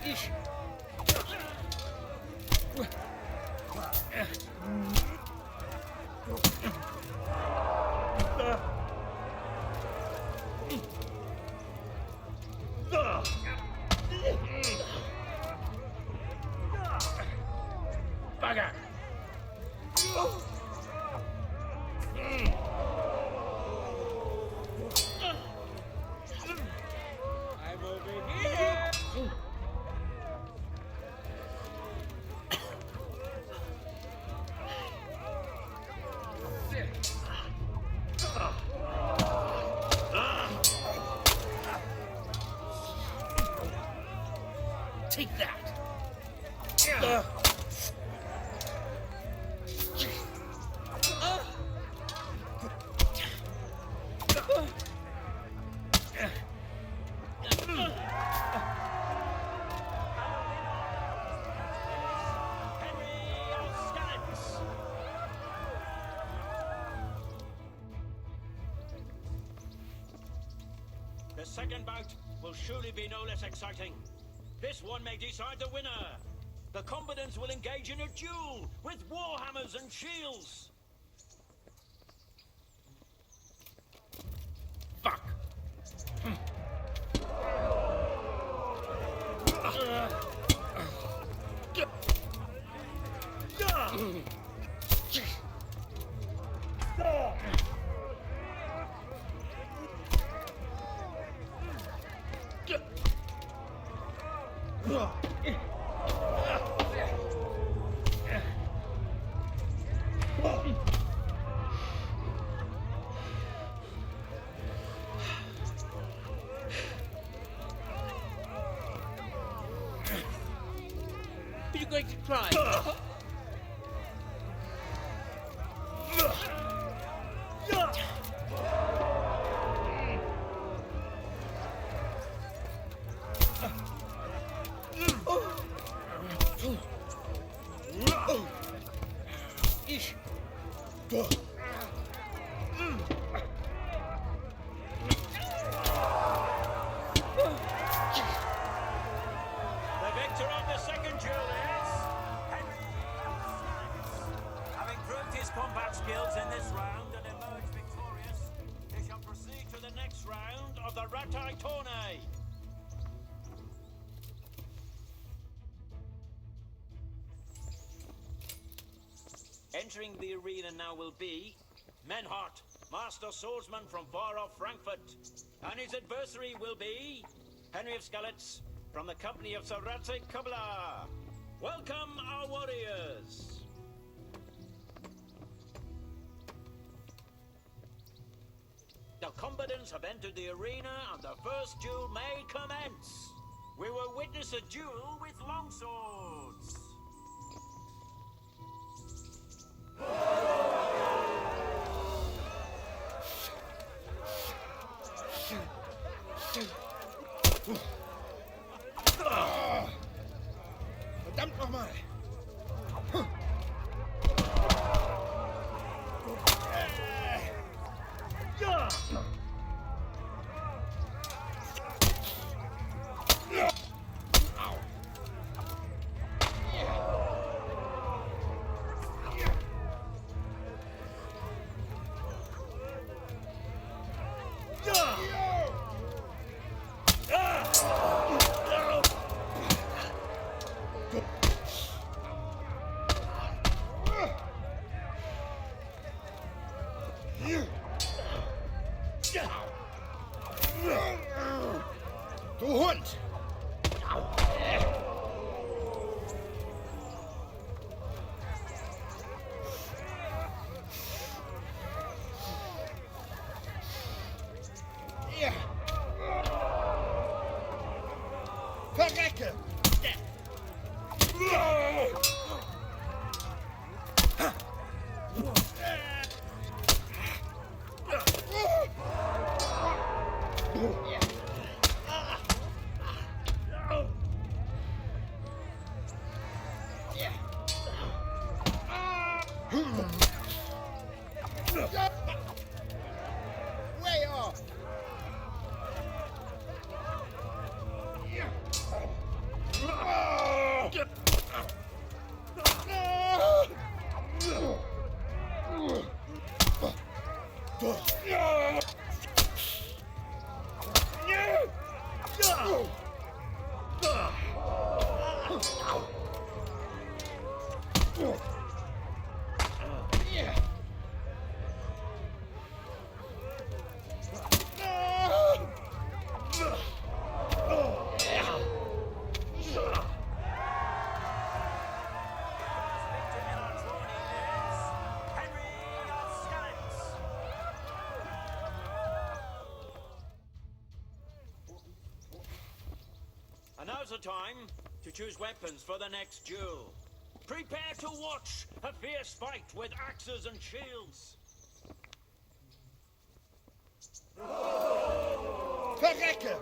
Ish. Bugger. I'm over here. Take that. The second bout will surely be no less exciting. This one may decide the winner. The combatants will engage in a duel with warhammers and shields. Fuck. Are you going to try? Ish. The victor of the second duel is Henry. Having proved his combat skills in this round and emerged victorious, he shall proceed to the next round of the Ratai Tourney. Entering the arena now will be Menhart, master swordsman from far off Frankfurt, and his adversary will be Henry of Skalitz from the company of Sir Radzig Kobyla. Welcome, our warriors! The combatants have entered the arena and the first duel may commence. We will witness a duel with longswords. Verdammt nochmal! Du Hund! Verrecken! Way off! And now's the time to choose weapons for the next duel. Prepare to watch a fierce fight with axes and shields. Verrecken!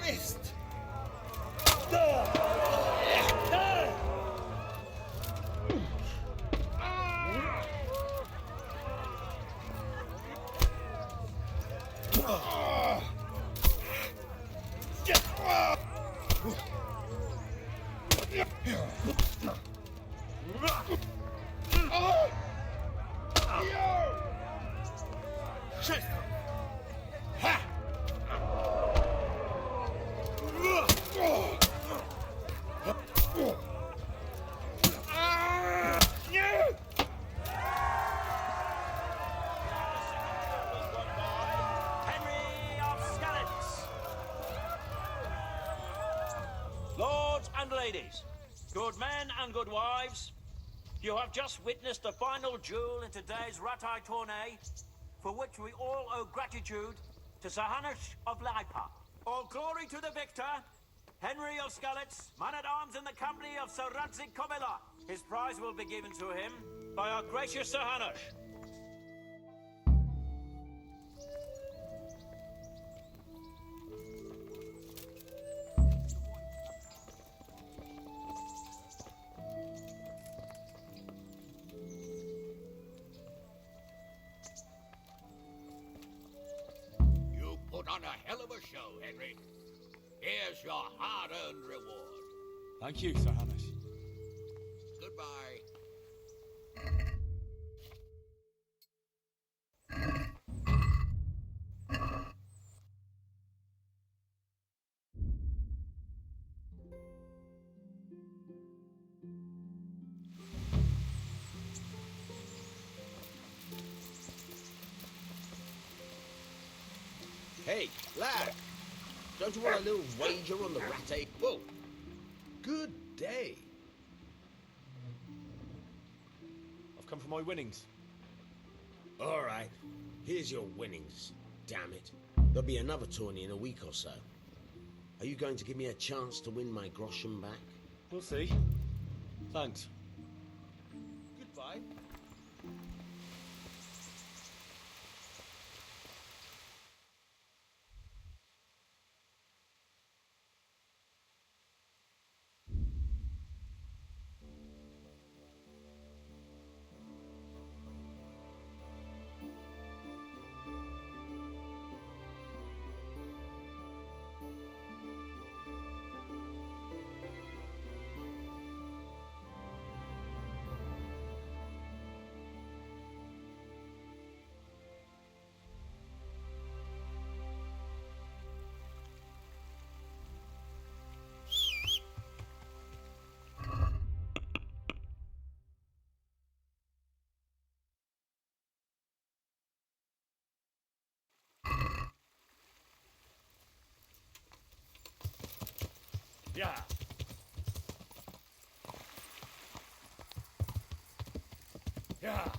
Mist! Lords and ladies, good men and good wives, you have just witnessed the final duel in today's Ratai tourney, for which we all owe gratitude to Sir Hanush of Laipa. All glory to the victor, Henry of Skalitz, man-at-arms in the company of Sir Radzik Kovila. His prize will be given to him by our gracious Sir Hanush. You put on a hell of a show, Henry. Here's your hard-earned reward. Thank you, Sir Hanush. Goodbye. Hey, lad! Don't you want a little wager on the Rattay? Whoa! Good day. I've come for my winnings. All right, here's your winnings. Damn it. There'll be another tourney in a week or so. Are you going to give me a chance to win my groschen back? We'll see. Thanks. Goodbye. Yeah. Yeah.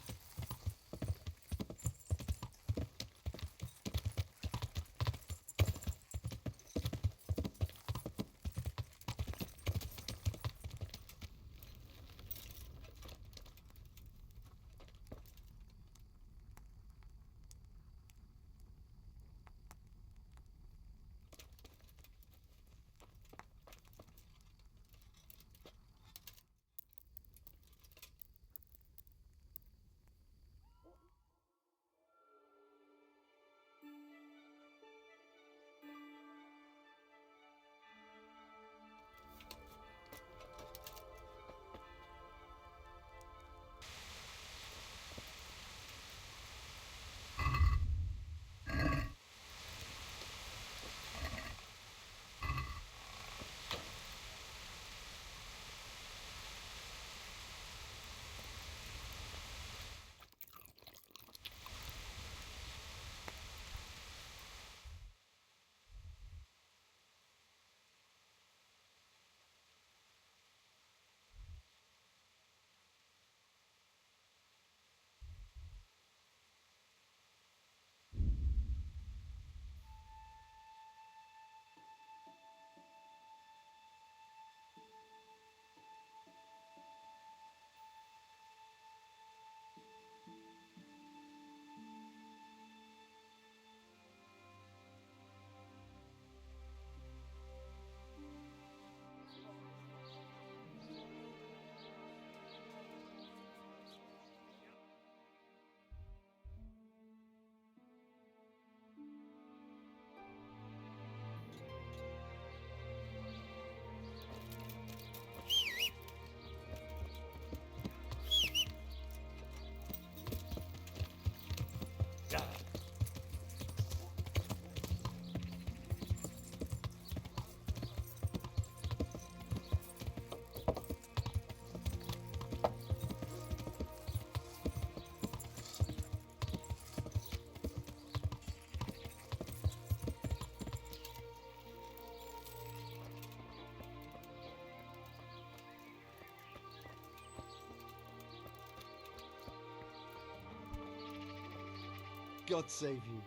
God save you.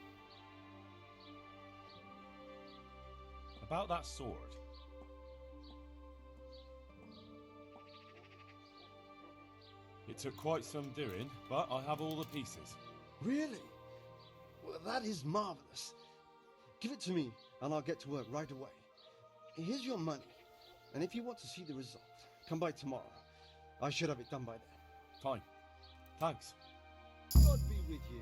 About that sword. It took quite some doing, but I have all the pieces. Really? Well, that is marvelous. Give it to me, and I'll get to work right away. Here's your money, and if you want to see the result, come by tomorrow. I should have it done by then. Fine. Thanks. God be with you.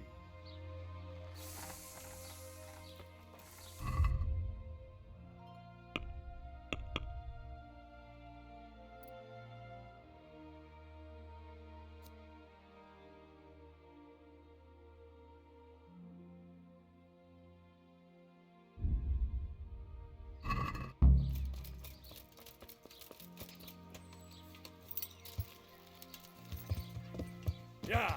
Yeah.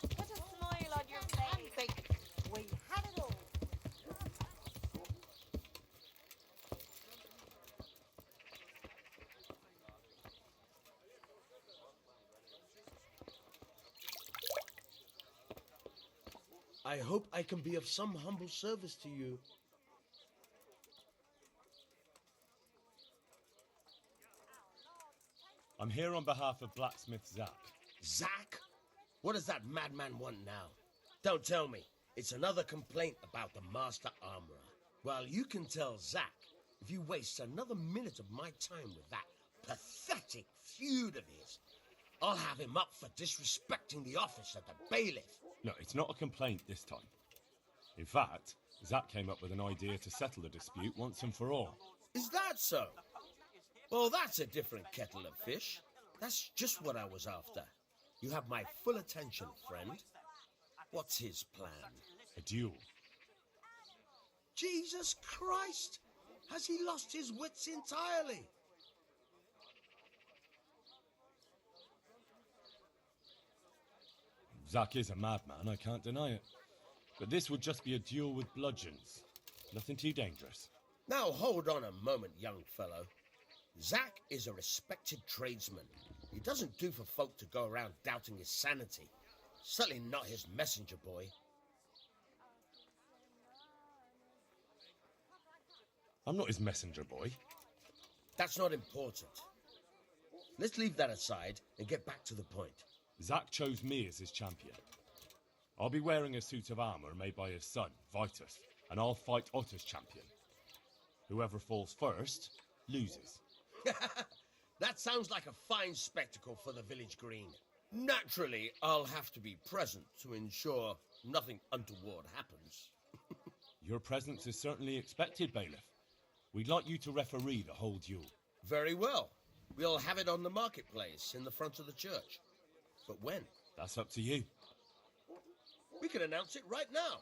Put a smile on your face. We had it all. I hope I can be of some humble service to you. I'm here on behalf of blacksmith Zach. Zach? What does that madman want now? Don't tell me. It's another complaint about the master armorer. Well, you can tell Zach if he wastes another minute of my time with that pathetic feud of his. I'll have him up for disrespecting the office of the bailiff. No, it's not a complaint this time. In fact, Zach came up with an idea to settle the dispute once and for all. Is that so? Well, that's a different kettle of fish. That's just what I was after. You have my full attention, friend. What's his plan? A duel. Jesus Christ! Has he lost his wits entirely? Zack is a madman, I can't deny it. But this would just be a duel with bludgeons. Nothing too dangerous. Now hold on a moment, young fellow. Zack is a respected tradesman. He doesn't do for folk to go around doubting his sanity. Certainly not his messenger boy. I'm not his messenger boy. That's not important. Let's leave that aside and get back to the point. Zack chose me as his champion. I'll be wearing a suit of armour made by his son, Vitus, and I'll fight Otter's champion. Whoever falls first, loses. That sounds like a fine spectacle for the village green. Naturally, I'll have to be present to ensure nothing untoward happens. Your presence is certainly expected, Bailiff. We'd like you to referee the whole duel. Very well. We'll have it on the marketplace in the front of the church. But when? That's up to you. We can announce it right now.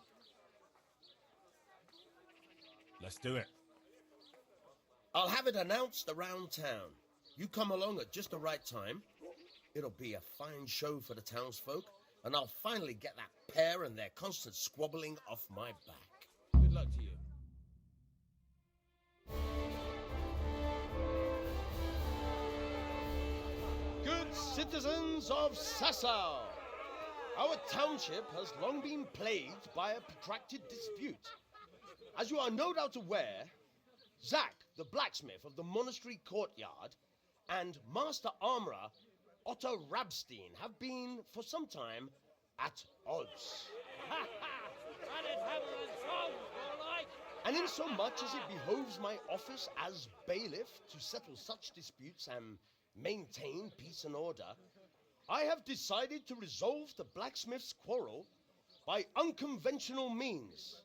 Let's do it. I'll have it announced around town. You come along at just the right time. It'll be a fine show for the townsfolk, and I'll finally get that pair and their constant squabbling off my back. Good luck to you. Good citizens of Sasau, our township has long been plagued by a protracted dispute. As you are no doubt aware, Zack, the blacksmith of the monastery courtyard, and Master Armourer Otto Rabstein have been, for some time, at odds. And in so much as it behoves my office as bailiff to settle such disputes and maintain peace and order, I have decided to resolve the blacksmith's quarrel by unconventional means,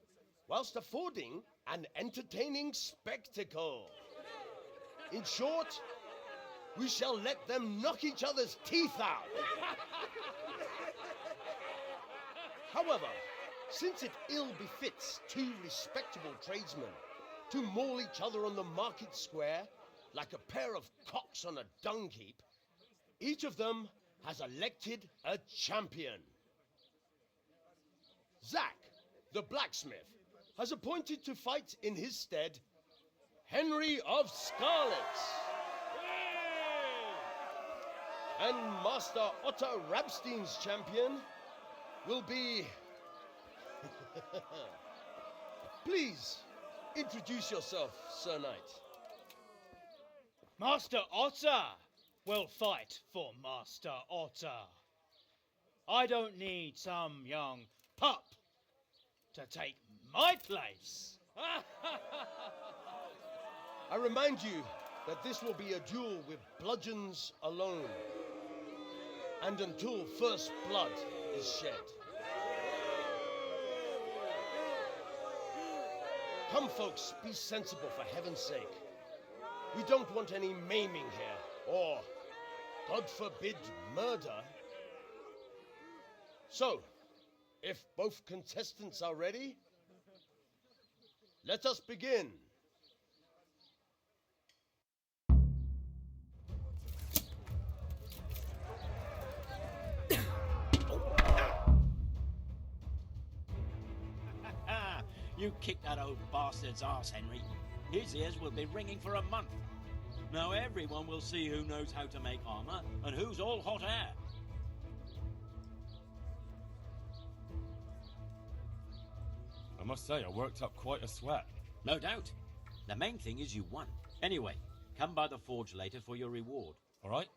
whilst affording an entertaining spectacle. In short, we shall let them knock each other's teeth out. However, since it ill befits two respectable tradesmen to maul each other on the market square like a pair of cocks on a dung heap, each of them has elected a champion. Zack, the blacksmith, has appointed to fight in his stead Henry of Scarlet. And Master Otto Rabstein's champion will be... Please, introduce yourself, Sir Knight. Master Otter will fight for Master Otter. I don't need some young pup to take my place. I remind you that this will be a duel with bludgeons alone, and until first blood is shed. Come, folks, be sensible for heaven's sake. We don't want any maiming here, or, God forbid, murder. So, if both contestants are ready, let us begin. You kicked that old bastard's arse, Henry. His ears will be ringing for a month. Now everyone will see who knows how to make armor and who's all hot air. I must say, I worked up quite a sweat. No doubt. The main thing is you won. Anyway, come by the forge later for your reward. All right?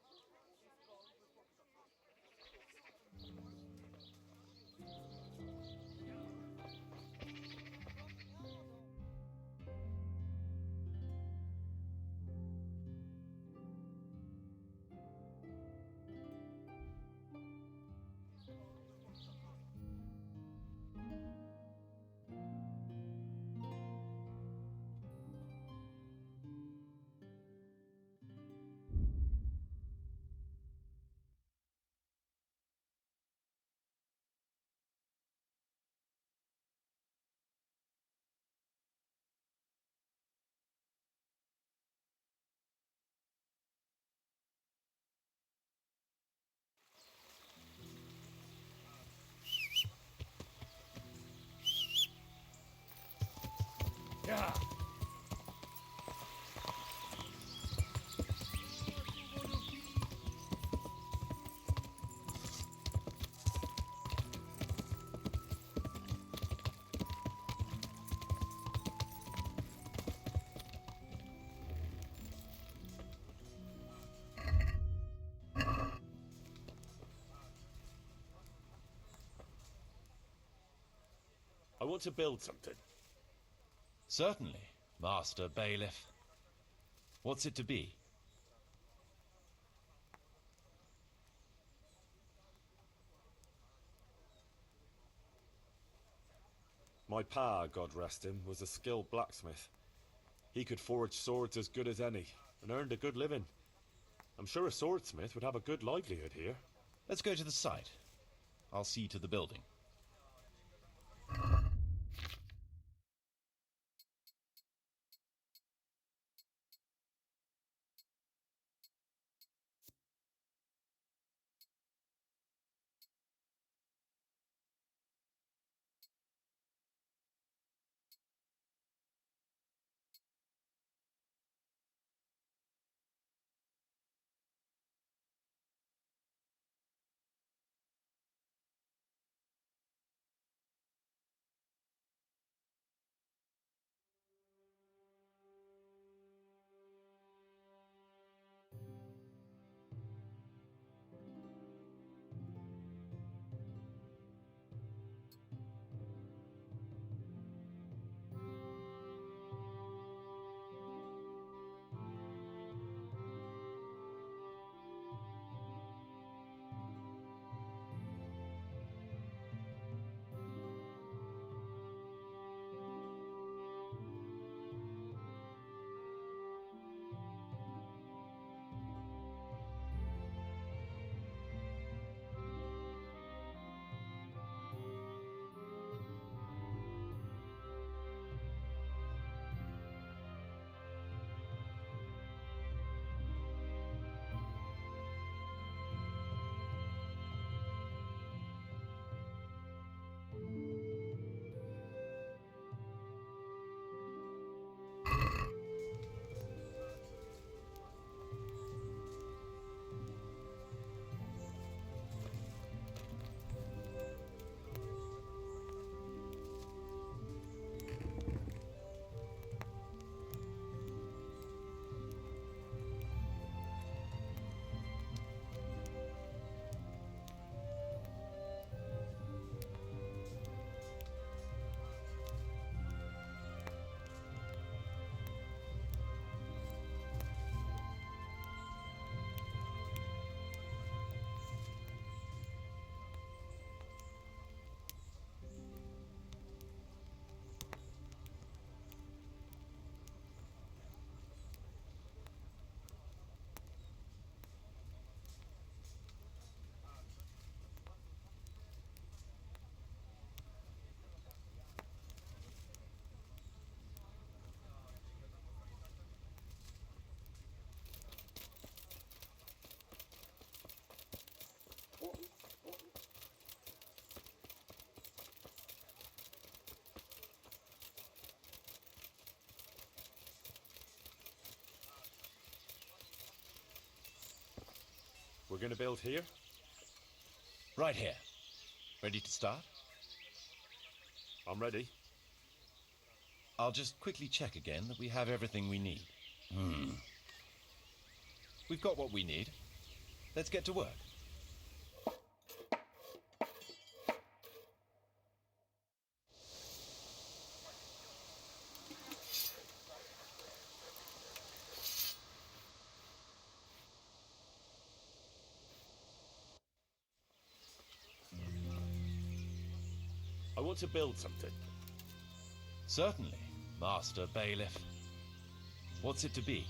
Yeah. I want to build something. Certainly, Master Bailiff. What's it to be? My pa, God rest him, was a skilled blacksmith. He could forge swords as good as any, and earned a good living. I'm sure a swordsmith would have a good livelihood here. Let's go to the site. I'll see to the building. We're going to build here? Right here. Ready to start? I'm ready. I'll just quickly check again that we have everything we need. We've got what we need. Let's get to work. I want to build something. Certainly, Master Bailiff. What's it to be?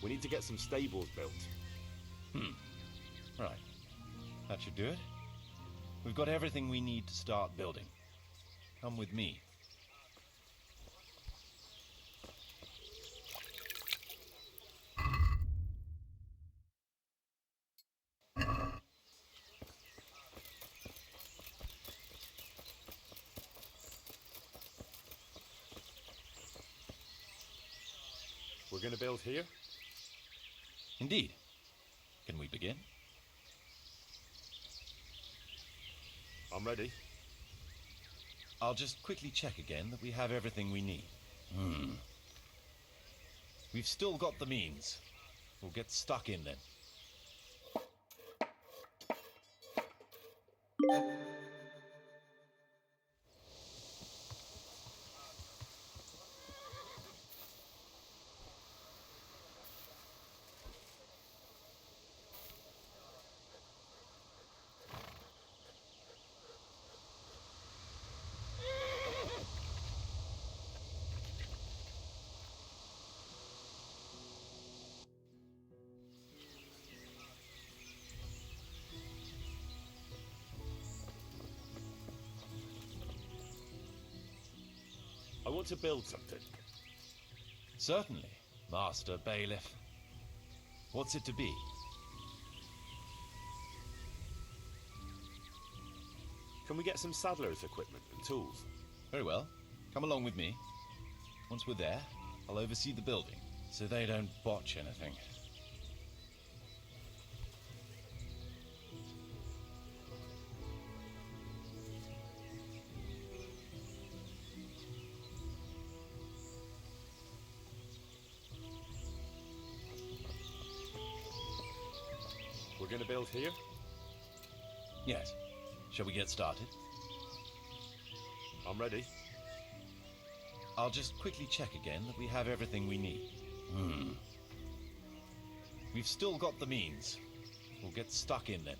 We need to get some stables built. Right. That should do it. We've got everything we need to start building. Come with me. going to build here? Indeed. Can we begin? I'm ready. I'll just quickly check again that we have everything we need. We've still got the means. We'll get stuck in then. I want to build something. Certainly, Master Bailiff. What's it to be? Can we get some saddler's equipment and tools? Very well. Come along with me. Once we're there, I'll oversee the building, so they don't botch anything. We're going to build here? Yes. Shall we get started? I'm ready. I'll just quickly check again that we have everything we need. We've still got the means. We'll get stuck in then.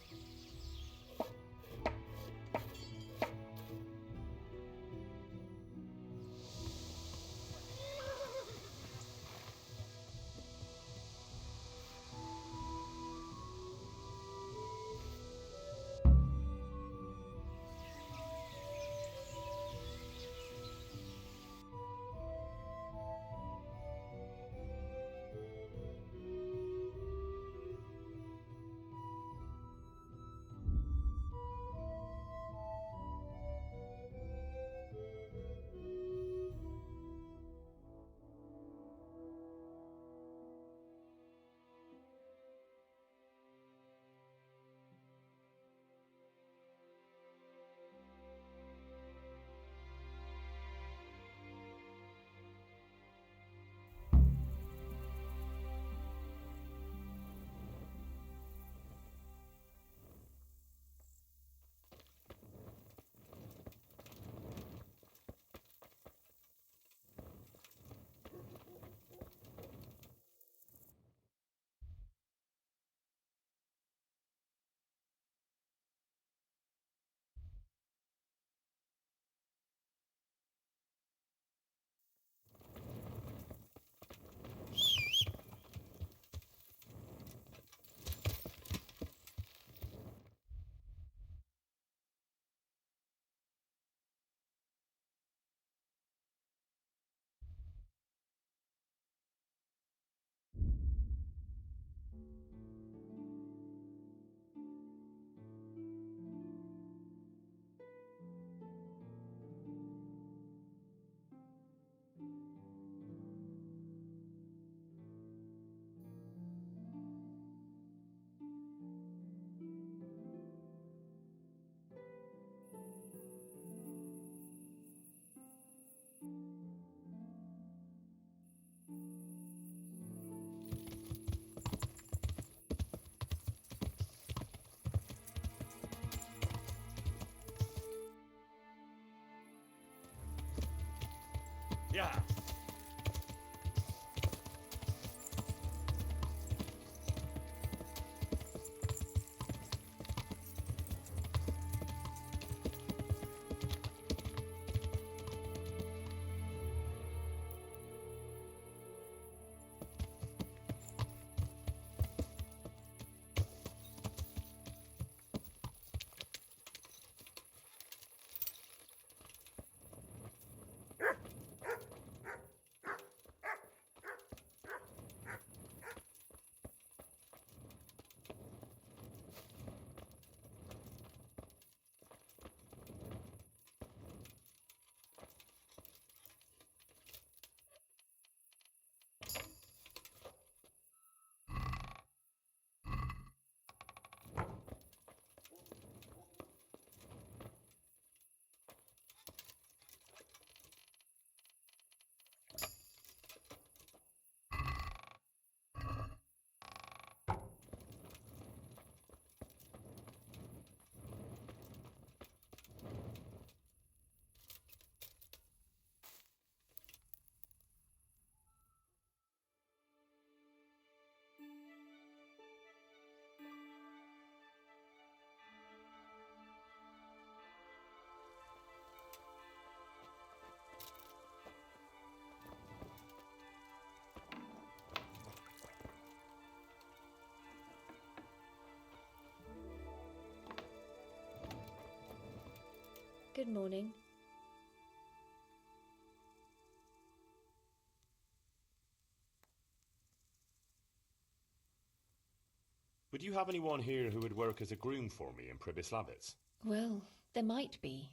Yeah. Good morning. Would you have anyone here who would work as a groom for me in Pribyslavitz? Well, there might be,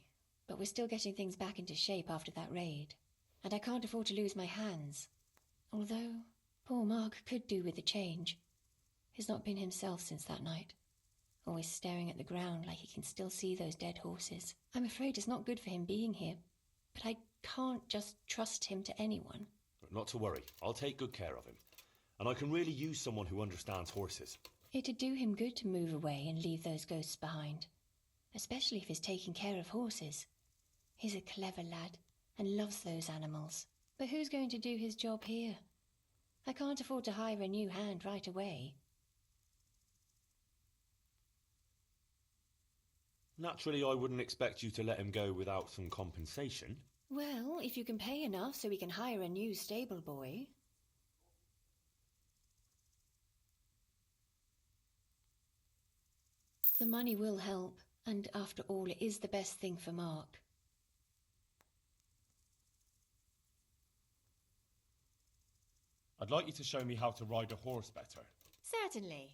but we're still getting things back into shape after that raid. And I can't afford to lose my hands. Although, poor Mark could do with a change. He's not been himself since that night. Always staring at the ground like he can still see those dead horses. I'm afraid it's not good for him being here, but I can't just trust him to anyone. Not to worry, I'll take good care of him. And I can really use someone who understands horses. It'd do him good to move away and leave those ghosts behind, especially if he's taking care of horses. He's a clever lad and loves those animals. But who's going to do his job here? I can't afford to hire a new hand right away. Naturally, I wouldn't expect you to let him go without some compensation. Well, if you can pay enough so we can hire a new stable boy. The money will help, and after all, it is the best thing for Mark. I'd like you to show me how to ride a horse better. Certainly.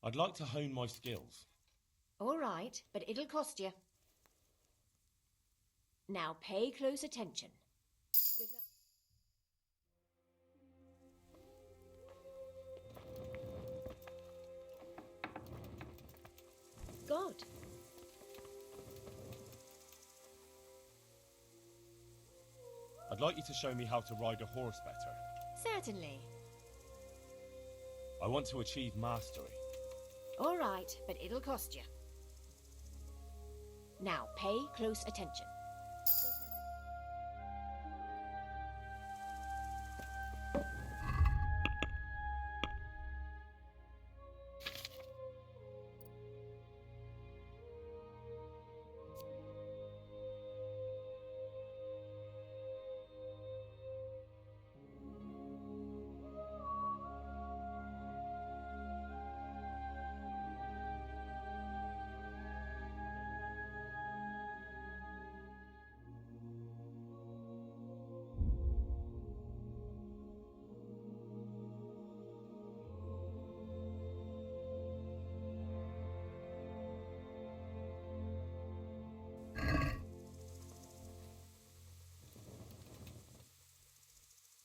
I'd like to hone my skills. All right, but it'll cost you. Now pay close attention. Good luck. God. I'd like you to show me how to ride a horse better. Certainly. I want to achieve mastery. All right, but it'll cost you. Now pay close attention.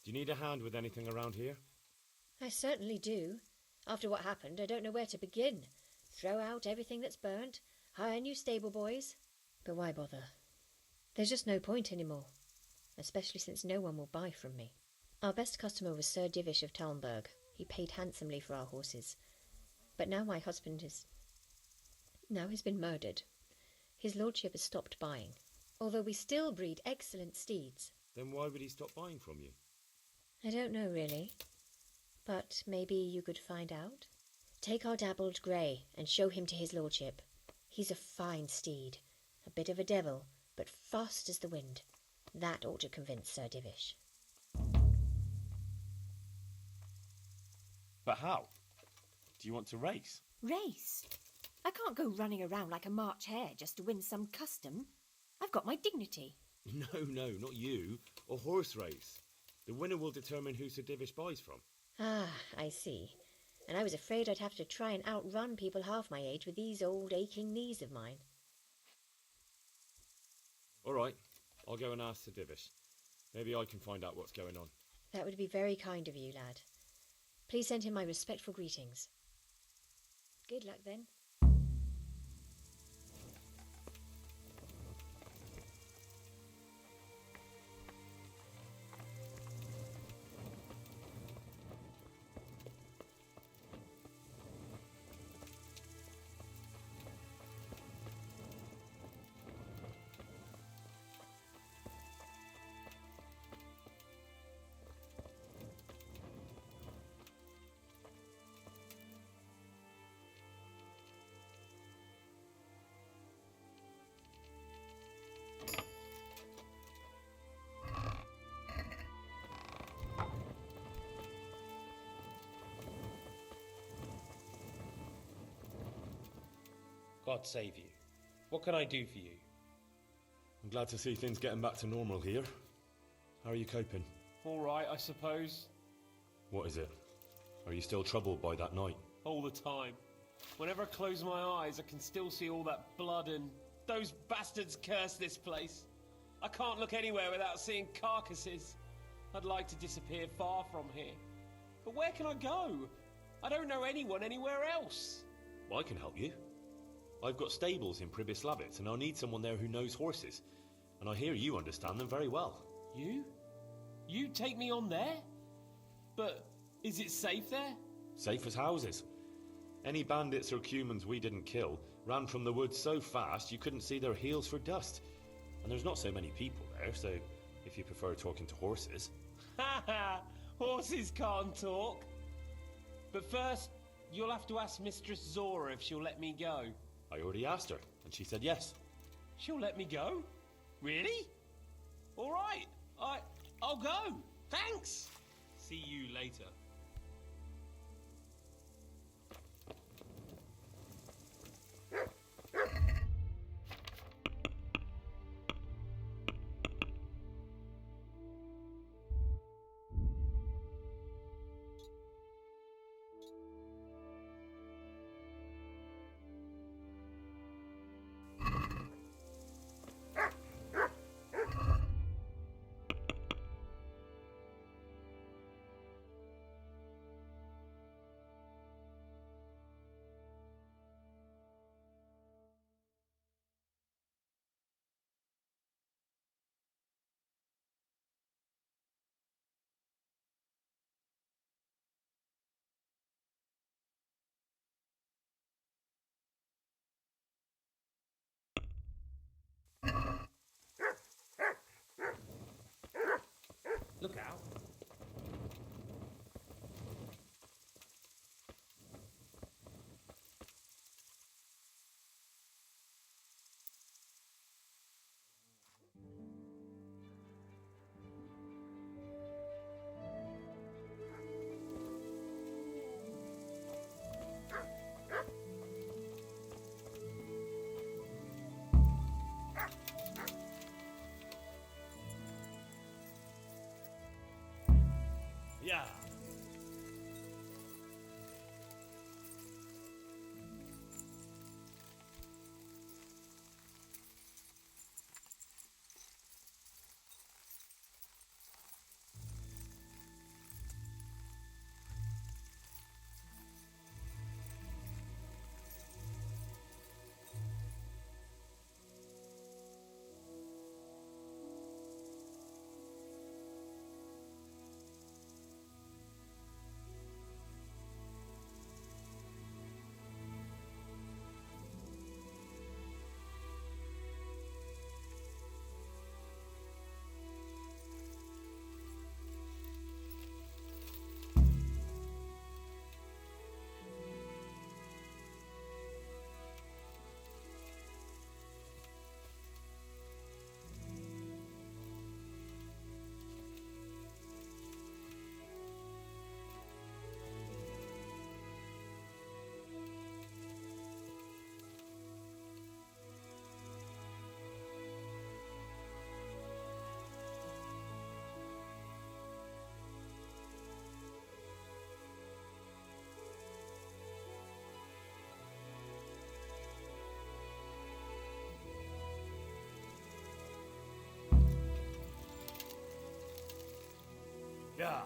Do you need a hand with anything around here? I certainly do. After what happened, I don't know where to begin. Throw out everything that's burnt, hire new stable boys. But why bother? There's just no point anymore, especially since no one will buy from me. Our best customer was Sir Divish of Talmberg. He paid handsomely for our horses. But now my husband is... Now he's been murdered. His lordship has stopped buying, although we still breed excellent steeds. Then why would he stop buying from you? I don't know, really. But maybe you could find out? Take our dabbled grey and show him to his lordship. He's a fine steed. A bit of a devil, but fast as the wind. That ought to convince Sir Divish. But how? Do you want to race? Race? I can't go running around like a March hare just to win some custom. I've got my dignity. No, not you. A horse race. The winner will determine who Sir Divish buys from. Ah, I see. And I was afraid I'd have to try and outrun people half my age with these old aching knees of mine. All right, I'll go and ask Sir Divish. Maybe I can find out what's going on. That would be very kind of you, lad. Please send him my respectful greetings. Good luck, then. God save you. What can I do for you? I'm glad to see things getting back to normal here. How are you coping? All right, I suppose. What is it? Are you still troubled by that night? All the time. Whenever I close my eyes, I can still see all that blood and those bastards curse this place. I can't look anywhere without seeing carcasses. I'd like to disappear far from here. But where can I go? I don't know anyone anywhere else. Well, I can help you. I've got stables in Pribyslavitz, and I'll need someone there who knows horses. And I hear you understand them very well. You? You take me on there? But is it safe there? Safe as houses. Any bandits or cumans we didn't kill ran from the woods so fast you couldn't see their heels for dust. And there's not so many people there, so if you prefer talking to horses... Ha ha! Horses can't talk. But first, you'll have to ask Mistress Zora if she'll let me go. I already asked her, and she said yes. She'll let me go? Really? All right, I'll go. Thanks. See you later. Look out. Yeah. Yeah.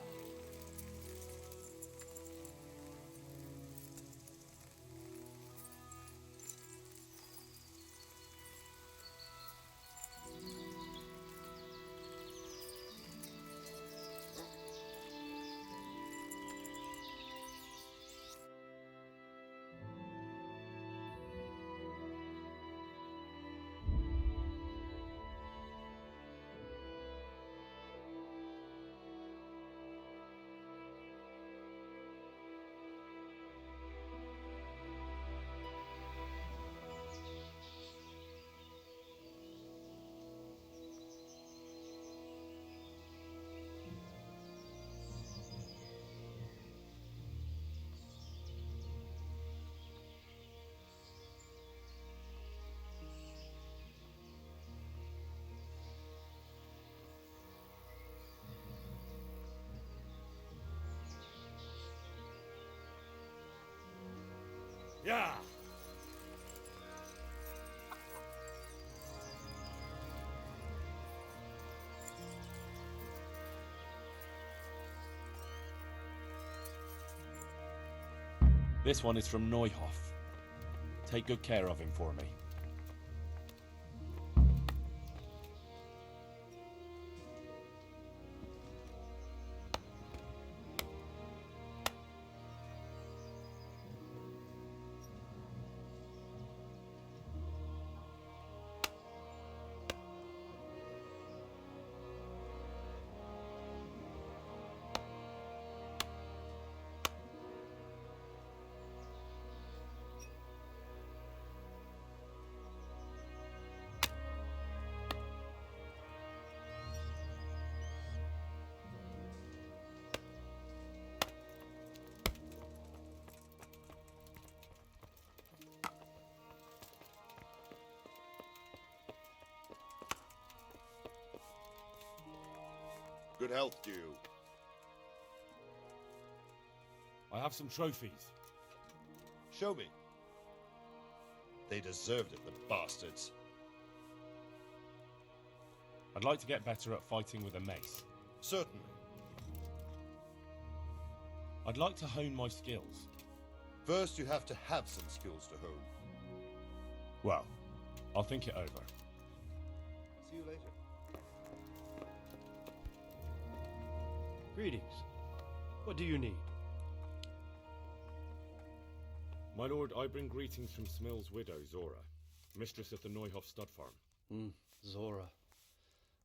Yeah. This one is from Neuhoff. Take good care of him for me. Good health to you. I have some trophies. Show me. They deserved it, the bastards. I'd like to get better at fighting with a mace. Certainly. I'd like to hone my skills. First, you have to have some skills to hone. Well, I'll think it over. See you later. Greetings. What do you need? My lord, I bring greetings from Smill's widow, Zora, mistress of the Neuhoff stud farm. Zora.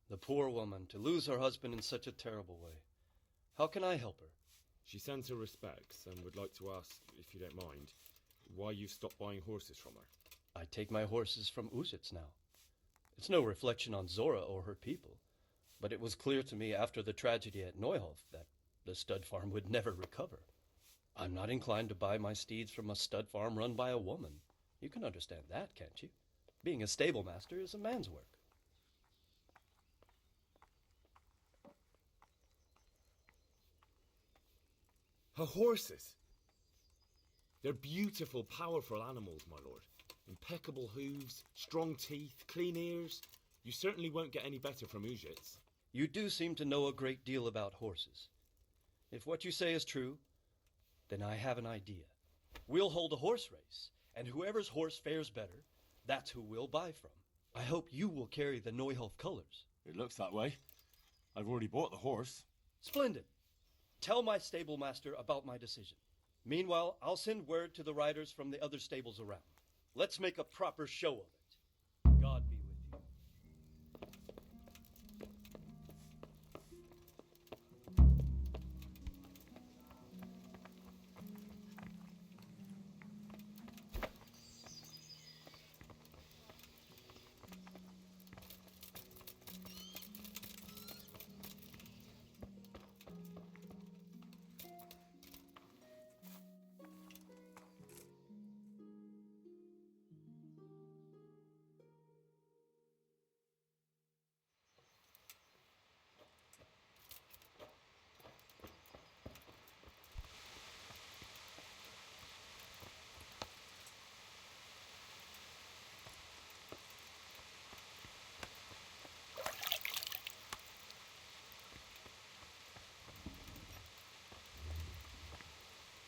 The poor woman, to lose her husband in such a terrible way. How can I help her? She sends her respects and would like to ask, if you don't mind, why you've stopped buying horses from her. I take my horses from Uzits now. It's no reflection on Zora or her people, but it was clear to me after the tragedy at Neuhoff that the stud farm would never recover. I'm not inclined to buy my steeds from a stud farm run by a woman. You can understand that, can't you? Being a stable master is a man's work. Her horses! They're beautiful, powerful animals, my lord. Impeccable hooves, strong teeth, clean ears. You certainly won't get any better from Uzits. You do seem to know a great deal about horses. If what you say is true, then I have an idea. We'll hold a horse race, and whoever's horse fares better, that's who we'll buy from. I hope you will carry the Neuhoff colors. It looks that way. I've already bought the horse. Splendid. Tell my stable master about my decision. Meanwhile, I'll send word to the riders from the other stables around. Let's make a proper show of it. God be with you.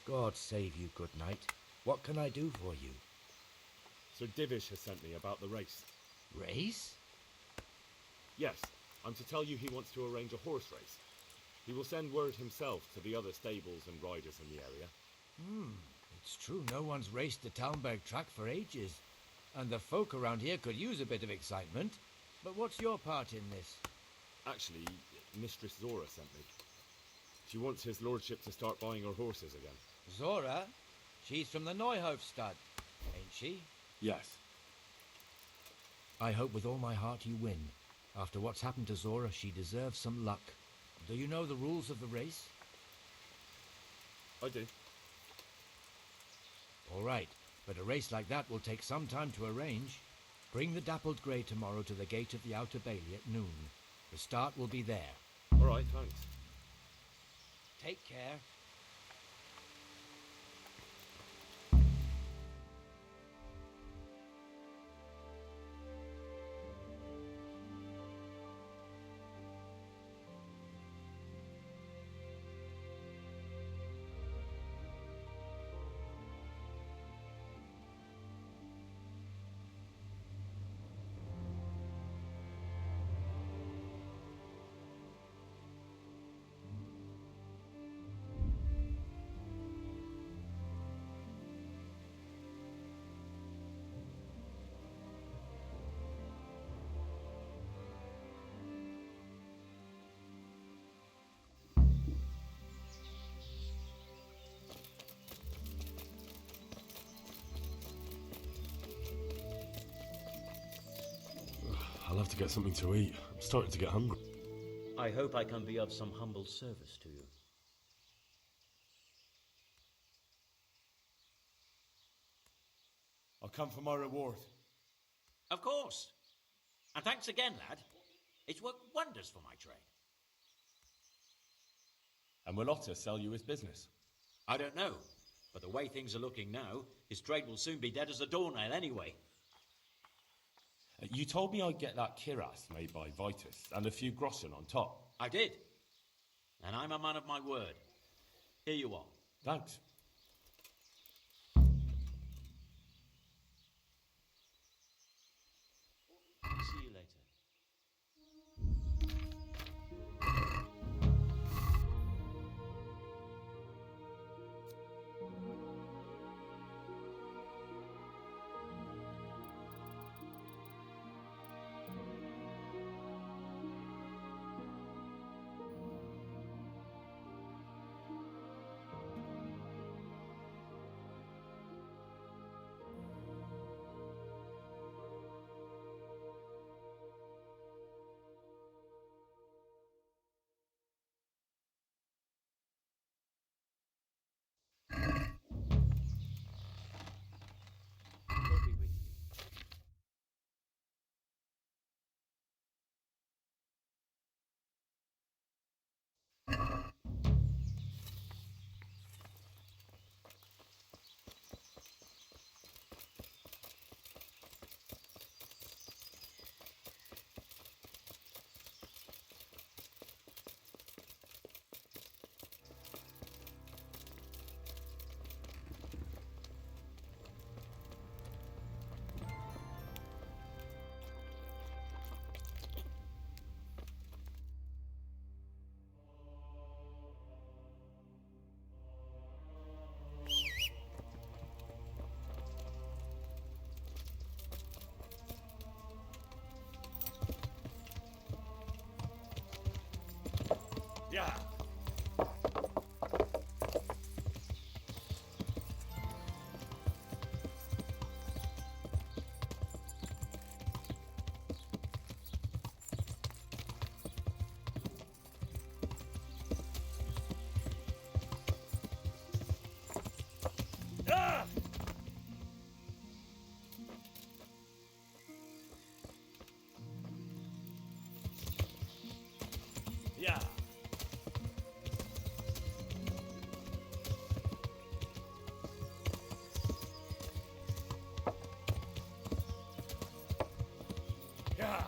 God save you, good knight. What can I do for you? Sir Divish has sent me about the race. Race? Yes, I'm to tell you he wants to arrange a horse race. He will send word himself to the other stables and riders in the area. It's true no one's raced the Talmberg track for ages. And the folk around here could use a bit of excitement. But what's your part in this? Actually, Mistress Zora sent me. She wants his lordship to start buying her horses again. Zora? She's from the Neuhof stud, ain't she? Yes. I hope with all my heart you win. After what's happened to Zora, she deserves some luck. Do you know the rules of the race? I do. All right, but a race like that will take some time to arrange. Bring the dappled grey tomorrow to the gate of the Outer Bailey at noon. The start will be there. All right, thanks. Take care. I'll have to get something to eat. I'm starting to get hungry. I hope I can be of some humble service to you. I'll come for my reward. Of course. And thanks again, lad. It's worked wonders for my trade. And will Otter sell you his business? I don't know, but the way things are looking now, his trade will soon be dead as a doornail anyway. You told me I'd get that kiras made by Vitus and a few groschen on top. I did. And I'm a man of my word. Here you are. Thanks. See you later. Yeah. Ah! Yeah. Yeah.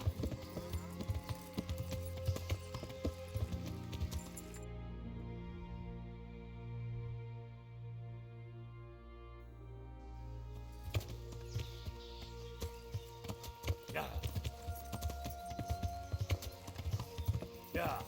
Yeah. Yeah.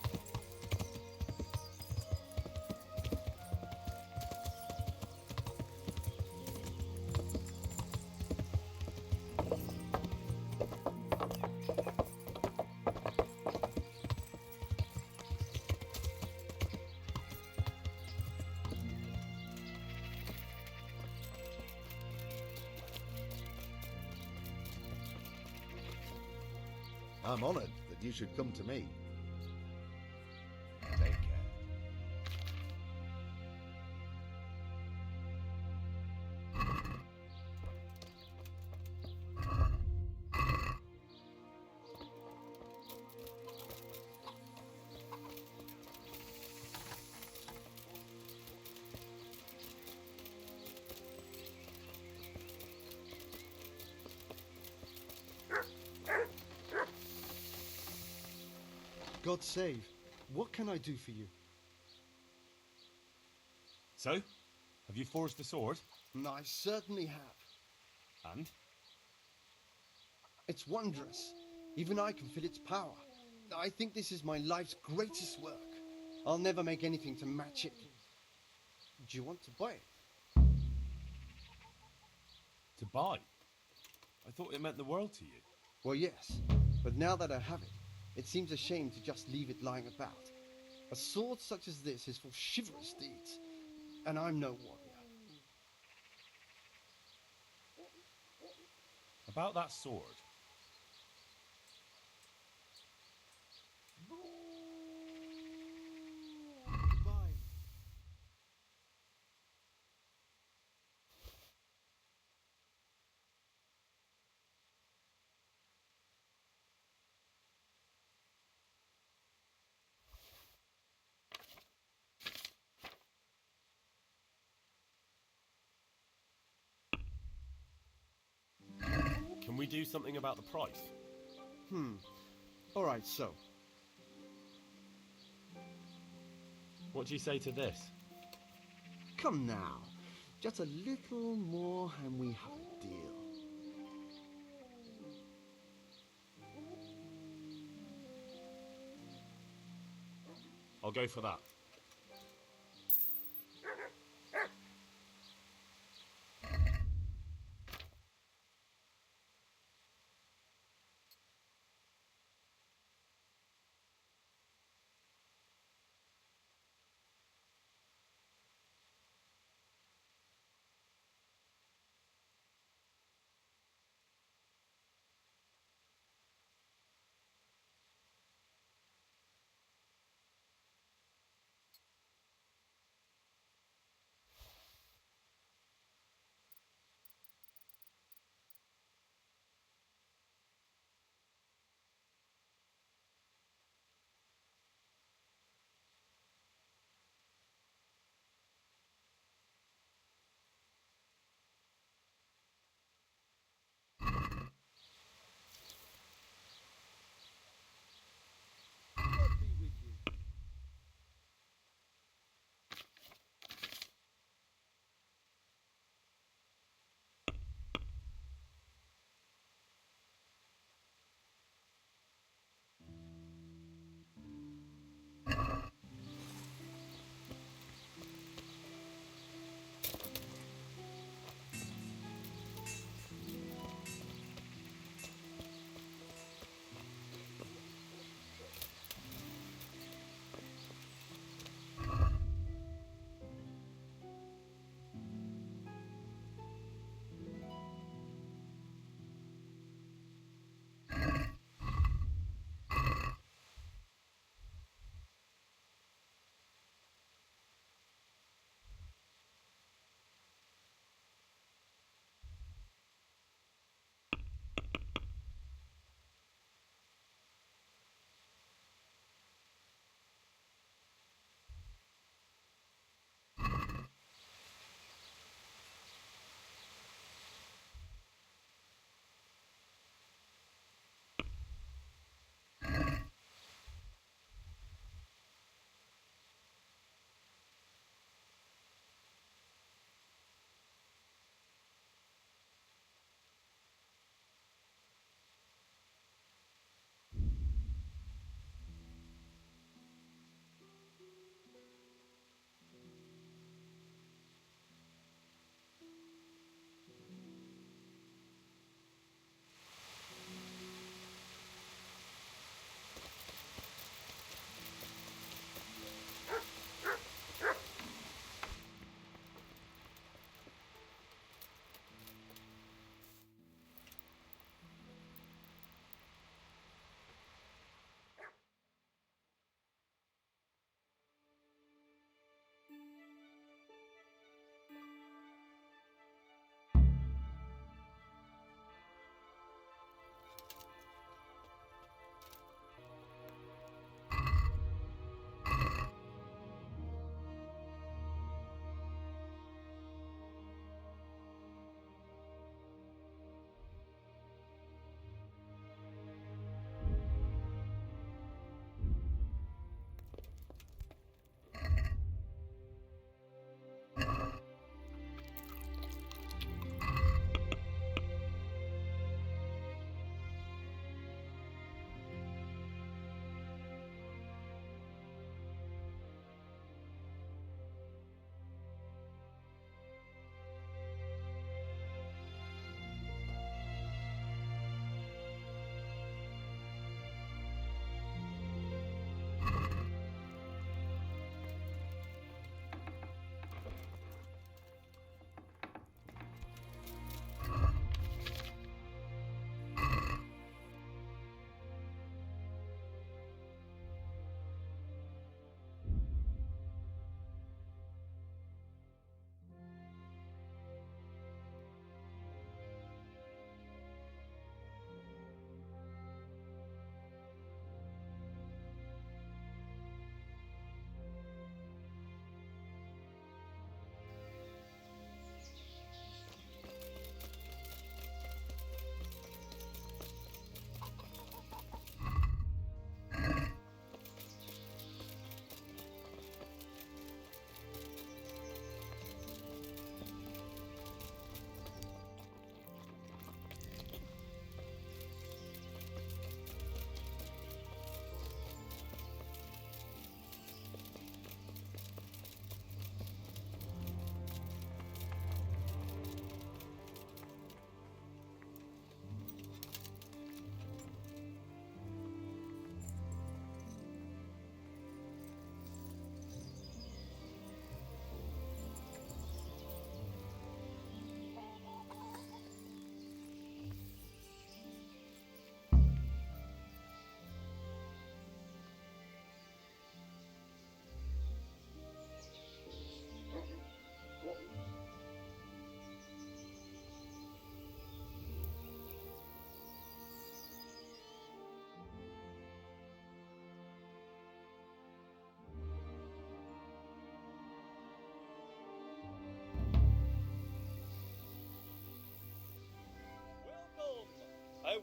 I'm honored that you should come to me. Take care. God save. What can I do for you? So, have you forged the sword? I certainly have. And? It's wondrous. Even I can feel its power. I think this is my life's greatest work. I'll never make anything to match it. Do you want to buy it? To buy? I thought it meant the world to you. Well, yes. But now that I have it, it seems a shame to just leave it lying about. A sword such as this is for chivalrous deeds, and I'm no warrior. About that sword. do something about the price? Alright, so. What do you say to this? Come now. Just a little more and we have a deal. I'll go for that.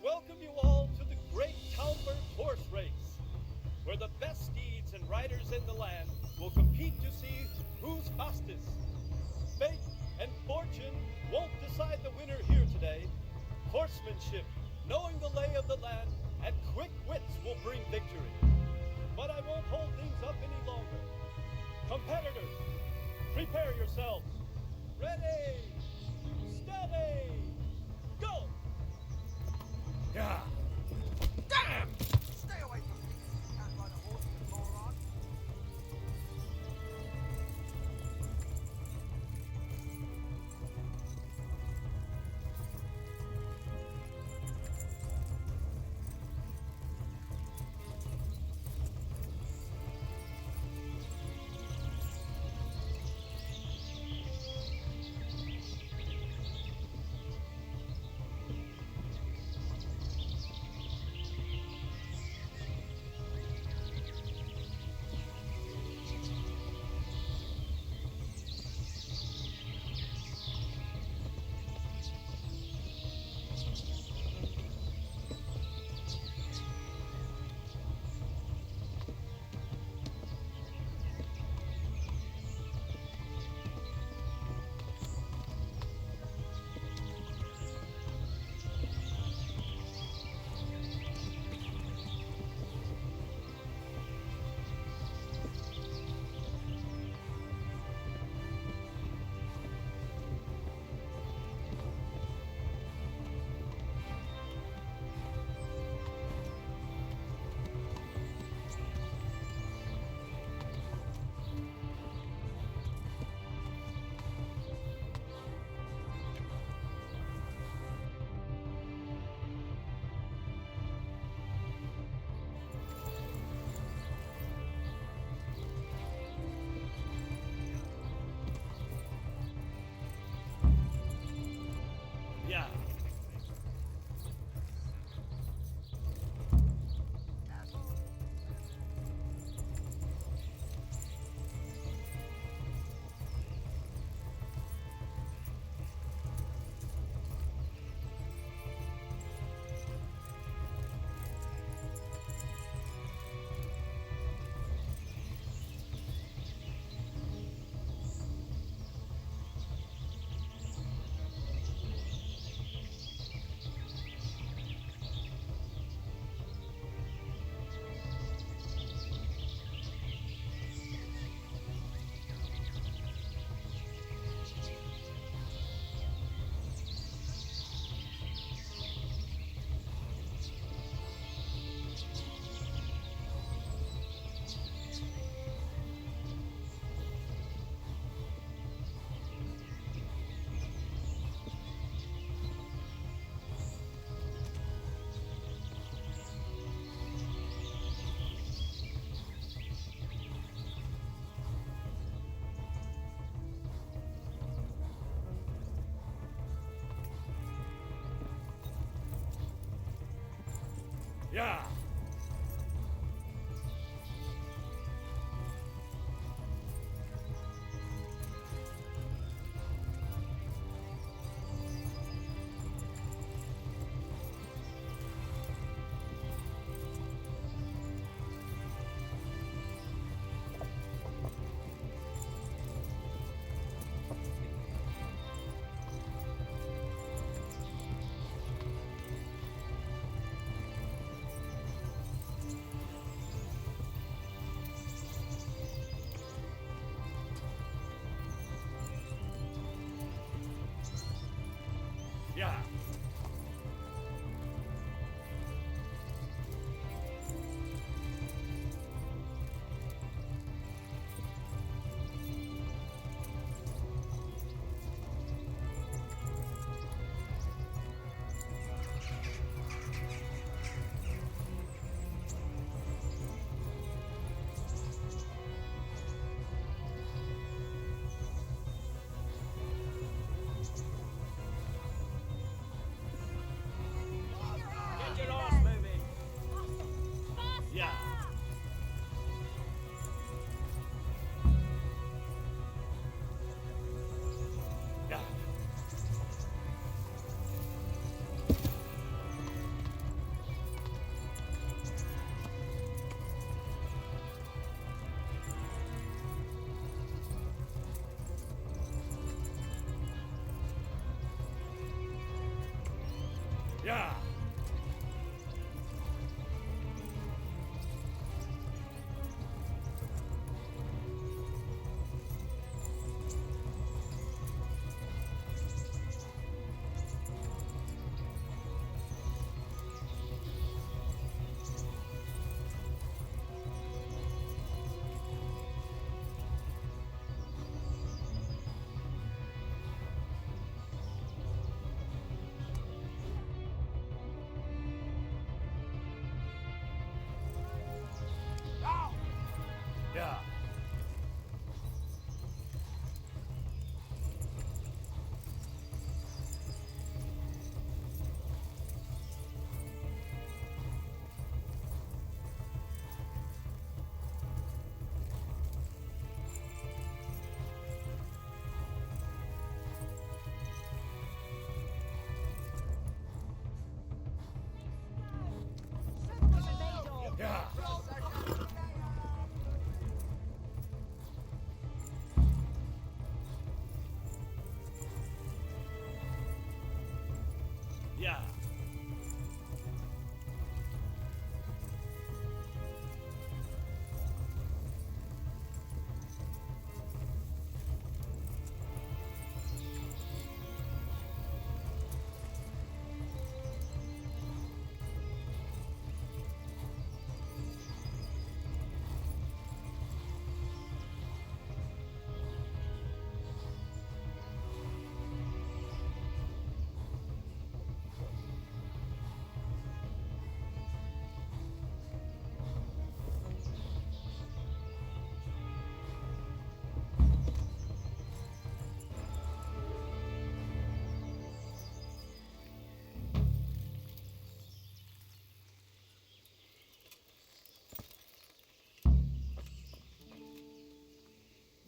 welcome you all to the Great Talbert Horse Race, where the best steeds and riders in the land will compete to see who's fastest. Fate and fortune won't decide the winner here today. Horsemanship, knowing the lay of the land, and quick wits will bring victory. But I won't hold things up any longer. Competitors, prepare yourselves. Ready, steady, go! Yeah. Damn! Stay away from me. You can't ride a horse, you moron. Yeah. Yeah.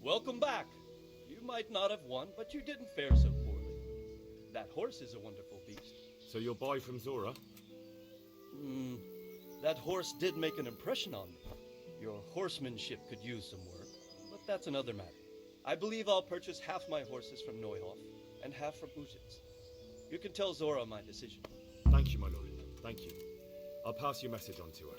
Welcome back. You might not have won, but you didn't fare so poorly. That horse is a wonderful beast. So you'll buy from Zora? That horse did make an impression on me. Your horsemanship could use some work, but that's another matter. I believe I'll purchase half my horses from Neuhoff and half from Uzitz. You can tell Zora my decision. Thank you, my lord. Thank you. I'll pass your message on to her.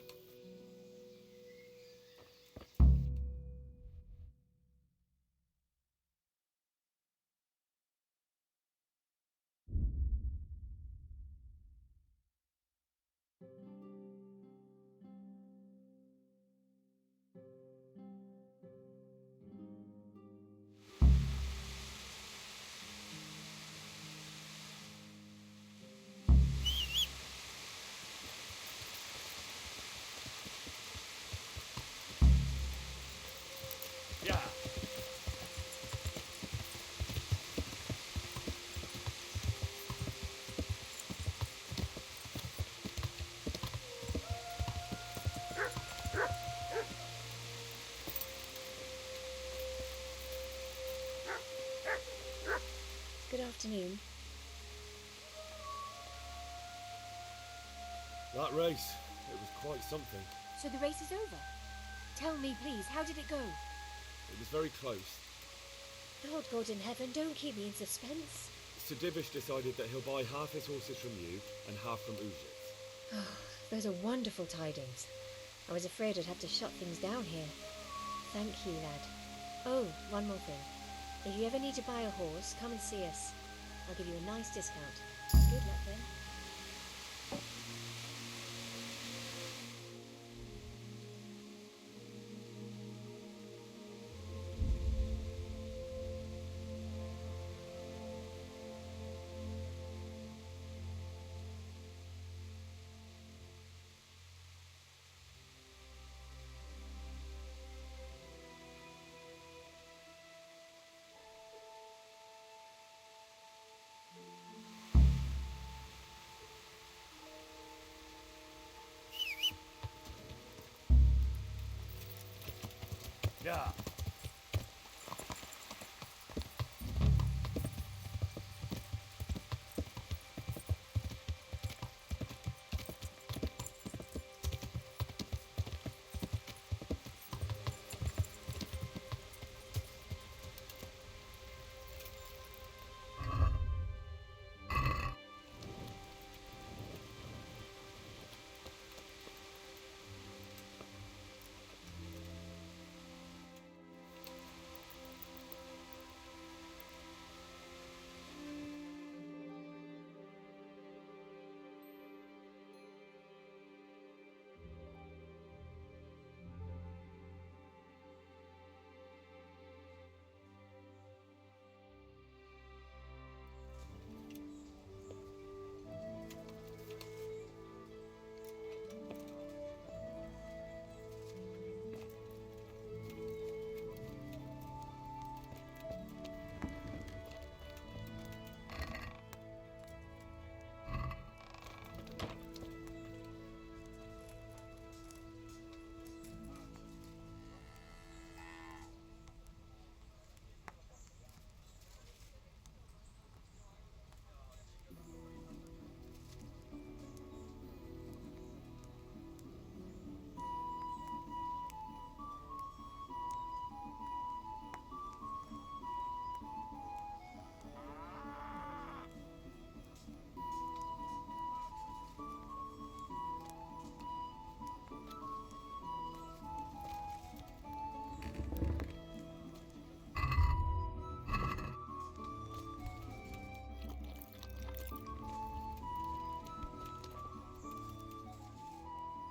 Yeah. Good afternoon. That race, it was quite something. So the race is over? Tell me, please, how did it go? It was very close. Lord God in heaven, don't keep me in suspense. Sir Divish decided that he'll buy half his horses from you and half from Uzitz. Oh, those are wonderful tidings. I was afraid I'd have to shut things down here. Thank you, lad. Oh, one more thing. If you ever need to buy a horse, come and see us. I'll give you a nice discount. Good luck then. Yeah.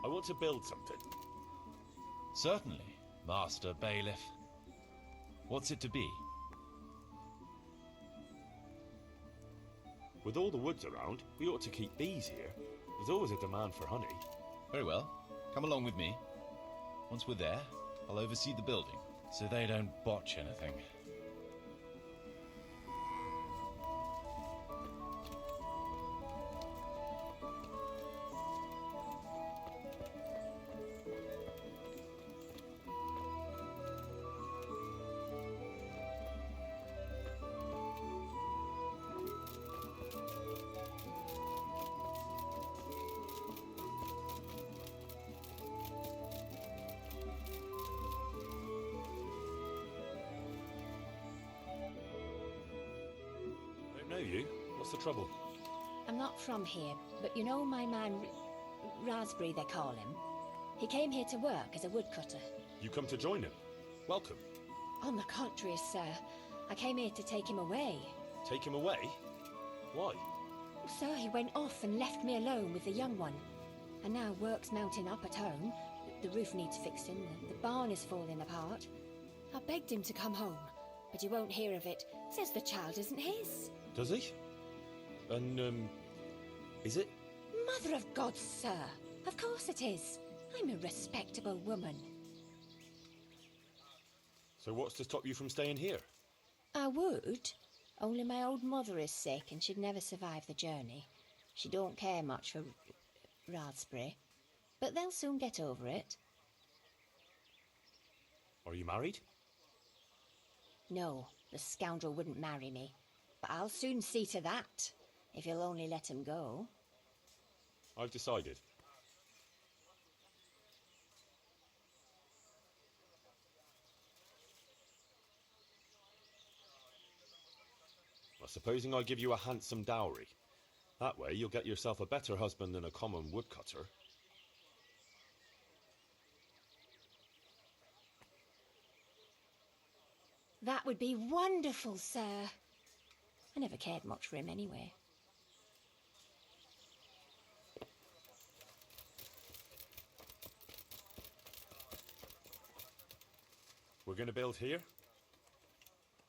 I want to build something. Certainly, Master Bailiff. What's it to be? With all the woods around, we ought to keep bees here. There's always a demand for honey. Very well. Come along with me. Once we're there, I'll oversee the building, so they don't botch anything. know you. What's the trouble? I'm not from here, but you know my man Raspberry, they call him? He came here to work as a woodcutter. You come to join him? Welcome. On the contrary, sir. I came here to take him away. Take him away? Why? Sir, he went off and left me alone with the young one. And now work's mounting up at home. The roof needs fixing, the barn is falling apart. I begged him to come home, but he won't hear of it. Says the child isn't his. Does he? And, is it? Mother of God, sir. Of course it is. I'm a respectable woman. So what's to stop you from staying here? I would, only my old mother is sick and she'd never survive the journey. She don't care much for Raspberry, but they'll soon get over it. Are you married? No, the scoundrel wouldn't marry me, but I'll soon see to that, if you'll only let him go. I've decided. Supposing I give you a handsome dowry. That way you'll get yourself a better husband than a common woodcutter. That would be wonderful, sir. I never cared much for him anyway. We're going to build here?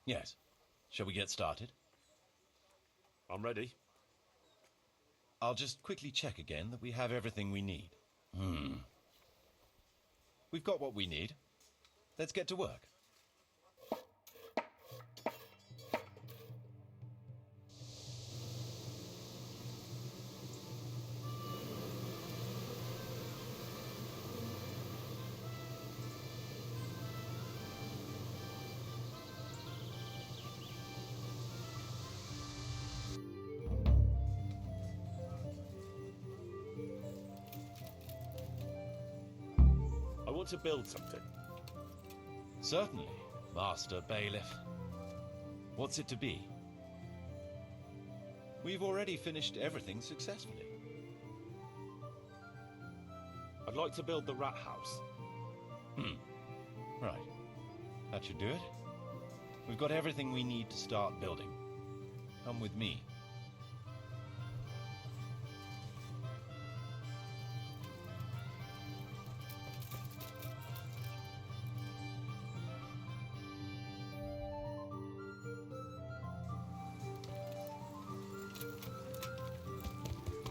Yes. Shall we get started? I'm ready. I'll just quickly check again that we have everything we need. We've got what we need. Let's get to work. I want to build something. Certainly, Master Bailiff. What's it to be? We've already finished everything successfully. I'd like to build the rat house. Right. That should do it. We've got everything we need to start building. Come with me.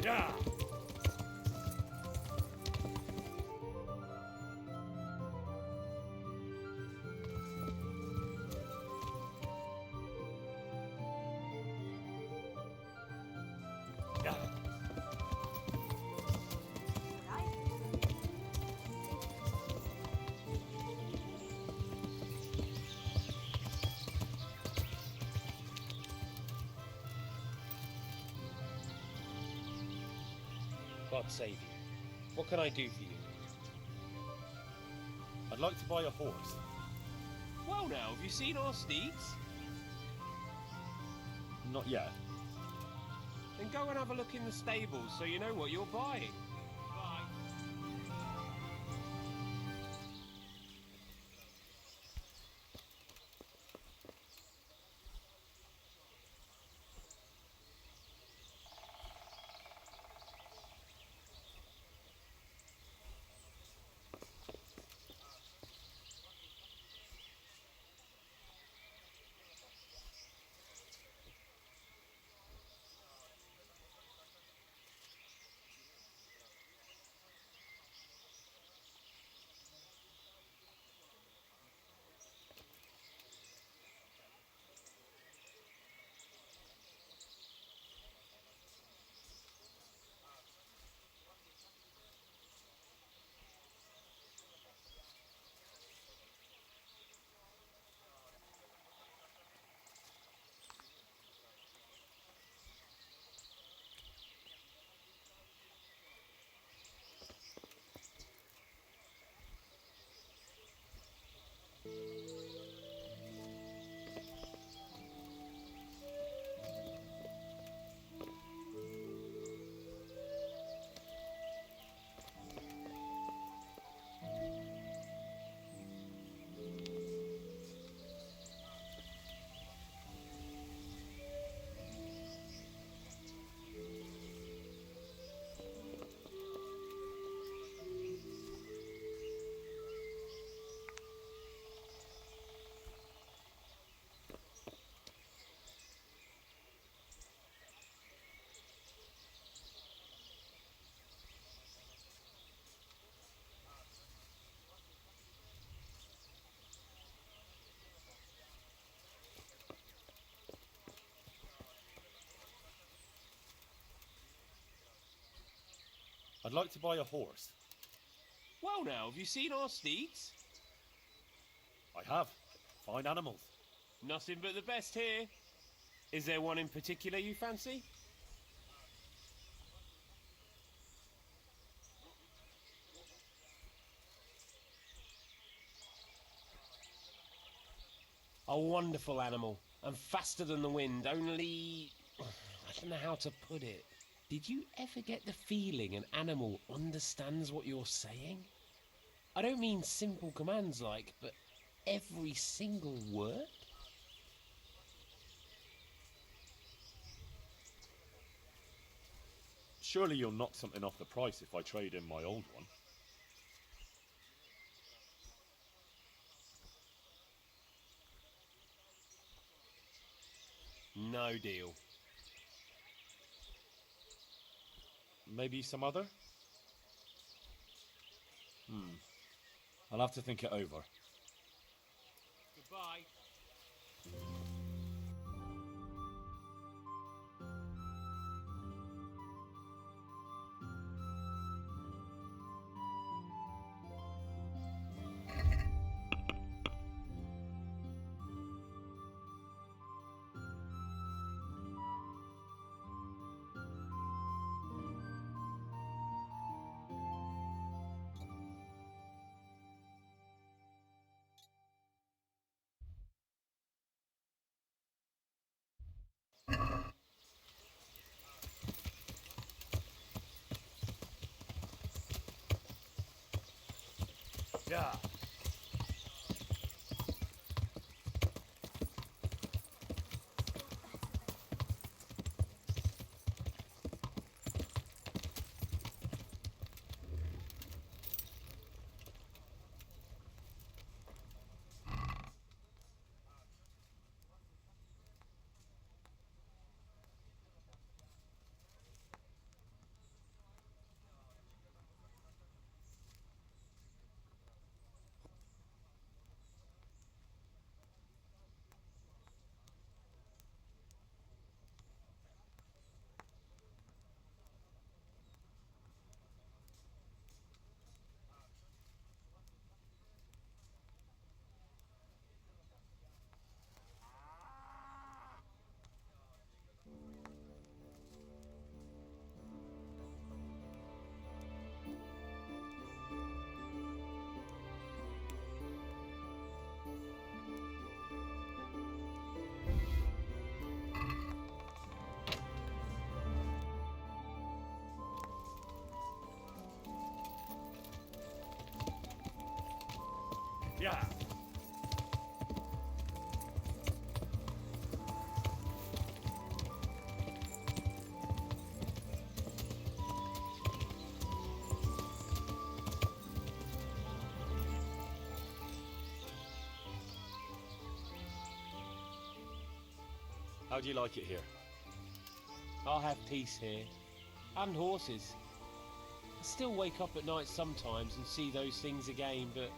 Yeah! God save you. What can I do for you? I'd like to buy a horse. Well now, have you seen our steeds? Not yet. Then go and have a look in the stables so you know what you're buying. I'd like to buy a horse. Well now, have you seen our steeds? I have. Fine animals. Nothing but the best here. Is there one in particular you fancy? A wonderful animal, and faster than the wind, only... I don't know how to put it. Did you ever get the feeling an animal understands what you're saying? I don't mean simple commands like, but every single word? Surely you'll knock something off the price if I trade in my old one. No deal. Maybe some other? I'll have to think it over. Goodbye. Yeah. Yeah. How do you like it here? I'll have peace here. And horses. I still wake up at night sometimes and see those things again, but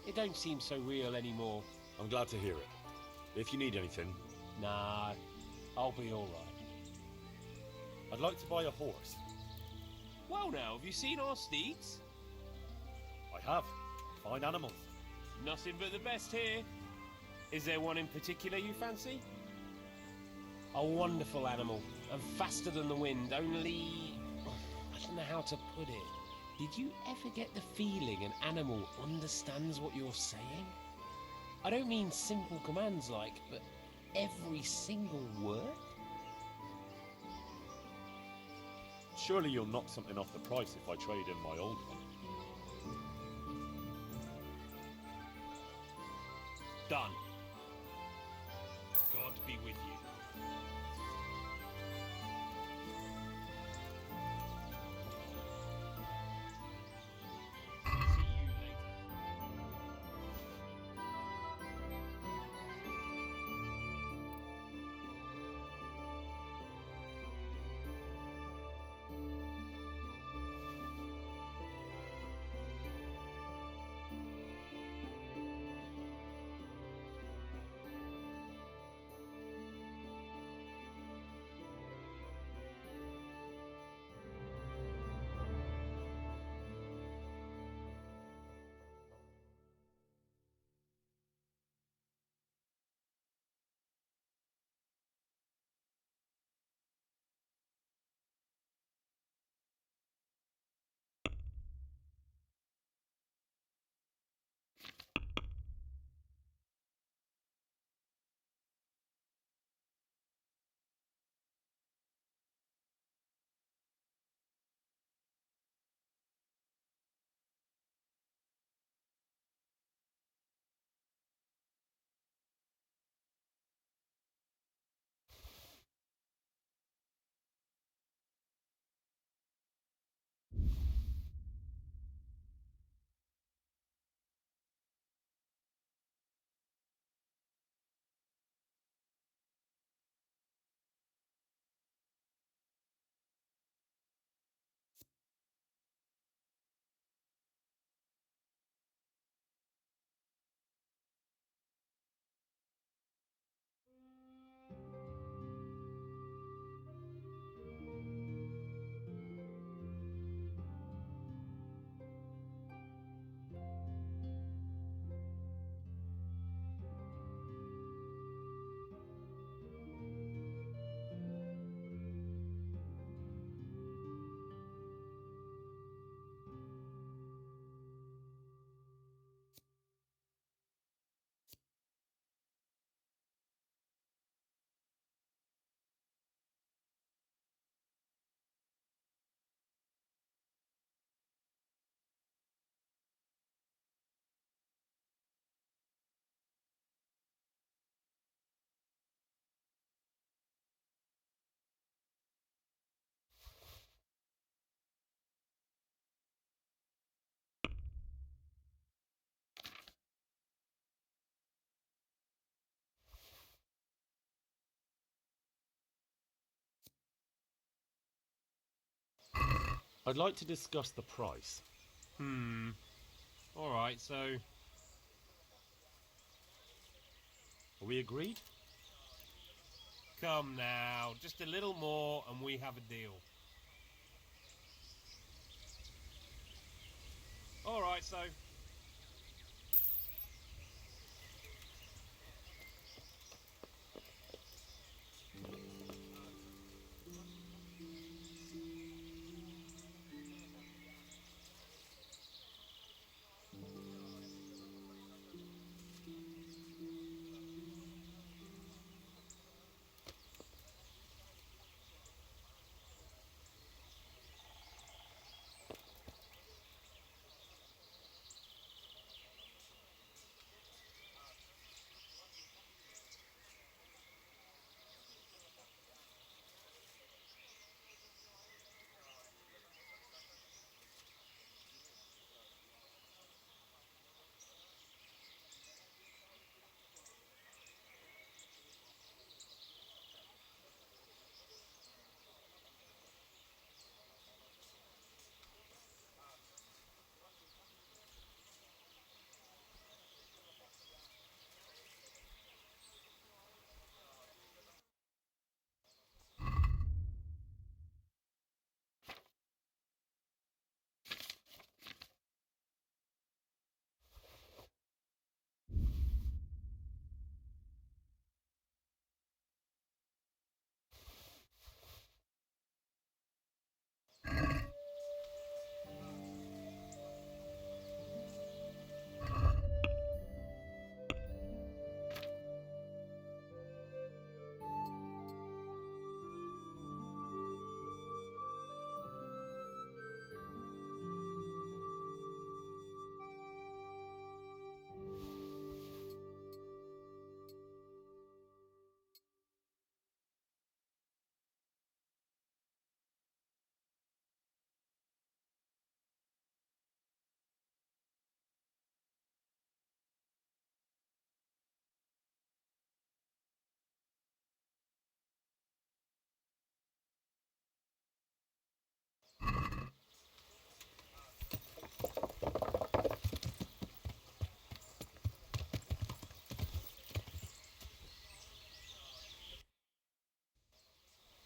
it don't seem so real anymore. I'm glad to hear it. If you need anything... Nah, I'll be alright. I'd like to buy a horse. Well now, have you seen our steeds? I have. Fine animals. Nothing but the best here. Is there one in particular you fancy? A wonderful animal, and faster than the wind, only... I don't know how to put it. Did you ever get the feeling an animal understands what you're saying? I don't mean simple commands like, but every single word? Surely you'll knock something off the price if I trade in my old one. Done. God be with you. I'd like to discuss the price. Alright, so... Are we agreed? Come now, just a little more and we have a deal. Alright, so...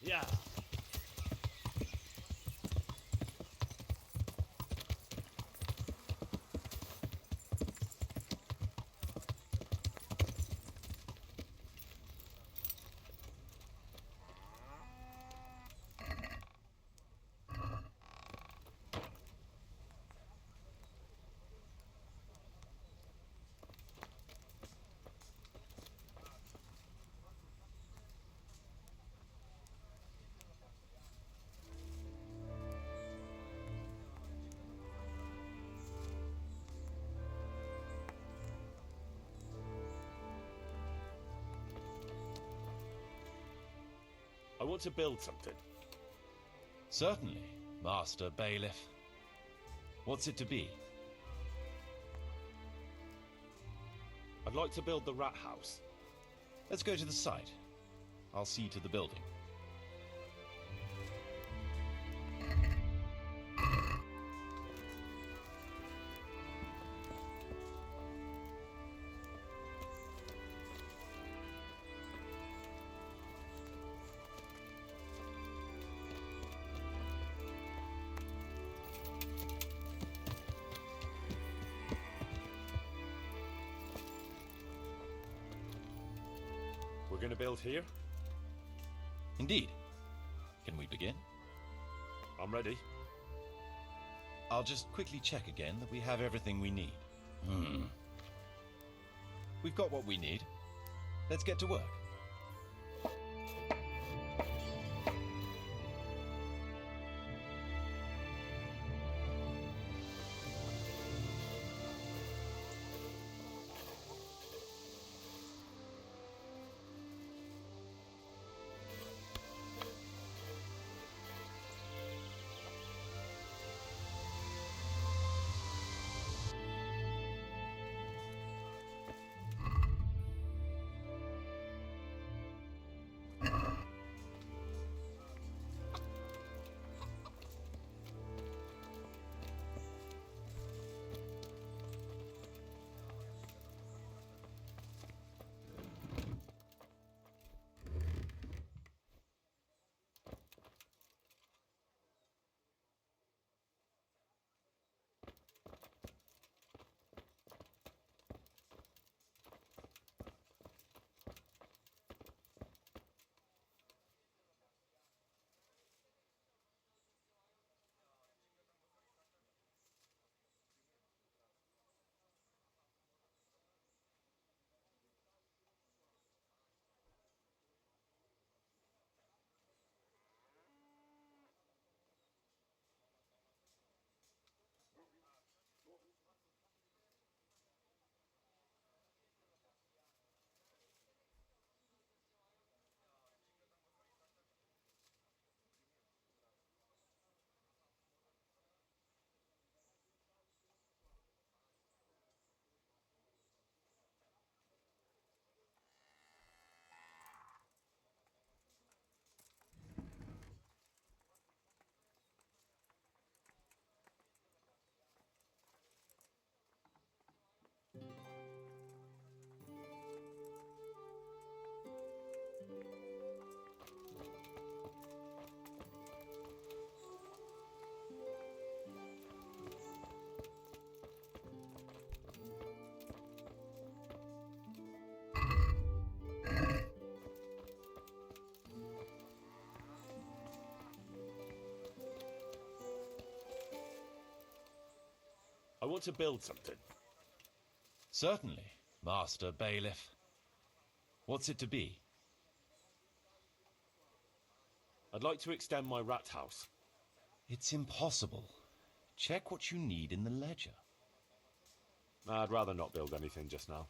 Yeah. I want to build something. Certainly, Master Bailiff. What's it to be? I'd like to build the rat house. Let's go to the site. I'll see to the building. We're going to build here? Indeed. Can we begin? I'm ready. I'll just quickly check again that we have everything we need. We've got what we need. Let's get to work. want to build something. Certainly, Master Bailiff. What's it to be? I'd like to extend my rat house. It's impossible. Check what you need in the ledger. I'd rather not build anything just now.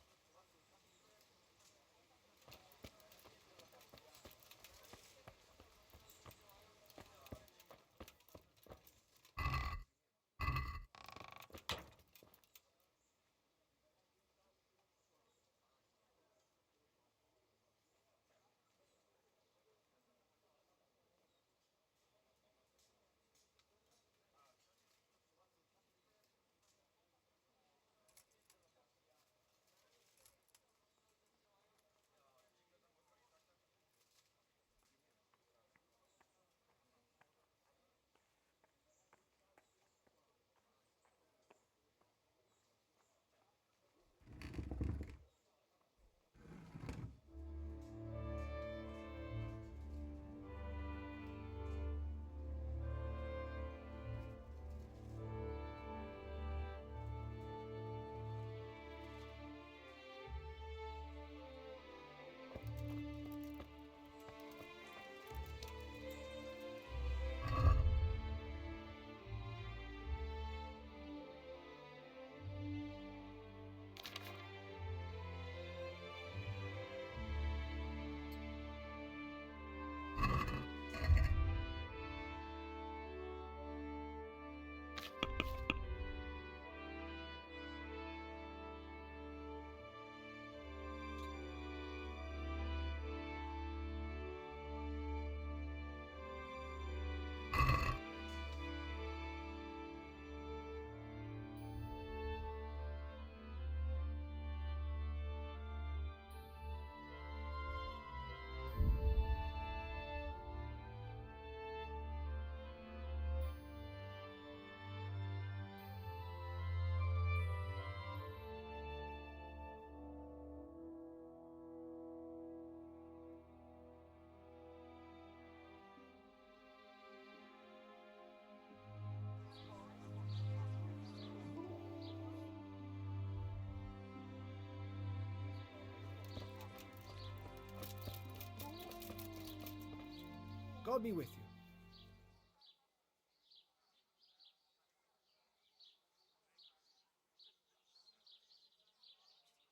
God be with you.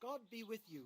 God be with you.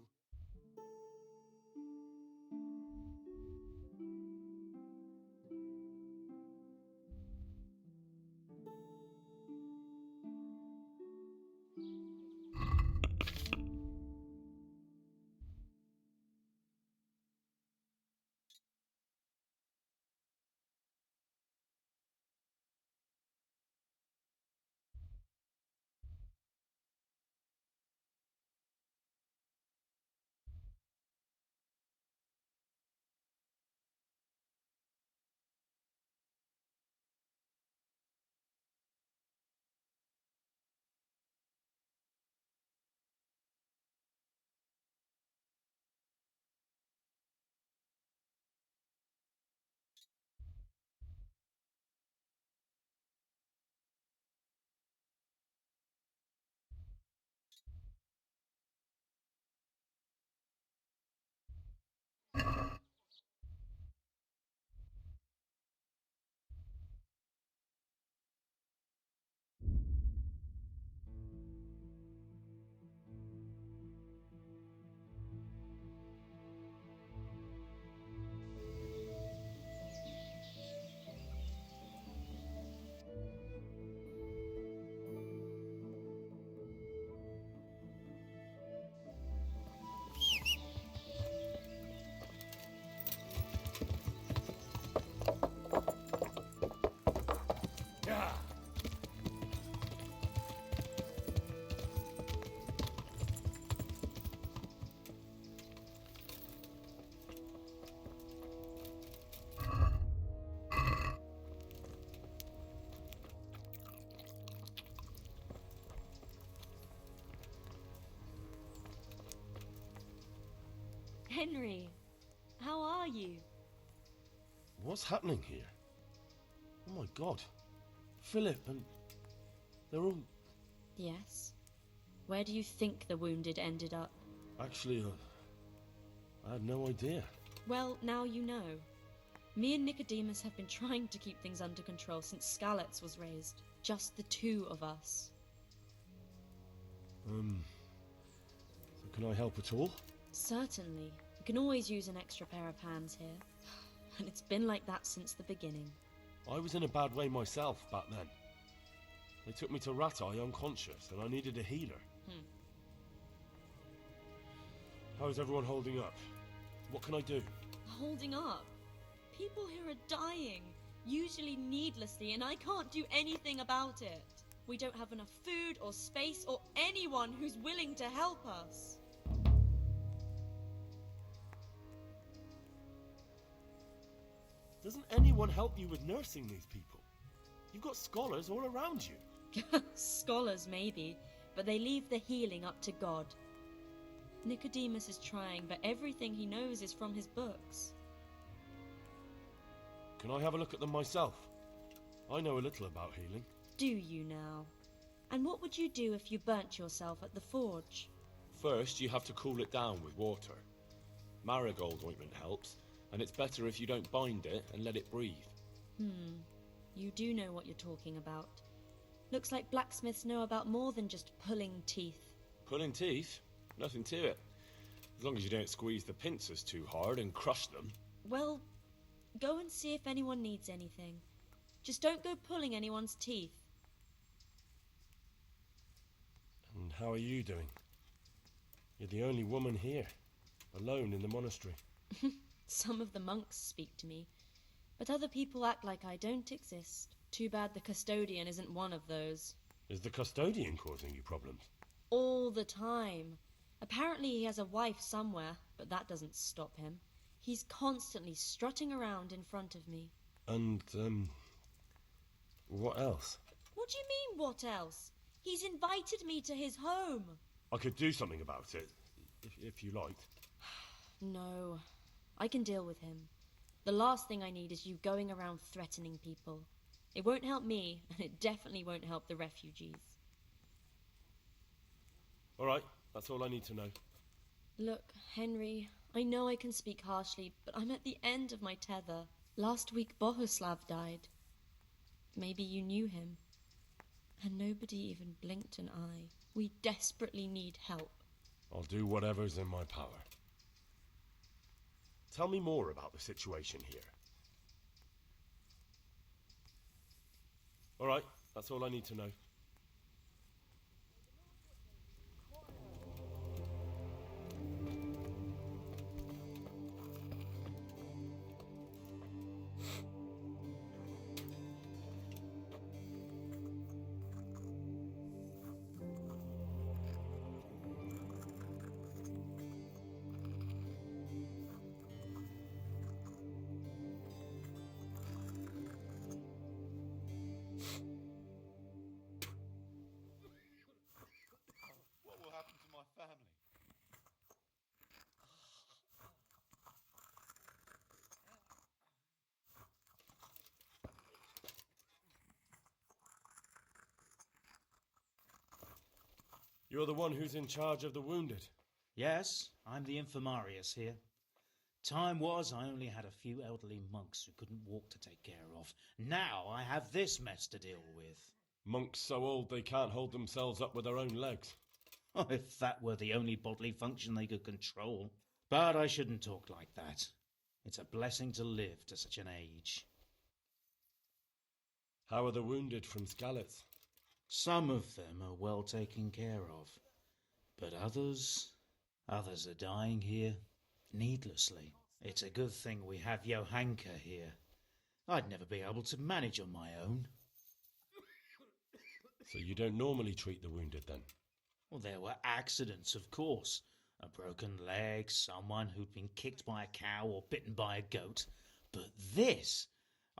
Henry, how are you? What's happening here? Oh my god. Philip, and they're all Yes? Where do you think the wounded ended up? Actually, I had no idea. Well, now you know. Me and Nicodemus have been trying to keep things under control since Skalitz was raised. Just the two of us. So can I help at all? Certainly. We can always use an extra pair of hands here. And it's been like that since the beginning. I was in a bad way myself back then. They took me to Ratai unconscious, and I needed a healer. How's everyone holding up? What can I do? Holding up? People here are dying, usually needlessly, and I can't do anything about it. We don't have enough food or space or anyone who's willing to help us. Doesn't anyone help you with nursing these people? You've got scholars all around you. Scholars, maybe, but they leave the healing up to God. Nicodemus is trying, but everything he knows is from his books. Can I have a look at them myself? I know a little about healing. Do you now? And what would you do if you burnt yourself at the forge? First, you have to cool it down with water. Marigold ointment helps, and it's better if you don't bind it and let it breathe. You do know what you're talking about. Looks like blacksmiths know about more than just pulling teeth. Pulling teeth? Nothing to it. As long as you don't squeeze the pincers too hard and crush them. Well, go and see if anyone needs anything. Just don't go pulling anyone's teeth. And how are you doing? You're the only woman here, alone in the monastery. Some of the monks speak to me, but other people act like I don't exist. Too bad the custodian isn't one of those. Is the custodian causing you problems? All the time. Apparently he has a wife somewhere, but that doesn't stop him. He's constantly strutting around in front of me. And, what else? What do you mean, what else? He's invited me to his home. I could do something about it, if you liked. No, I can deal with him. The last thing I need is you going around threatening people. It won't help me, and it definitely won't help the refugees. All right, that's all I need to know. Look, Henry, I know I can speak harshly, but I'm at the end of my tether. Last week Bohuslav died. Maybe you knew him. And nobody even blinked an eye. We desperately need help. I'll do whatever's in my power. Tell me more about the situation here. All right, that's all I need to know. What will happen to my family? You're the one who's in charge of the wounded. Yes, I'm the infirmarius here. Time was I only had a few elderly monks who couldn't walk to take care of. Now I have this mess to deal with. Monks so old they can't hold themselves up with their own legs. Oh, if that were the only bodily function they could control. But I shouldn't talk like that. It's a blessing to live to such an age. How are the wounded from Skalitz? Some of them are well taken care of. But others are dying here needlessly. It's a good thing we have Johanka here. I'd never be able to manage on my own. So you don't normally treat the wounded then? Well, there were accidents, of course. A broken leg, someone who'd been kicked by a cow or bitten by a goat. But this,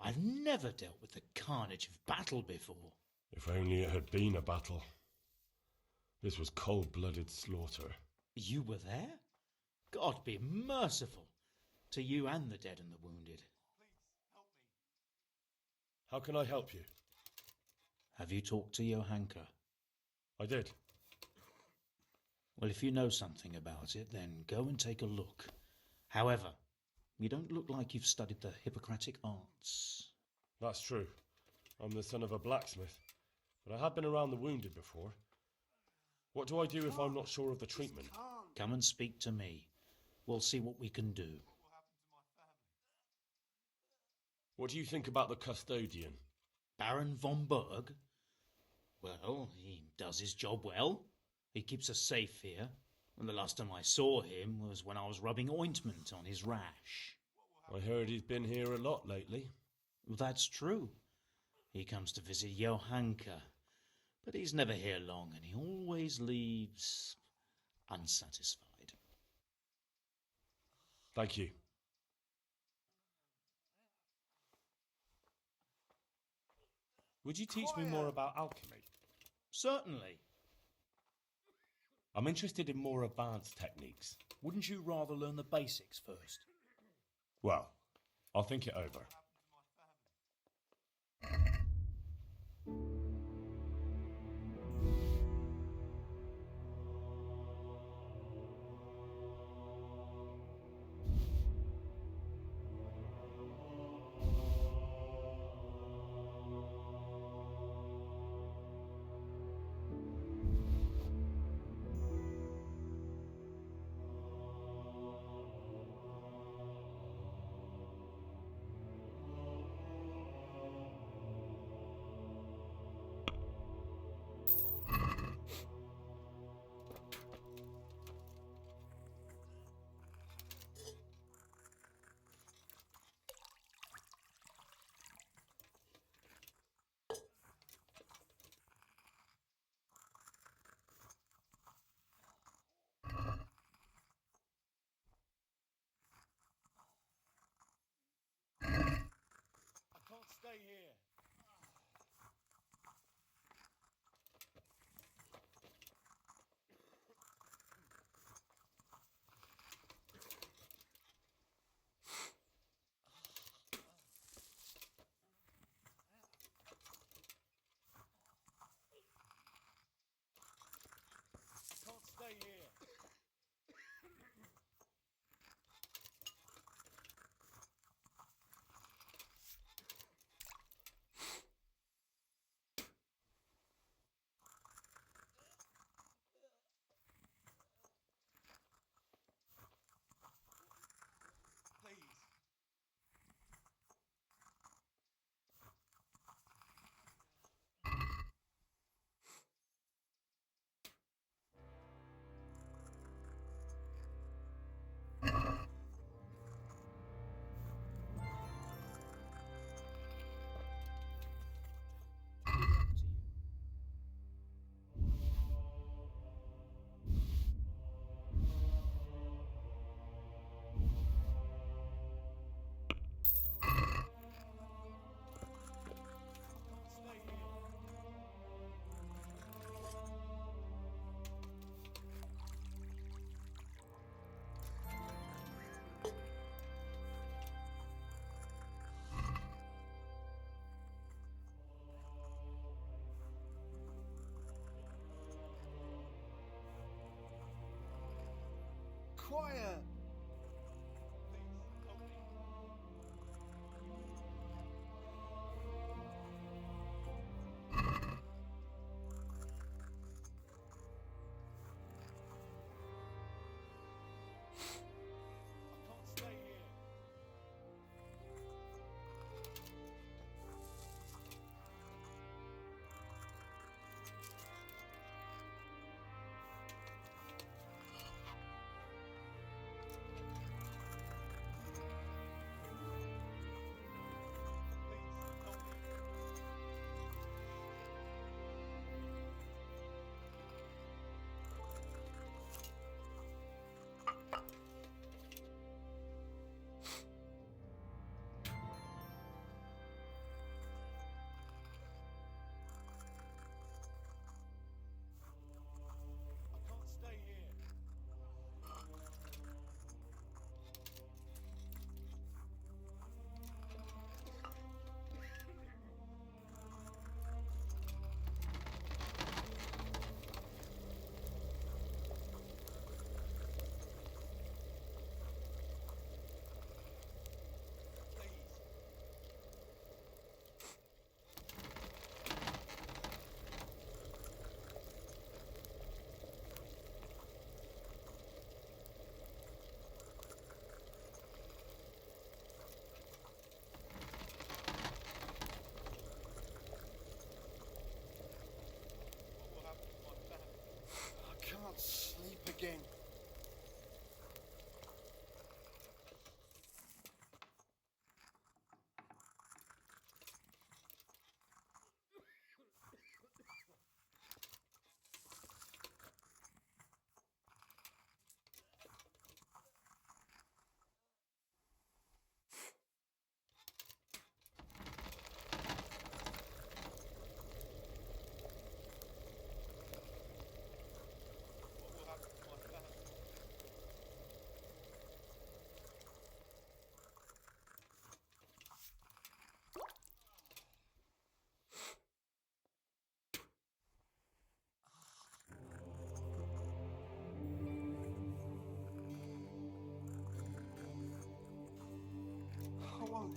I've never dealt with the carnage of battle before. If only it had been a battle. This was cold-blooded slaughter. You were there? God be merciful to you and the dead and the wounded. How can I help you? Have you talked to Johanka? I did. Well, if you know something about it, then go and take a look. However, you don't look like you've studied the Hippocratic arts. That's true. I'm the son of a blacksmith, but I have been around the wounded before. What do I do if I'm not sure of the treatment? Come and speak to me. We'll see what we can do. What do you think about the custodian? Baron von Berg? Well, he does his job well. He keeps us safe here. And the last time I saw him was when I was rubbing ointment on his rash. I heard he's been here a lot lately. Well, that's true. He comes to visit Johanka, but he's never here long, and he always leaves unsatisfied. Thank you. Would you teach me more about alchemy? Certainly. I'm interested in more advanced techniques. Wouldn't you rather learn the basics first? Well, I'll think it over. Stay here. Can't stay here. Quiet!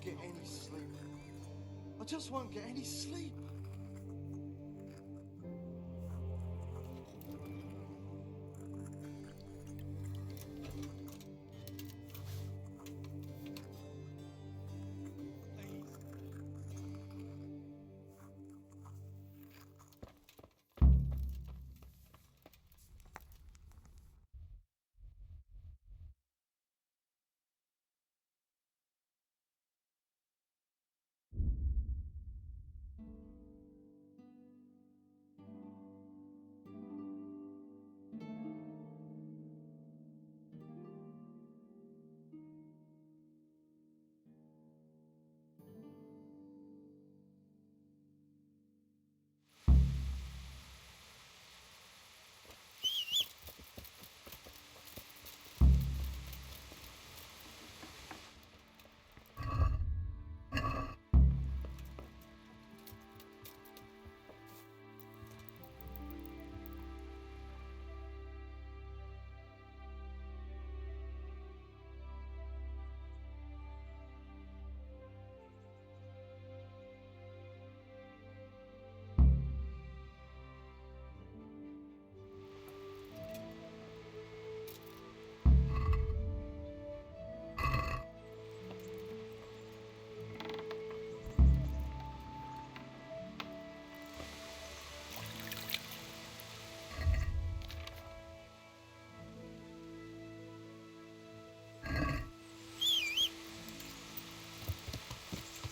get any sleep. I just won't get any sleep.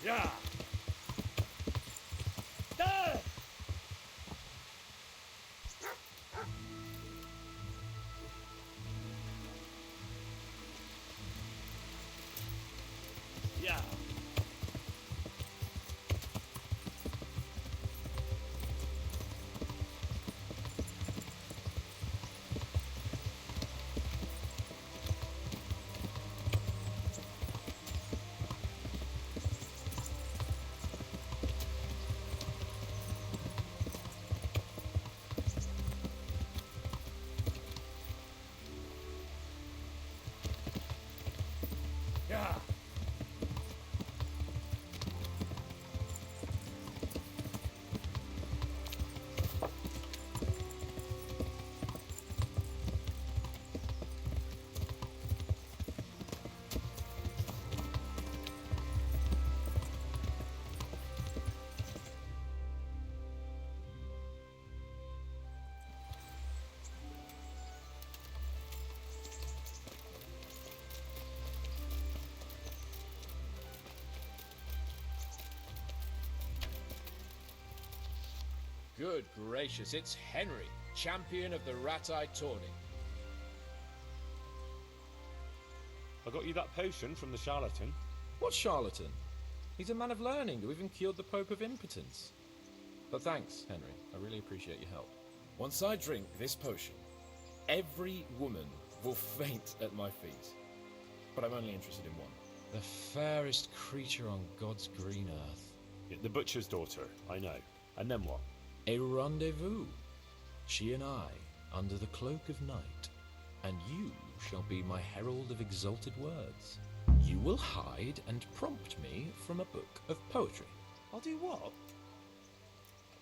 Yeah. Yeah. Yeah. Good gracious, it's Henry, champion of the Rat-Eye Tourney. I got you that potion from the charlatan. What charlatan? He's a man of learning who even cured the Pope of impotence. But thanks, Henry. I really appreciate your help. Once I drink this potion, every woman will faint at my feet. But I'm only interested in one. The fairest creature on God's green earth. Yeah, the butcher's daughter, I know. And then what? A rendezvous. She and I, under the cloak of night. And you shall be my herald of exalted words. You will hide and prompt me from a book of poetry. I'll do what?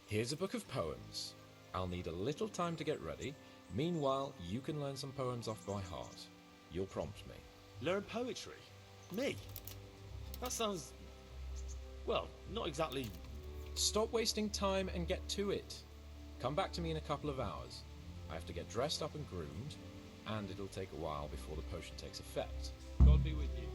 Here's a book of poems. I'll need a little time to get ready. Meanwhile, you can learn some poems off by heart. You'll prompt me. Learn poetry? Me? That sounds... well, not exactly... Stop wasting time and get to it. Come back to me in a couple of hours. I have to get dressed up and groomed, and it'll take a while before the potion takes effect. God be with you.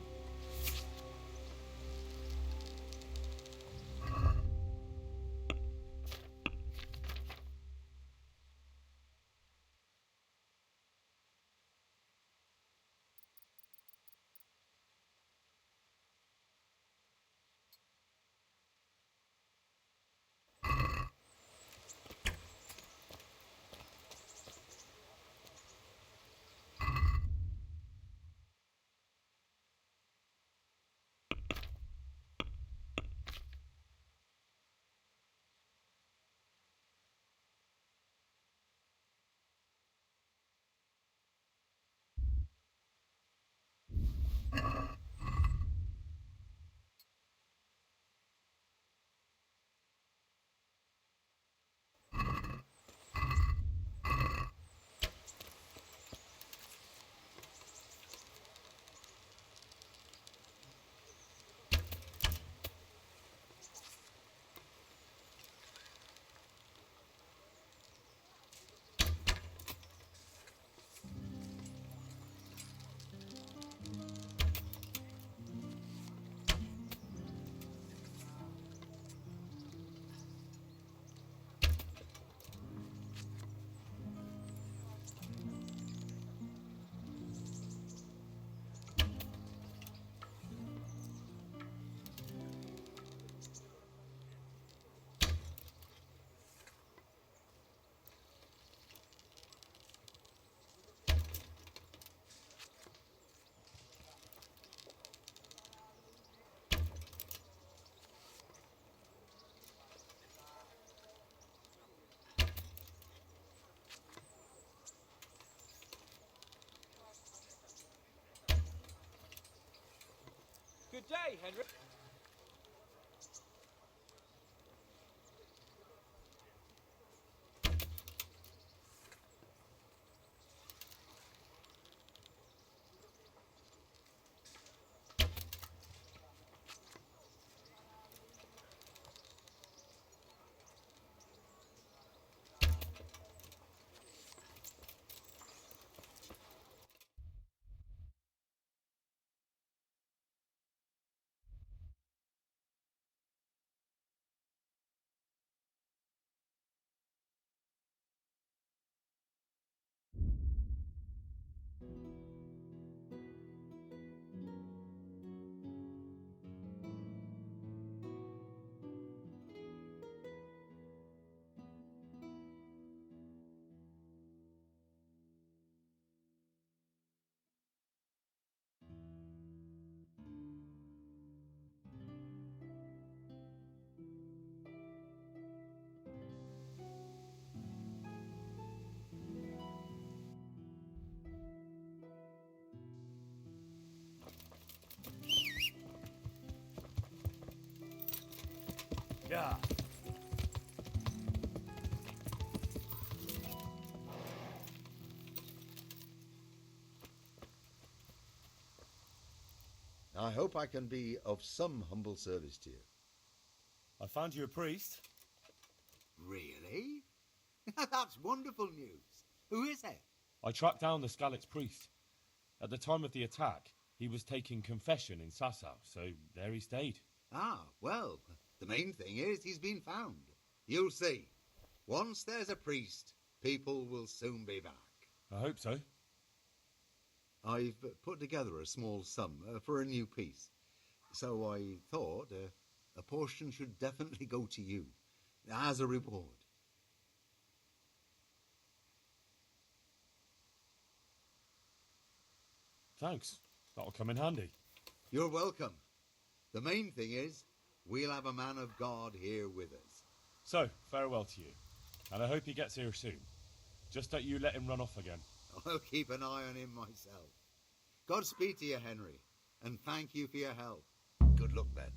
Good day, Henry. Yeah. I hope I can be of some humble service to you. I found you a priest. Really? That's wonderful news. Who is it? I tracked down the Skalitz priest. At the time of the attack, he was taking confession in Sasau, so there he stayed. Ah, well, the main thing is he's been found. You'll see. Once there's a priest, people will soon be back. I hope so. I've put together a small sum for a new piece, so I thought a portion should definitely go to you, as a reward. Thanks. That'll come in handy. You're welcome. The main thing is, we'll have a man of God here with us. So, farewell to you. And I hope he gets here soon. Just don't you let him run off again. I'll keep an eye on him myself. Godspeed to you, Henry, and thank you for your help. Good luck, then.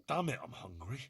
Damn it, I'm hungry.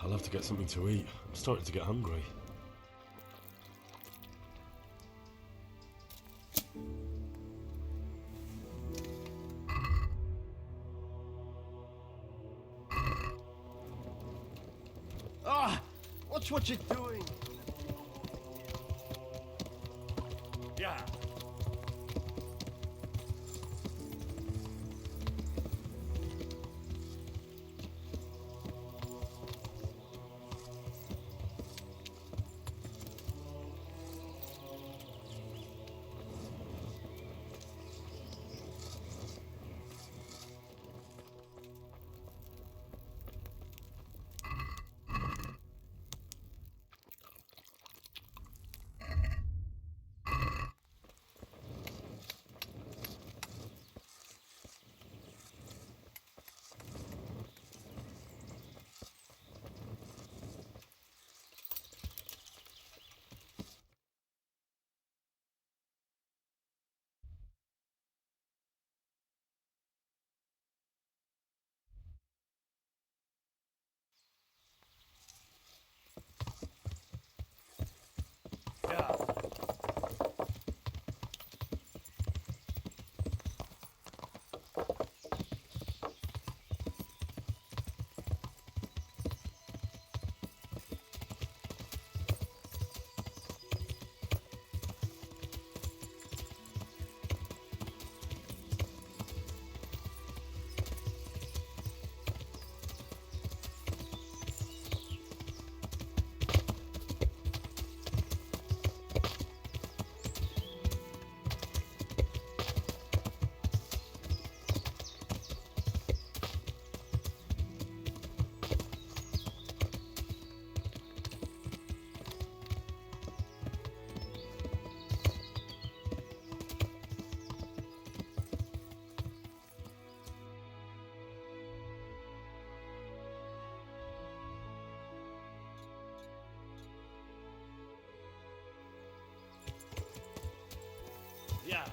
I'll have to get something to eat. I'm starting to get hungry. Ah! Watch what you're doing! Yeah. Yeah.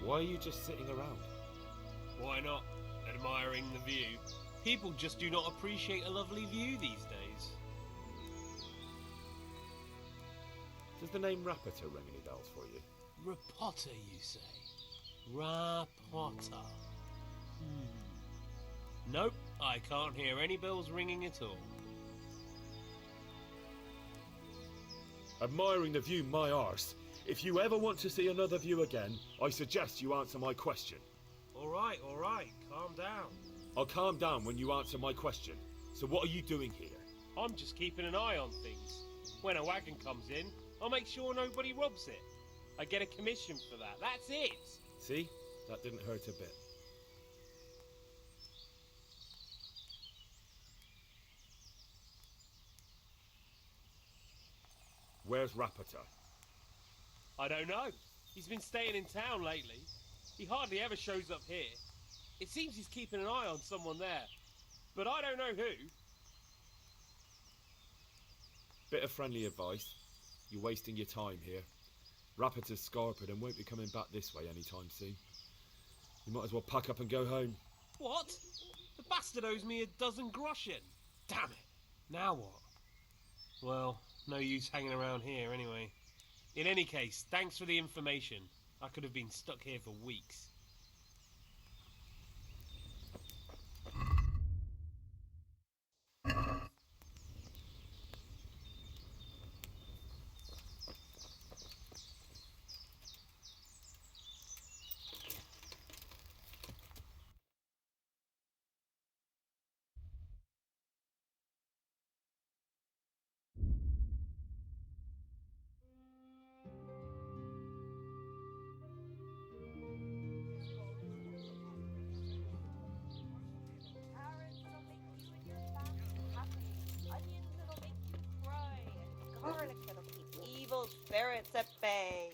Why are you just sitting around? Why not? Admiring the view. People just do not appreciate a lovely view these days. Does the name Rapita ring any bells for you? Rapota, you say? Rapota. Nope, I can't hear any bells ringing at all. Admiring the view, my arse. If you ever want to see another view again, I suggest you answer my question. All right, calm down. I'll calm down when you answer my question. So what are you doing here? I'm just keeping an eye on things. When a wagon comes in, I'll make sure nobody robs it. I get a commission for that, that's it. See? That didn't hurt a bit. Where's Rapita? I don't know. He's been staying in town lately. He hardly ever shows up here. It seems he's keeping an eye on someone there. But I don't know who. Bit of friendly advice. You're wasting your time here. Rapita's scarpered and won't be coming back this way anytime soon. You might as well pack up and go home. What? The bastard owes me 12 groschen. Damn it. Now what? Well, no use hanging around here anyway. In any case, thanks for the information. I could have been stuck here for weeks. Garlic that'll keep evil spirits at bay.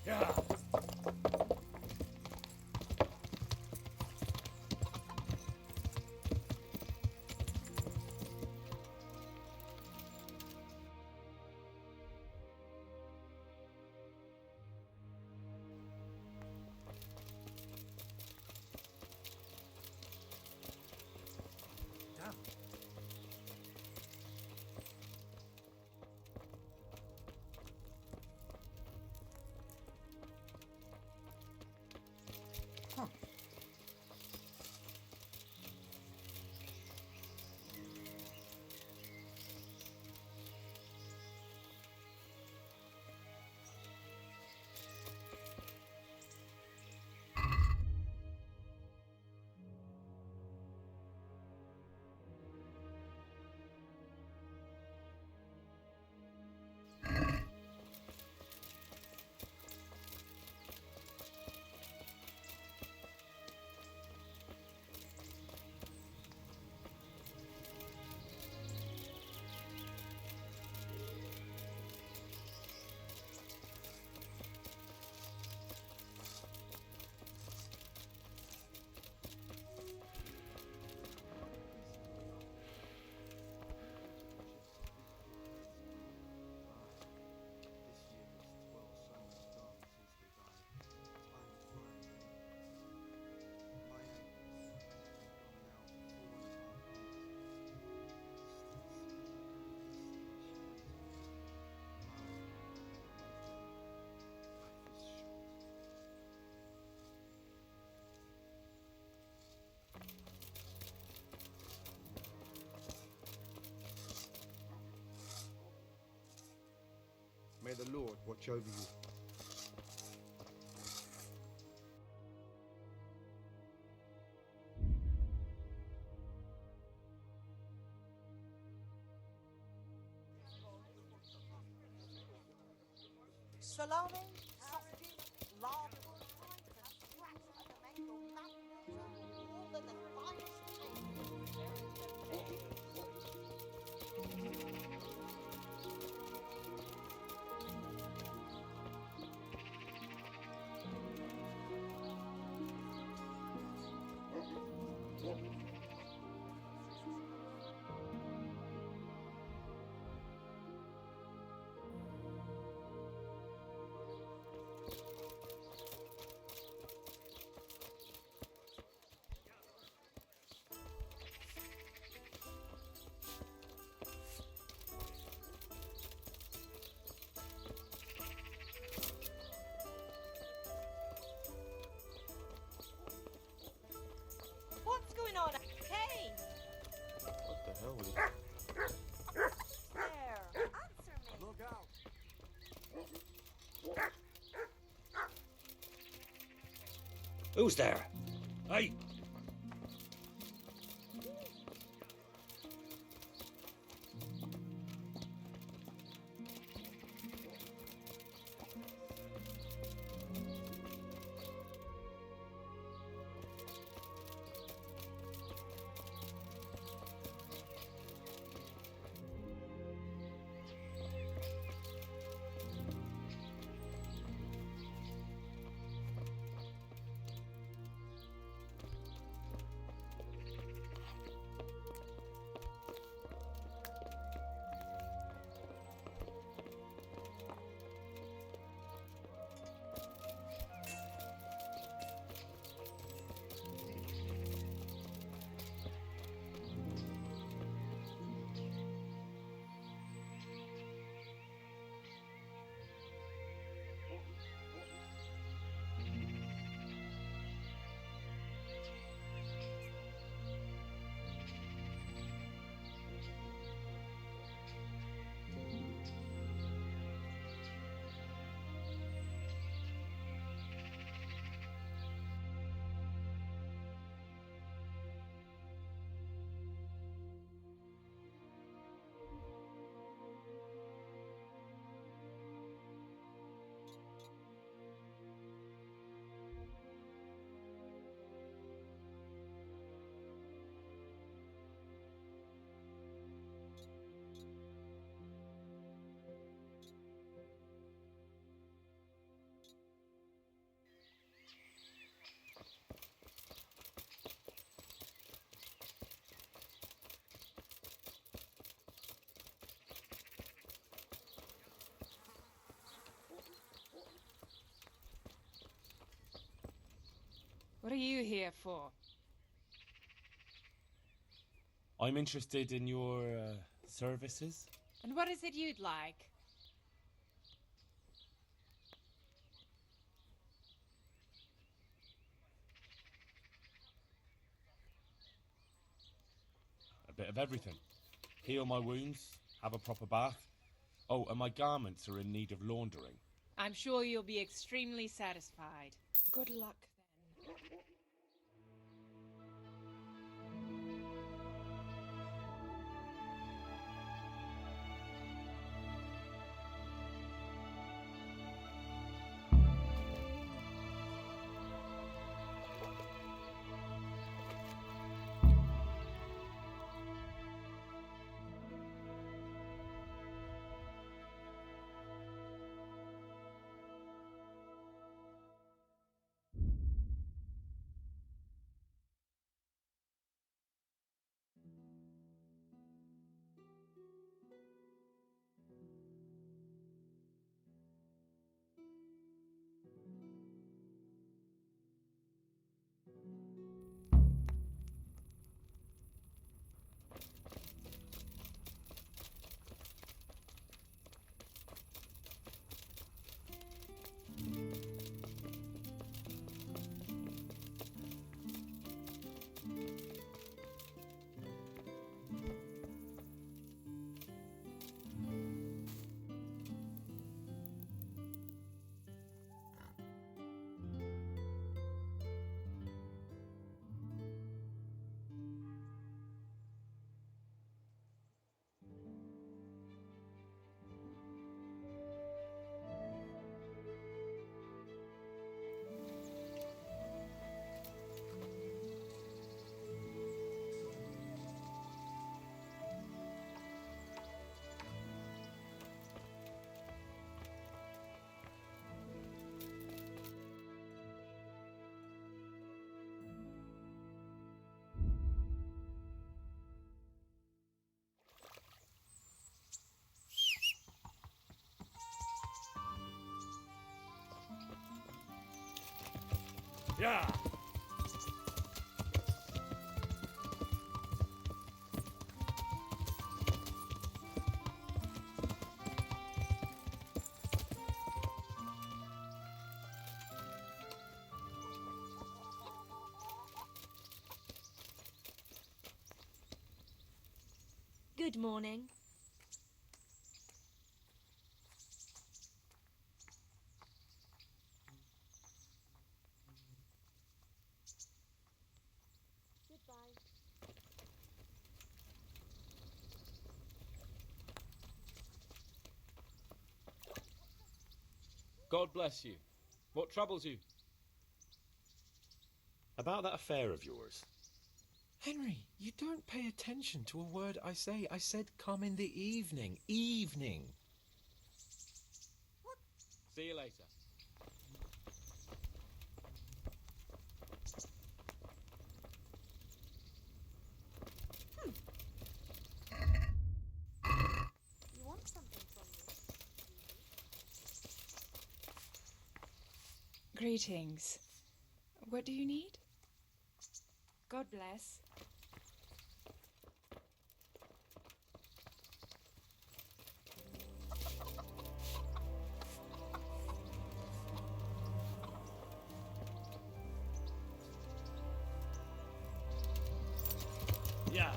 Damn. Huh. May the Lord watch over you. Salami, sausages, lard, fried and scratch and tomato, mountain dew, all in the finest What's going on? Hey! What the hell was it? There! Answer me! Look out! Who's there? Hey! What are you here for? I'm interested in your services. And what is it you'd like? A bit of everything. Heal my wounds, have a proper bath. Oh, and my garments are in need of laundering. I'm sure you'll be extremely satisfied. Good luck, then. Yeah! Good morning. Goodbye. God bless you. What troubles you? About that affair of yours. Henry, you don't pay attention to a word I say. I said come in the evening. Evening. See you later. You want something from me? Greetings. What do you need? God bless. Yeah.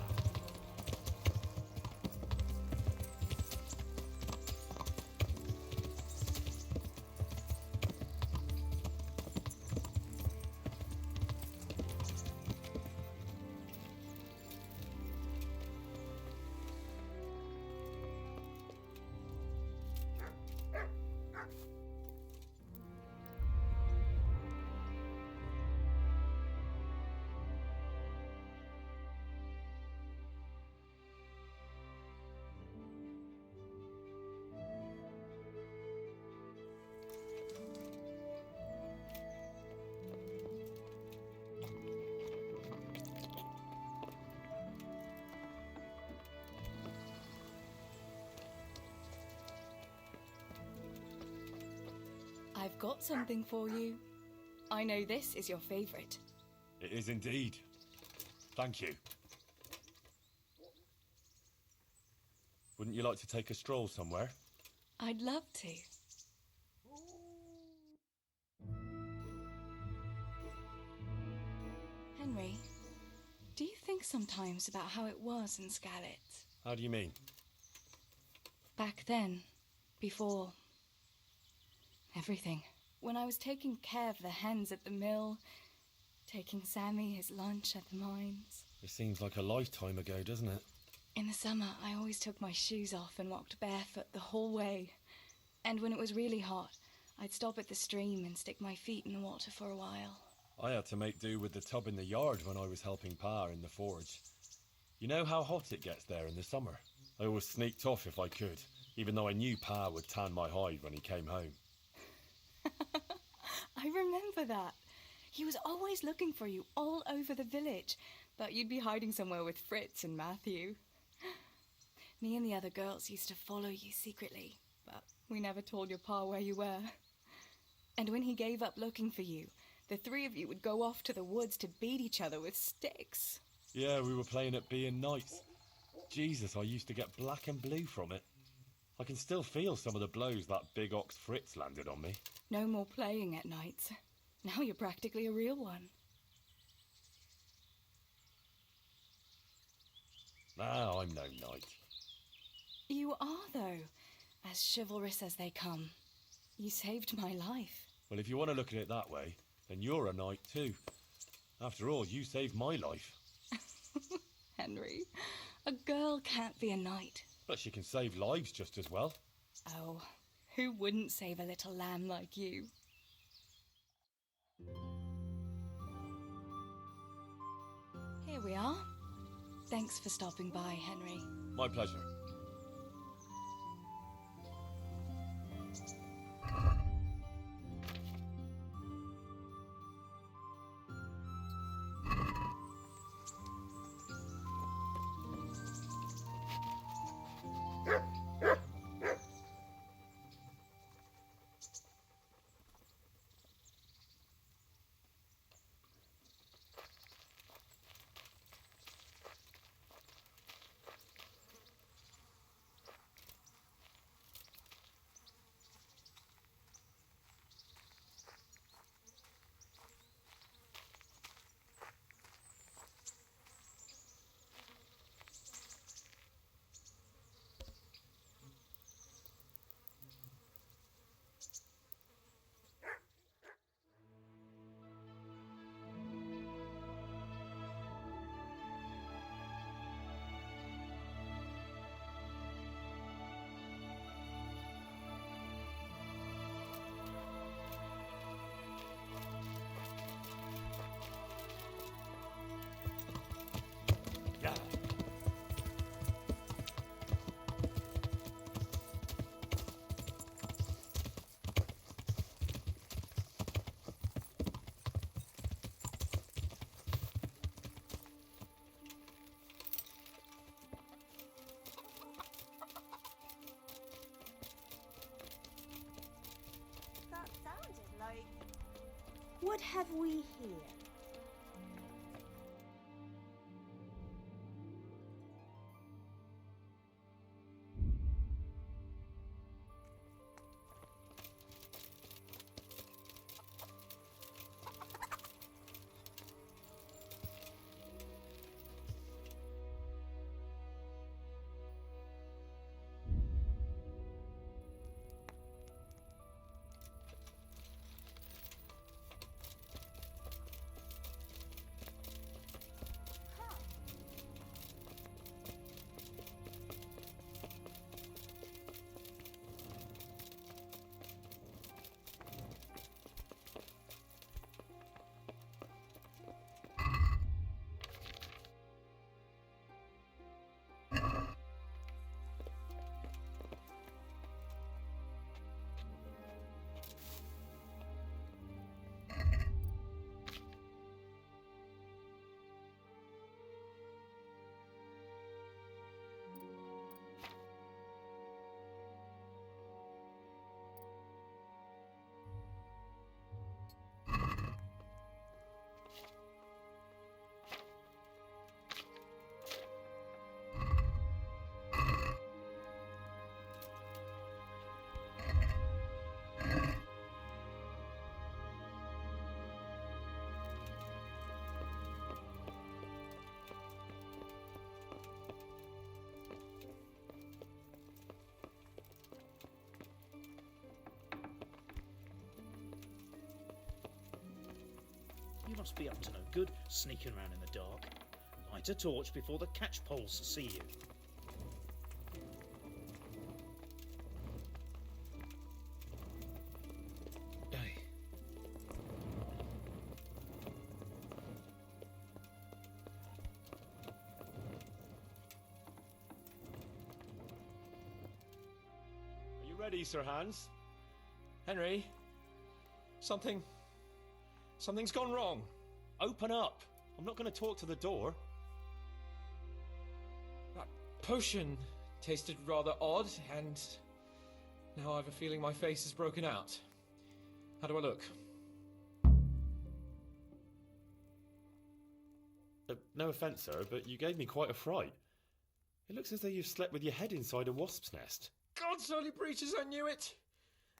I've got something for you. I know this is your favorite. It is indeed. Thank you. Wouldn't you like to take a stroll somewhere? I'd love to. Henry, do you think sometimes about how it was in Scarlet? How do you mean? Back then, before everything. When I was taking care of the hens at the mill, taking Sammy his lunch at the mines. It seems like a lifetime ago, doesn't it? In the summer, I always took my shoes off and walked barefoot the whole way. And when it was really hot, I'd stop at the stream and stick my feet in the water for a while. I had to make do with the tub in the yard when I was helping Pa in the forge. You know how hot it gets there in the summer? I always sneaked off if I could, even though I knew Pa would tan my hide when he came home. I remember that. He was always looking for you all over the village, but you'd be hiding somewhere with Fritz and Matthew. Me and the other girls used to follow you secretly, but we never told your pa where you were. And when he gave up looking for you, the three of you would go off to the woods to beat each other with sticks. Yeah, we were playing at being knights. Jesus, I used to get black and blue from it. I can still feel some of the blows that big ox Fritz landed on me. No more playing at nights. Now you're practically a real one. Now I'm no knight. You are, though, as chivalrous as they come. You saved my life. Well, if you want to look at it that way, then you're a knight too. After all, you saved my life. Henry, a girl can't be a knight. But she can save lives just as well. Oh, who wouldn't save a little lamb like you? Here we are. Thanks for stopping by, Henry. My pleasure. That sounded like... What have we here? can't be up to no good sneaking around in the dark. Light a torch before the catch poles see you. Are you ready, Sir Hans? Henry? Something's gone wrong. Open up. I'm not going to talk to the door. That potion tasted rather odd, and now I have a feeling my face is broken out. How do I look? No offence, sir, but you gave me quite a fright. It looks as though you've slept with your head inside a wasp's nest. God's holy breeches, I knew it!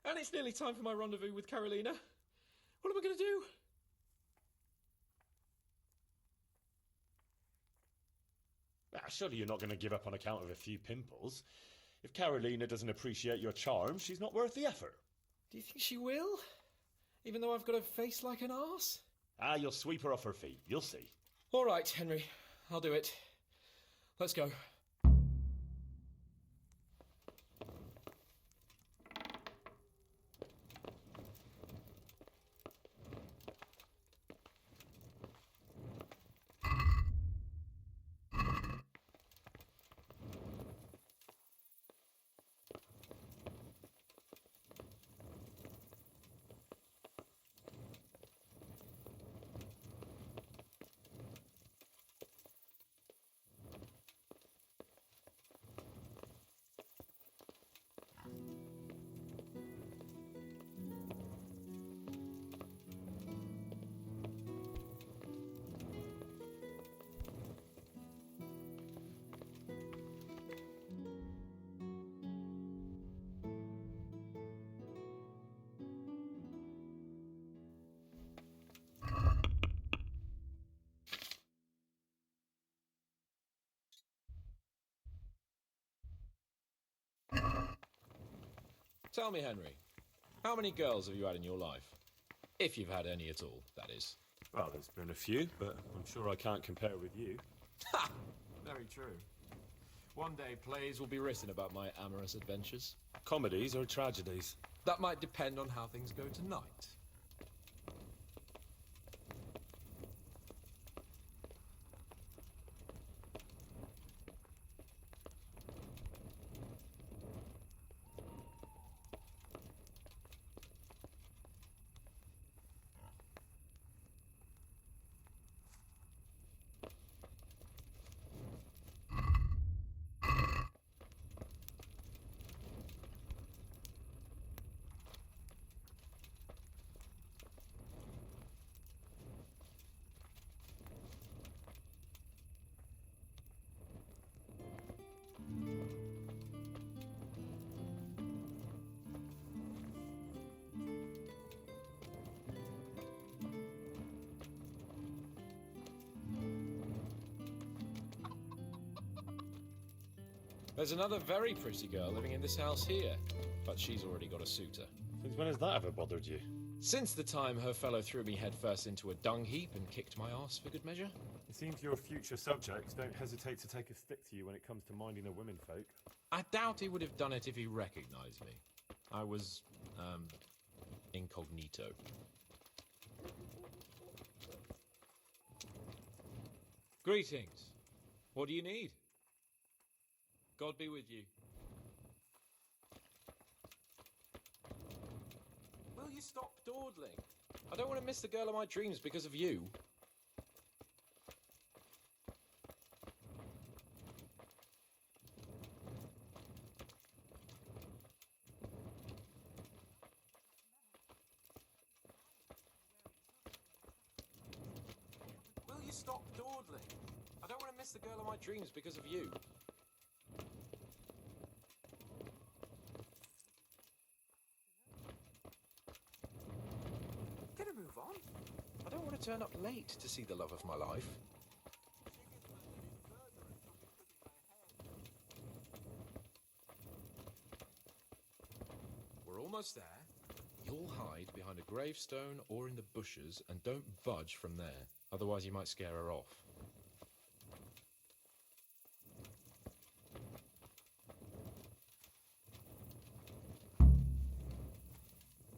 And it's nearly time for my rendezvous with Carolina. What am I going to do? Surely you're not going to give up on account of a few pimples. If Carolina doesn't appreciate your charm, she's not worth the effort. Do you think she will? Even though I've got a face like an arse? You'll sweep her off her feet. You'll see. All right, Henry. I'll do it. Let's go. Tell me, Henry, how many girls have you had in your life? If you've had any at all, that is. Well, there's been a few, but I'm sure I can't compare with you. Ha! Very true. One day plays will be written about my amorous adventures. Comedies or tragedies? That might depend on how things go tonight. There's another very pretty girl living in this house here, but she's already got a suitor. Since when has that ever bothered you? Since the time her fellow threw me headfirst into a dung heap and kicked my arse for good measure. It seems your future subjects don't hesitate to take a stick to you when it comes to minding the womenfolk. I doubt he would have done it if he recognized me. I was, incognito. Greetings. What do you need? God be with you. Will you stop dawdling? I don't want to miss the girl of my dreams because of you. Will you stop dawdling? I don't want to miss the girl of my dreams because of you. Move on. I don't want to turn up late to see the love of my life. We're almost there. You'll hide hide behind a gravestone or in the bushes and don't budge from there. Otherwise you might scare her off.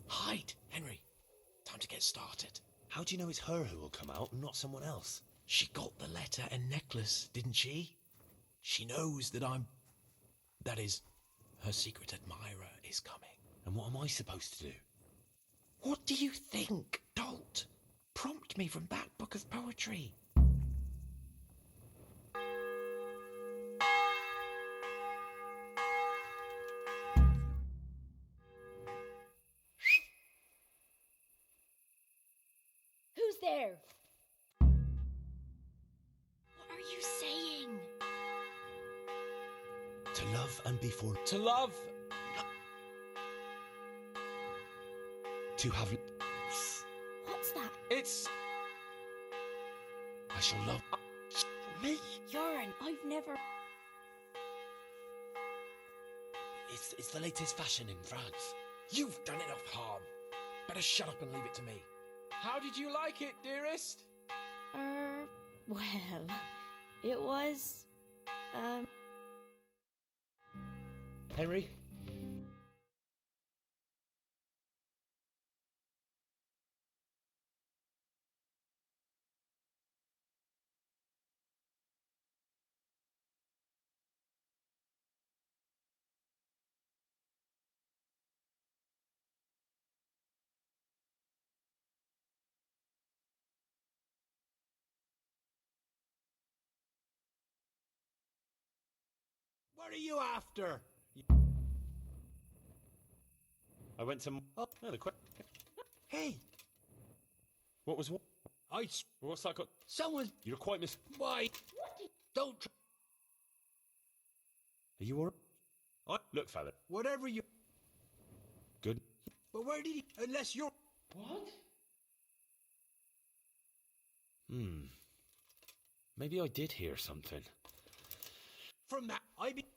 Hide, Henry. Time to get started. How do you know it's her who will come out and not someone else? She got the letter and necklace, didn't she? She knows that that is, her secret admirer is coming. And what am I supposed to do? What do you think, dolt? Prompt me from that book of poetry. Who's there? What are you saying? To love and be for... To love... To have... What's that? It's... I shall love... Me? Joran, I've never... It's the latest fashion in France. You've done enough harm. Better shut up and leave it to me. How did you like it, dearest? Well, it was, Henry? What are you after? I went to... Oh, no, the Hey! What was what? What's that got? Someone... You're quite Why? Don't... Are you alright? Look, fella. Whatever you... Good. But where did he... Unless you're... What? Maybe I did hear something. From that,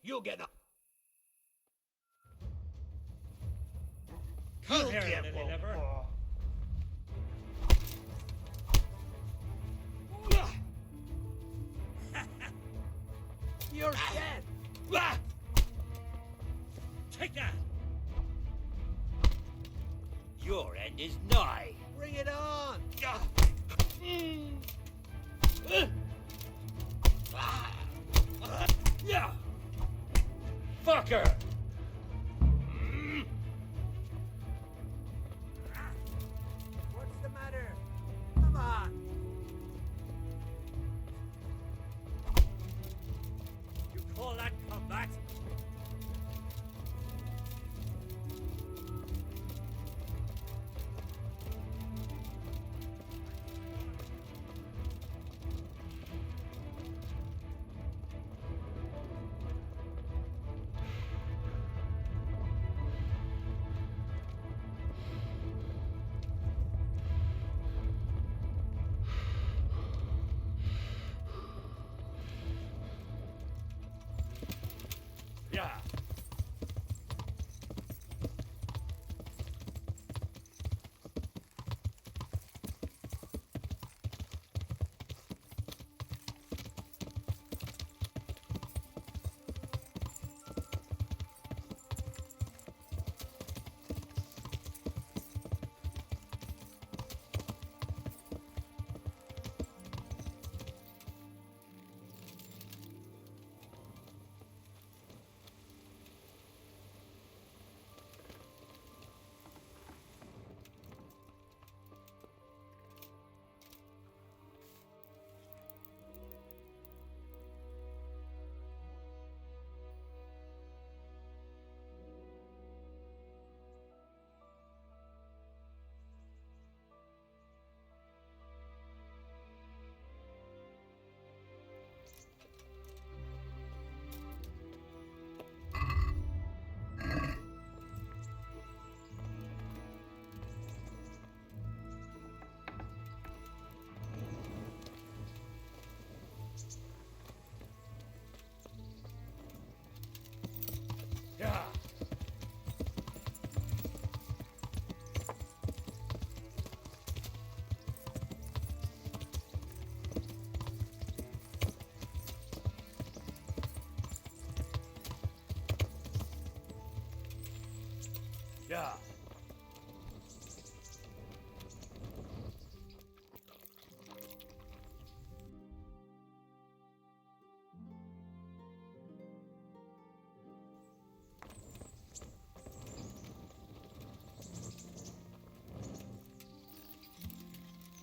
you'll get up. Come here, little liver. You're dead. Take that. Your end is nigh. Bring it on. Yeah. Fucker. What's the matter? Come on. You call that combat?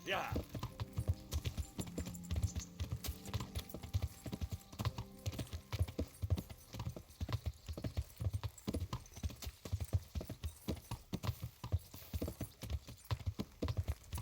Yeah.